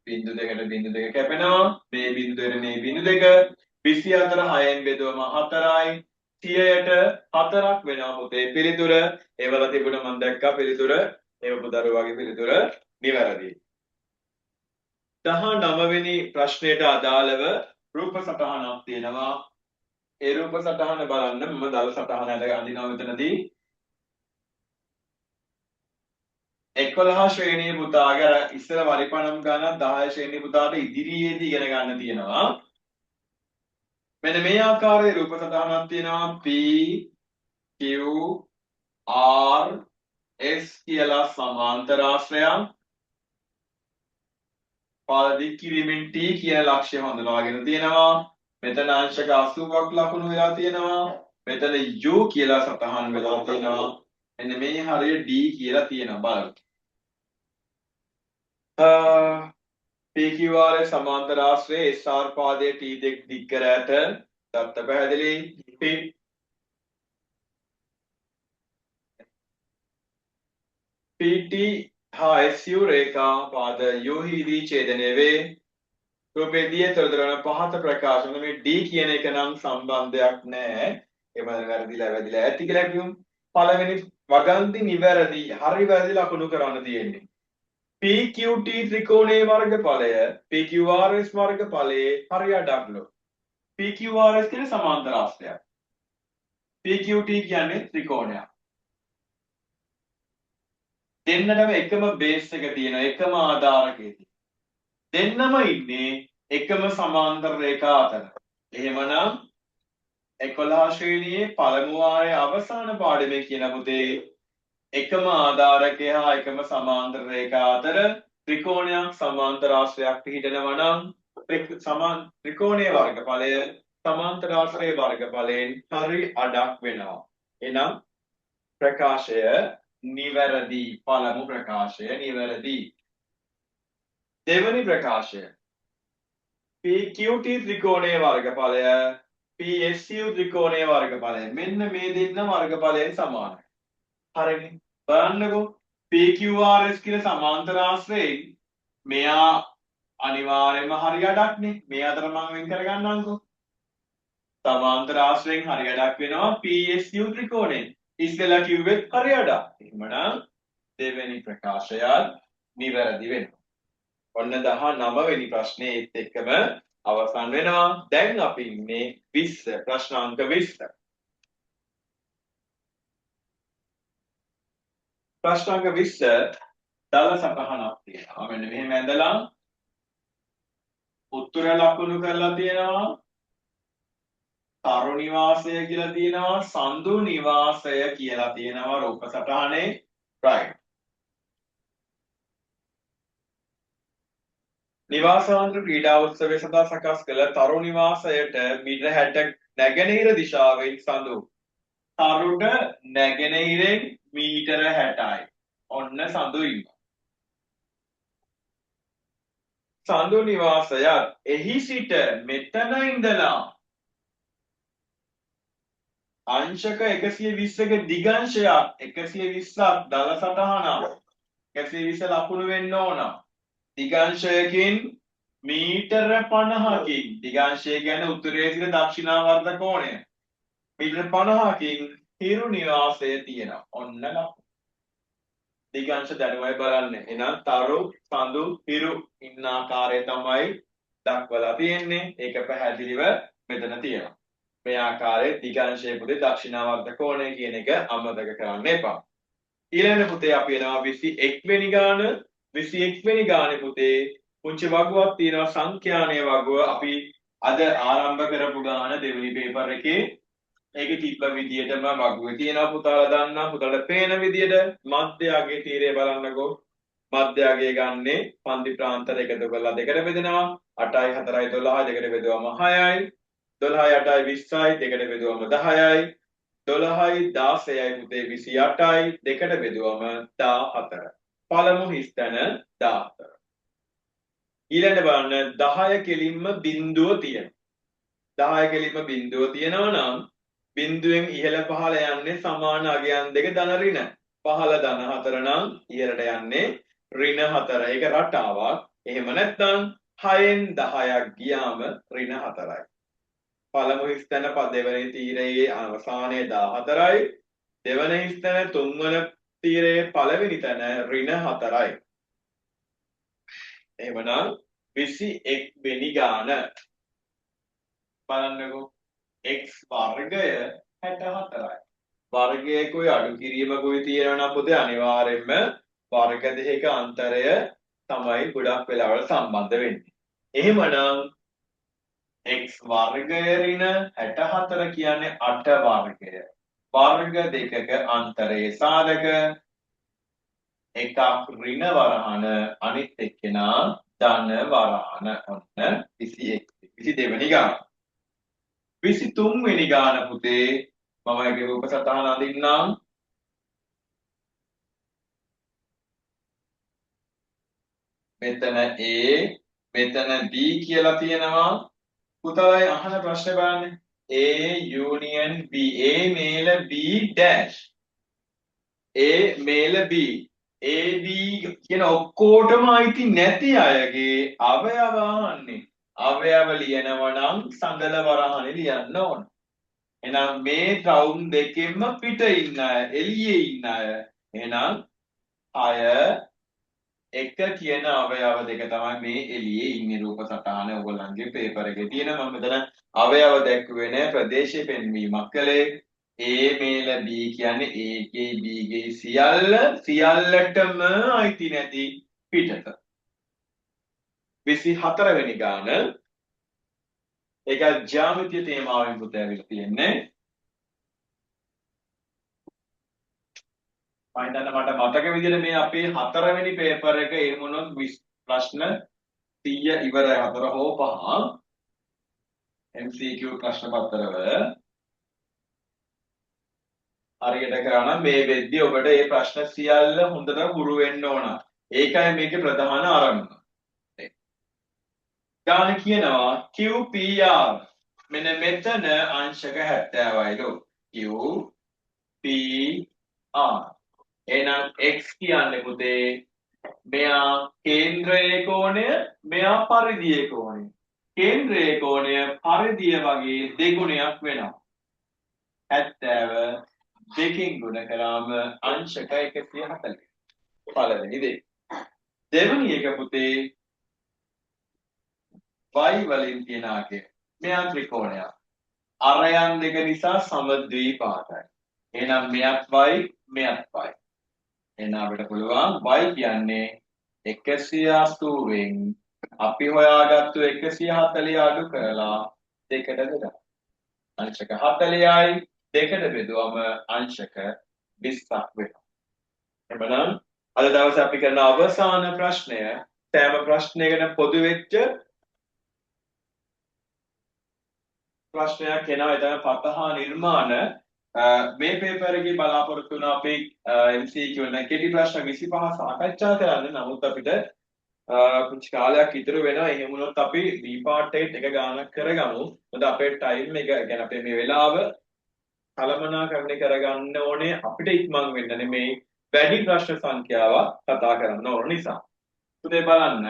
බිංදු දෙකට බිංදු දෙක කැපෙනවා. මේ බිංදු දෙකට මේ බිංදු දෙක 24 6ෙන් බෙදුවම 4යි. 100ට 4ක් වෙනවා පුතේ පිළිතුර. ඒවල තිබුණ මම දැක්කා පිළිතුර. ඒව පුතරුවාගේ පිළිතුර නිවැරදියි. 19 වෙනි ප්‍රශ්නයට අදාළව රූප සටහනක් තියෙනවා. ඒ රූප සටහන බලන්න මම දල සටහන අඳිනවා මෙතනදී. 11 ශ්‍රේණියේ පුතාගේ අර ඉස්සර වරිපණම් ගණන් 10 ශ්‍රේණියේ පුතාට ඉදිරියේදී ඉගෙන ගන්න තියෙනවා. මෙන්න මේ ආකාරයේ රූප සටහනක් තියෙනවා. P Q R S කියලා සමාන්තර ආශ්‍රයයන් පාදික් කිරීමෙන් T කියන ලක්ෂ්‍ය හඳුනාගෙන තියෙනවා. මෙතන අංශක 80ක් ලකුණු වෙලා තියෙනවා. මෙතන U කියලා සටහන් වෙලා තියෙනවා. මෙන්න මේ හරිය D කියලා තියෙනවා බලන්න. PQR සමාන්තර ආශ්‍රයේ SR පාදයේ T දෙක දික් කර ඇත. දත්ත පැහැදිලි. PT හා SU රේඛා පාද U හිදී ඡේදනය වේ. රූපේදී තොරතුරු පහත ප්‍රකාශන මේ D කියන එක නම් සම්බන්ධයක් නැහැ. ඒ වල වැරදිලා ඇති කියලා කියමු. පළවෙනි වගන්ති නිවැරදි හරි වැරදි ලකුණු කරන්න තියෙන්නේ. PQT ත්‍රිකෝණයේ වර්ගඵලය PQRS වර්ගඵලයේ හරි අඩක්ලු. PQRS කියන්නේ සමාන්තර ආශ්‍රයයක්. PQT කියන්නේ ත්‍රිකෝණයක්. දෙන්නටම එකම බේස් එක තියෙන එකම ආධාරකයේදී. දෙන්නම ඉන්නේ එකම සමාන්තර රේඛා අතර. එහෙමනම් 11 ශ්‍රේණියේ පළමු වාරයේ අවසාන පාඩමේ කියන පුතේ එකම ආධාරකය හා එකම සමාන්තර රේඛා අතර ත්‍රිකෝණයක් සමාන්තර ආශ්‍රයක් පිහිටනවා නම් ත්‍රිකෝණයේ වර්ගඵලය සමාන්තර ආශ්‍රයේ වර්ගඵලයෙන් හරි අඩක් වෙනවා. එහෙනම් ප්‍රකාශය නිවැරදි. පළමු ප්‍රකාශය නිවැරදි. දෙවැනි ප්‍රකාශය PQT ත්‍රිකෝණයේ වර්ගඵලය PSU ත්‍රිකෝණයේ වර්ගඵලය මෙන්න මේ දෙන්න වර්ගඵලයෙන් සමානයි. හරිනේ. බලන්නකෝ PQRS කියන සමාන්තර ආශ්‍රයෙන් මෙයා අනිවාර්යයෙන්ම හරි අඩක්නේ. මේ අතර මම වෙන් කරගන්නම්කෝ. සමාන්තර ආශ්‍රයෙන් හරි අඩක් වෙනවා PSU ත්‍රිකෝණයෙන්. ඉස්සෙල්ලා කිව්වෙත් හරි අඩක්. එහෙමනම් දෙවෙනි ප්‍රකාශයත් නිවැරදි වෙනවා. ඔන්න 19 වෙනි ප්‍රශ්නේ ඒත් එක්කම අවසන් වෙනවා. දැන් අපි ඉන්නේ 20 ප්‍රශ්නාංක 20. ප්‍රශ්නාංක 20 දල සටහනක් තියෙනවා. මෙන්න මෙහෙම ඇඳලා උත්තර ලකුණු කරලා තියෙනවා. තරු නිවාසය කියලා තියෙනවා. සඳු නිවාසය කියලා තියෙනවා රූප සටහනේ. right. නිවාසාන්තර ක්‍රීඩා උත්සවය සඳහා සකස් කළ තරු නිවාසයට මීටර 60 නැගෙනහිර දිශාවෙන් සඳු. තරුට නැගෙනහිරෙන් මීටර 60යි. ඔන්න සඳු ඉන්නවා. සඳු නිවාසයත් එහි සිට මෙතන ඉඳලා අංශක 120ක දිගංශයක් 120ක් දල සටහනක් 120 ලකුණු වෙන්න ඕන. දිගංශයකින් මීටර 50කින් දිගංශය කියන්නේ උත්තරයේ සිට දක්ෂිණාවර්ත කෝණය. මීටර 50කින් හිරු නිවාසය තියෙනවා. ඔන්න ලකුණු. දිගංශ දැනුමයි බලන්නේ. එහෙනම් තරු සඳු හිරු ඉන්න ආකාරය තමයි දක්වලා තියෙන්නේ. ඒක පැහැදිලිව මෙතන තියෙනවා. මේ ආකාරයේ දිගංශයේ පුතේ දක්ෂිණාවර්ත කෝණය කියන එක අමතක කරන්න එපා. ඊළඟ පුතේ අපි එනවා 21 වෙනි ගාන. 21 වෙනි ගානේ පුතේ පුංචි වගුවක් තියෙනවා සංඛ්‍යානීය වගුව. අපි අද ආරම්භ කරපු ගාන දෙවෙනි පේපර් එකේ ඒකේ තිබ්බ විදියටම වගුවේ තියෙනවා පුතාලා දන්නා. පුතාලට පේන විදියට මධ්‍යයගේ තීරය බලන්නකෝ. මධ්‍යයගේ ගන්නේ පන්ති ප්‍රාන්තර එකතු කරලා දෙකට බෙදෙනවා. 8යි 4යි 12යි දෙකට බෙදුවම 6යි. 12යි 8යි 20යි දෙකට බෙදුවම 10යි. 12යි 16යි පුතේ 28යි දෙකට බෙදුවම 14. පළමු හිස්තැන 14. ඊළඟට බලන්න 10 කෙලින්ම බිඳුව තියෙනවා. 10 කෙලින්ම බිඳුව තියෙනවා නම් බිඳුවෙන් ඉහළ පහළ යන්නේ සමාන අගයන් දෙක ධන ඍණ. පහළ ධන 4 නම් ඉහළට යන්නේ ඍණ 4. ඒක රටාවක්. එහෙම නැත්නම් 6න් 10ක් ගියාම ඍණ 4යි. පළමු හිස්තැන දෙවන තීරයේ අවසානයේ 14යි. දෙවන හිස්තැන තුන්වන තීරයේ පළවෙනි තැන ඍණ 4යි. එහෙමනම් 21 වෙනි ගාන බලන්නකෝ. x වර්ගය 64යි. වර්ගයකුයි අඩු කිරීමකුයි තියෙනවා නම් පුතේ අනිවාර්යයෙන්ම වර්ග දෙකක අන්තරය තමයි ගොඩක් වෙලාවල සම්බන්ධ වෙන්නේ. එහෙමනම් x වර්ගය ඍණ 64 කියන්නේ 8 වර්ගය. වර්ග දෙකක අන්තරයේ සාධක එකක් ඍණ වරහන අනිත් එක්කෙනා ධන වරහන. ඔන්න 22 වෙනි ගාන. 23 වෙනි ගාන පුතේ මම ඒකේ රූප සටහන අඳින්නම්. මෙතන A මෙතන B කියලා තියෙනවා. පුතාලයි අහන ප්‍රශ්නේ බලන්න. A union B. A මේල B dash. A මේල B. A B කියන ඔක්කොටම අයිති නැති අයගේ අවයව අහන්නේ. අවයව ලියනවා නම් සඳල වරහනේ ලියන්න ඕන. එහෙනම් මේ රවුම් දෙකෙන්ම පිට ඉන්න අය, එළියේ ඉන්න අය. එහෙනම් 6 එක කියන අවයව දෙක තමයි මේ එළියේ ඉන්නේ රූප සටහන ඔයගොල්ලන්ගේ පේපර් එකේ තියෙන. මම මෙතන අවයව දැක්ුවේ නැහැ ප්‍රදේශයේ පෙන්වීමක් කළේ. A මේල B කියන්නේ A ගේ B ගේ සියල්ලටම අයිති නැති පිටත. 24 වෙනි ගාන ඒක ජ්‍යාමිතිය තේමාවෙන් පුතේ ඇවිල්ලා තියෙන්නේ. මම හිතන්නේ මට මතක විදිහට මේ අපේ 4 වෙනි පේපර් එක එහෙම වුණොත් ප්‍රශ්න 100 ඉවරයි 4 හෝ 5 MCQ ප්‍රශ්න පත්‍රවල හරියට කරා නම් මේ වෙද්දී ඔබට මේ ප්‍රශ්න සියල්ල හොඳට හුරු වෙන්න ඕන. ඒකයි මේකේ ප්‍රධාන ආරම්භය. ගාන කියනවා QPR මෙන්න මෙතන අංශක 70යිලු QPR එහෙනම් x කියන්නේ පුතේ මෙයා කේන්ද්‍රයේ කෝණය මෙයා පරිධියේ කෝණය කේන්ද්‍රයේ කෝණය පරිධිය වගේ දෙගුණයක් වෙනවා 70 දෙකින් ගුණ කරාම අංශක 140 පළවෙනි දේ දෙවෙනි එක පුතේ y වලින් තියන ආකය මෙයා ත්‍රිකෝණයක් අරයන් දෙක නිසා සමද්විපාතයි එහෙනම් මෙයත් y මෙයත් y එහෙනම් අපිට පුළුවන් y කියන්නේ 180 න් අපි හොයාගත්තු 140 අඩු කරලා දෙකට බෙදලා අංශක 40යි දෙකට බෙදුවම අංශක 20ක් වෙනවා එහෙනම් අද දවසේ අපි කරන අවසාන ප්‍රශ්නය සෑම ප්‍රශ්නයකට පොදු වෙච්ච ප්‍රශ්නයක් එනවා එතන පතහා නිර්මාණ මේ පේපර් එකේ බලාපොරොත්තු වෙන අපේ MCQ එක කෙටි ප්‍රශ්න 25 සාකච්ඡා කරන්න. නමුත් අපිට පුංචි කාලයක් ඉතුරු වෙනවා. එහෙම වුණොත් අපි B part එක ගානක් කරගමු. මොකද අපේ ටයිම් එක يعني අපේ මේ වෙලාව කළමනාකරණය කරගන්න ඕනේ අපිට ඉක්මන් වෙන්න නෙමෙයි වැඩි ප්‍රශ්න සංඛ්‍යාවක් කතා කරන්න ඕන නිසා. පුතේ බලන්න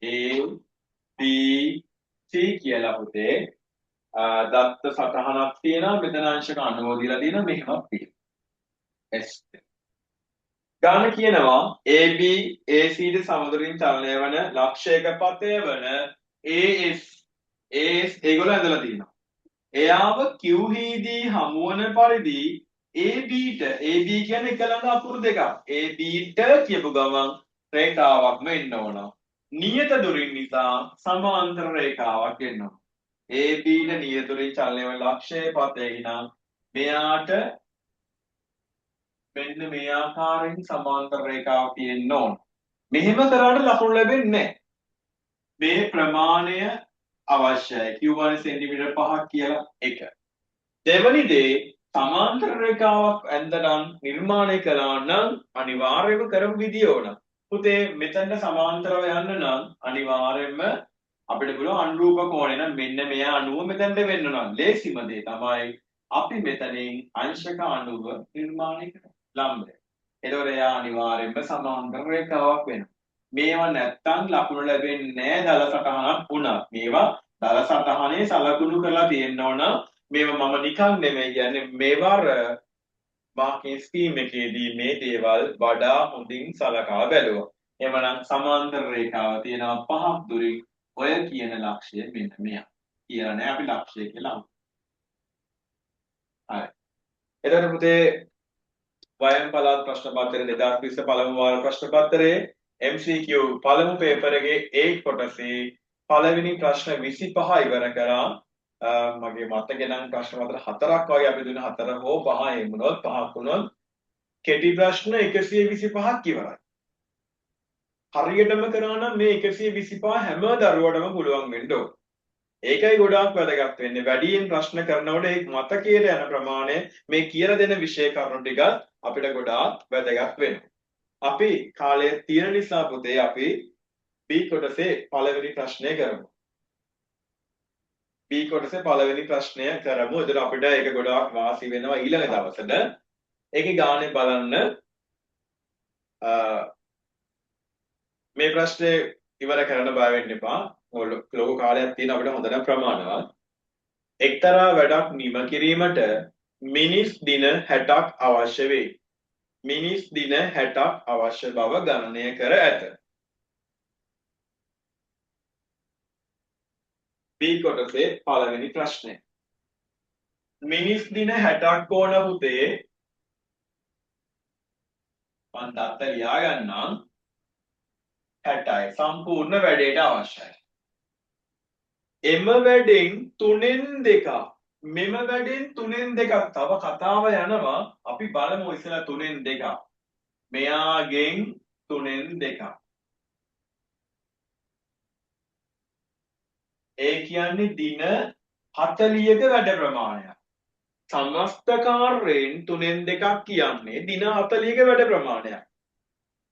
A B C කියලා පුතේ දත්ත සටහනක් තියෙනවා මෙතන අංශක 90 දීලා තියෙනවා මෙහෙමක් තියෙනවා S ගාන කියනවා AB AC ද සමදුරින් චලනය වන ලක්ෂයක පතය වන AS ඒගොල්ලෝ ඇඳලා තියෙනවා එයාව Q හිදී හමුවන පරිදි AB කියන්නේ එක ළඟ අකුරු දෙකක් AB කියපු ගමන් රේඛාවක්ම එන්න ඕන නියත දුරින් නිසා සමාන්තර රේඛාවක් එන්න ඕන AB ට නියත දුරින් චලනය වන ලක්ෂයේ පතේ නම් මෙයාට මෙන්න මේ ආකාරයෙන් සමාන්තර රේඛාවක් තියෙන්න ඕන. මෙහෙම කරාට ලකුණු ලැබෙන්නේ නැහැ. මේ ප්‍රමාණය අවශ්‍යයි. Q1 සෙන්ටිමීටර් 5ක් කියලා එක. දෙවනි දේ සමාන්තර රේඛාවක් ඇඳනම් නිර්මාණය කළා නම් අනිවාර්යයෙන්ම කරපු විදිය ඕන. පුතේ මෙතන සමාන්තරව යන්න නම් අනිවාර්යයෙන්ම අපිට පුළුවන් අනුරූප කෝණය නම් මෙන්න මෙයා අණුව මෙතනට වෙන්න නම් ලේසිම දේ තමයි අපි මෙතනින් අංශක 90 නිර්මාණය කරනවා. ලම්බය. එතකොට එයා අනිවාර්යයෙන්ම සමාන්තර රේඛාවක් වෙනවා. මේවා නැත්තම් ලකුණු ලැබෙන්නේ නැහැ දල සටහනක් වුණත්. මේවා දල සටහනේ සලකුණු කරලා තියෙන්න ඕන. මේවා මම නිකන් නෙමෙයි කියන්නේ මේවර මාකින් ස්කීම් එකේදී මේ දේවල් වඩා හොඳින් සලකා බැලුවා. එහෙමනම් සමාන්තර රේඛාව තියෙනවා 5ක් දුරින් ඔය කියන ලක්ෂය මෙන්න මෙයා. කියලා නෑ අපි ලක්ෂය කියලා. හරි. එතකොට පුතේ වයම් පළාත් ප්‍රශ්න පත්‍රයේ 2020 පළමු වාර ප්‍රශ්න පත්‍රයේ MCQ පළමු පේපර් එකේ A කොටසේ පළවෙනි ප්‍රශ්න 25 ඉවර කරා මගේ මතකේ නම් ප්‍රශ්න පත්‍ර 4ක් වගේ අපි දුන්න 4 හෝ 5 එහෙම වුණොත් 5ක් වුණොත් කෙටි ප්‍රශ්න 125ක් ඉවරයි. හරියටම කරා නම් මේ 125 හැම දරුවටම පුළුවන් වෙන්න ඕන. ඒකයි ගොඩාක් වැදගත් වෙන්නේ. වැඩියෙන් ප්‍රශ්න කරනකොට ඒ මතකයේ යන ප්‍රමාණය මේ කියලා දෙන විෂය කරුණු ටික අපිට ගොඩාක් වැදගත් වෙනවා. අපි කාලය තියෙන නිසා පුතේ අපි B කොටසේ පළවෙනි ප්‍රශ්නය කරමු. B කොටසේ පළවෙනි ප්‍රශ්නය කරමු. එතකොට අපිට ඒක ගොඩාක් වාසි වෙනවා ඊළඟ දවසට. ඒකේ ගානේ බලන්න මේ ප්‍රශ්නේ ඉවර කරන්න බය වෙන්න එපා. ලොකු කාලයක් තියෙන අපිට හොඳට ප්‍රමාණවත්. එක්තරා වැඩක් නිම කිරීමට මිනිස් දින 60ක් අවශ්‍ය වේ. මිනිස් දින 60ක් අවශ්‍ය බව ගණනය කර ඇත. B කොටසේ පළවෙනි ප්‍රශ්නය. මිනිස් දින 60ක් ඕන පුතේ. මම තාත්තා ලියා ගන්නම්. 60යි සම්පූර්ණ වැඩේට අවශ්‍යයි. එම වැඩෙන් 3න් 2 මෙම වැඩෙන් 3න් 2ක් තව කතාව යනවා අපි බලමු ඉස්සලා 3න් 2ක් මෙයාගෙන් 3න් 2ක් ඒ කියන්නේ දින 40ක වැඩ ප්‍රමාණයක් සමස්ත කාර්යයෙන් 3න් 2ක් කියන්නේ දින 40ක වැඩ ප්‍රමාණයක්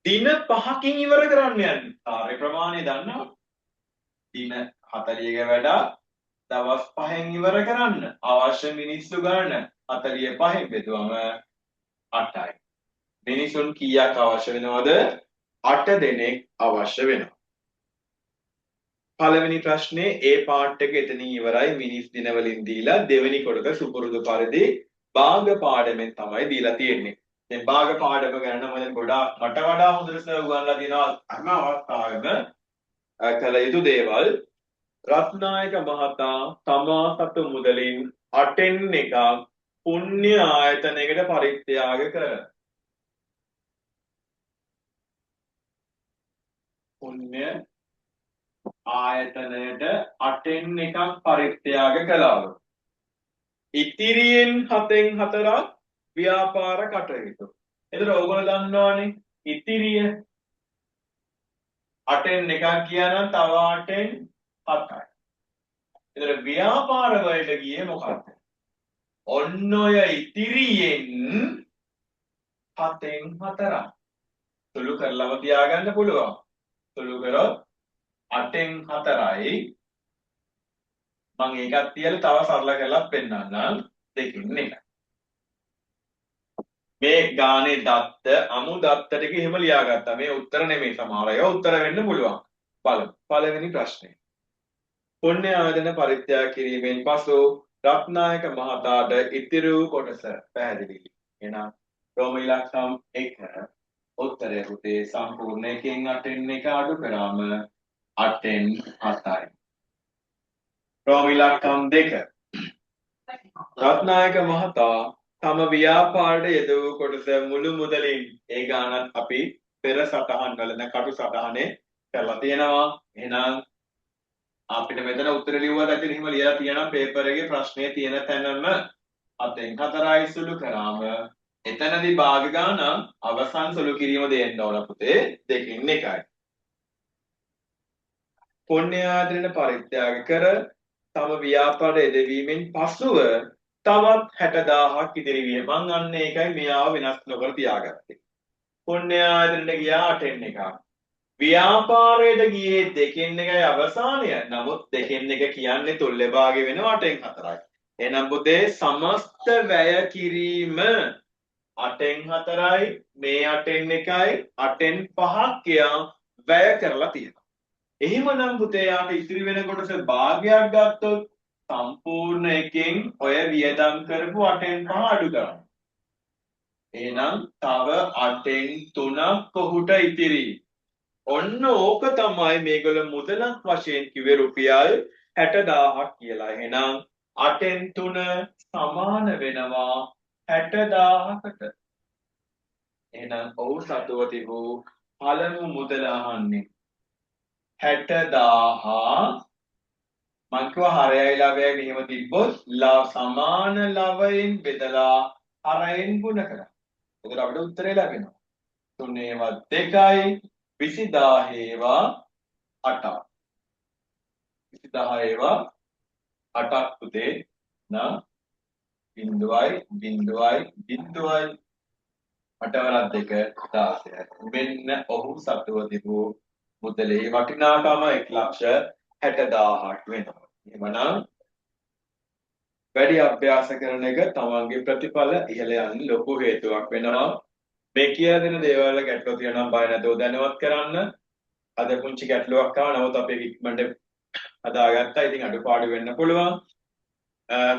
දින 5කින් ඉවර කරන්න යන්නේ කාර්ය ප්‍රමාණය දන්නවද දින 40ක වැඩක් දවස් 5න් ඉවර කරන්න අවශ්‍ය මිනිස්සු ගන්න 45න් බෙදුවම 8යි. මිනිසුන් කීයක් අවශ්‍ය වෙනවද? 8 දෙනෙක් අවශ්‍ය වෙනවා. පළවෙනි ප්‍රශ්නේ ඒ පාර්ට් එක එතනින් ඉවරයි මිනිස් දින වලින් දීලා දෙවෙනි කොටස සුපුරුදු පරිදි භාග පාඩමෙන් තමයි දීලා තියෙන්නේ. දැන් භාග පාඩම ගැන නම් මම ගොඩාක් මට වඩා හොඳට සර් උගන්ලා තියෙනවා හැම අවස්ථාවෙම කළ යුතු දේවල් රත්නායක මහතා තමා සතු මුදලින් 8න් එකක් පුණ්‍ය ආයතනයකට පරිත්‍යාග කර පුණ්‍ය ආයතනයට 8න් එකක් පරිත්‍යාග කළාලු. ඉතිරියෙන් 7න් 4ක් ව්‍යාපාර කටයුතු. එතකොට ඕගොල්ලෝ දන්නවනේ ඉතිරිය 8න් එකක් කියනනම් තව 8න් 7යි. එතකොට ව්‍යාපාර වලට ගියේ මොකක්ද? ඔන්න ඔය ඉතිරියෙන් 7න් 4ක්. සුළු කරලම තියාගන්න පුළුවන්. සුළු කරොත් 8න් 4යි. මම ඒකත් තියලා තව සරල කරලා පෙන්නන්නම්. 2කින් 1. මේ ගානේ දත්ත අමු දත්ත ටික එහෙම ලියාගත්තා. මේ උත්තර නෙමෙයි සමහර ඒවා උත්තර වෙන්න පුළුවන්. බලමු. පළවෙනි ප්‍රශ්නේ. පුණ්‍ය ආයතන පරිත්‍යාග කිරීමෙන් පසු රත්නායක මහතාට ඉතිරි වූ කොටස පැහැදිලි. එහෙනම් රෝම ඉලක්කම් 1 උත්තරය පුතේ සම්පූර්ණ 1න් 8න් 1 අඩු කරාම 8න් 7යි. රෝම ඉලක්කම් 2 රත්නායක මහතා තම ව්‍යාපාරයට යෙදවූ කොටස මුළු මුදලින් ඒ ගානත් අපි පෙර සටහන් වල කටු සටහනේ කරලා තියෙනවා. එහෙනම් අපිට මෙතන උත්තර ලියුවා දැක්කේ එහෙම ලියලා තියෙනවා පේපර් එකේ ප්‍රශ්නේ තියෙන තැනම 7න් 4යි සුළු කරාම එතනදී භාග ගාන අවසන් සුළු කිරීම දෙන්න ඕන පුතේ 2කින් 1යි. පුණ්‍ය ආයතනයට පරිත්‍යාග කර තම ව්‍යාපාරය යෙදවීමෙන් පසුව තවත් 60000ක් ඉදිරි විය. මං අන්න ඒකයි මෙයාව වෙනස් නොකර තියාගත්තේ. පුණ්‍ය ආයතනයට ගියා 8න් එකක්. ව්‍යාපාරයට ගියේ 2කින් 1යි අවසානය. නමුත් 2කින් 1 කියන්නේ තුල්‍ය භාගය වෙනවා 8න් 4යි. එහෙනම් පුතේ සමස්ත වැය කිරීම 8න් 4යි මේ 8න් 1යි 8න් 5ක් කියා වැය කරලා තියෙනවා. එහෙමනම් පුතේ යාට ඉතිරි වෙන කොටස භාගයක් ගත්තොත් සම්පූර්ණ එකෙන් ඔය වියදම් කරපු 8න් 5 අඩු කරනවා. එහෙනම් තව 8න් 3ක් ඔහුට ඉතිරි. ඔන්න ඕක තමයි මේගොල්ලෝ මුදලක් වශයෙන් කිව්වේ රුපියල් 60000ක් කියලා. එහෙනම් 8න් 3 සමාන වෙනවා 60000කට. එහෙනම් ඔහු සතුව තිබූ පළමු මුදල අහන්නේ 60000 මං කිව්වා හරයයි ලවයයි මෙහෙම තිබ්බොත් සමාන ලවයෙන් බෙදලා හරයෙන් ගුණ කරා. එතකොට අපිට උත්තරේ ලැබෙනවා. 3 2යි 20000 8ක්. 20000 8ක් පුතේ නා බිඳුවයි බිඳුවයි බිඳුවයි 8 වරක් 2 16යි. මෙන්න ඔහු සතුව තිබූ මුදලේ වටිනාකම 1,60,000ක් වෙනවා. එහෙමනම් වැඩි අභ්‍යාස කරන එක තමන්ගේ ප්‍රතිඵල ඉහළ යන්න ලොකු හේතුවක් වෙනවා. මේ කියලා දෙන දේවල් වල ගැටලුව තියෙනවා නම් බය නැතුව දැනුවත් කරන්න. අද පුංචි ගැටලුවක් ආවා. නමුත් අපි ඉක්මනට හදාගත්තා. ඉතින් අඩුපාඩු වෙන්න පුළුවන්.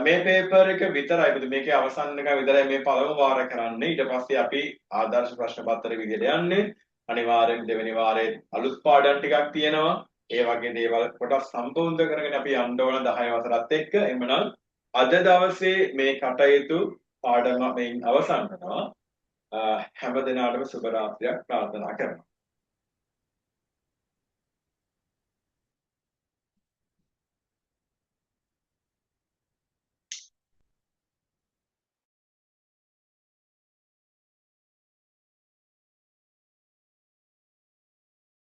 මේ පේපර් එක විතරයි පුතේ මේකේ අවසන් එක විතරයි මේ පළමු වාර කරන්නේ. ඊට පස්සේ අපි ආදර්ශ ප්‍රශ්න පත්‍ර විදිහට යන්නේ. අනිවාර්යෙන් දෙවෙනි වාරයේ අලුත් පාඩම් ටිකක් තියෙනවා. ඒ වගේ දේවල් කොටස් සම්පූර්ණ කරගෙන අපි යන්න ඕන 10 වසරත් එක්ක. එhmenan අද දවසේ මේ කටයුතු පාඩම මෙයින් අවසන් කරනවා. හැම දිනාටම සුබ රාත්‍රියක් ප්‍රාර්ථනා කරනවා.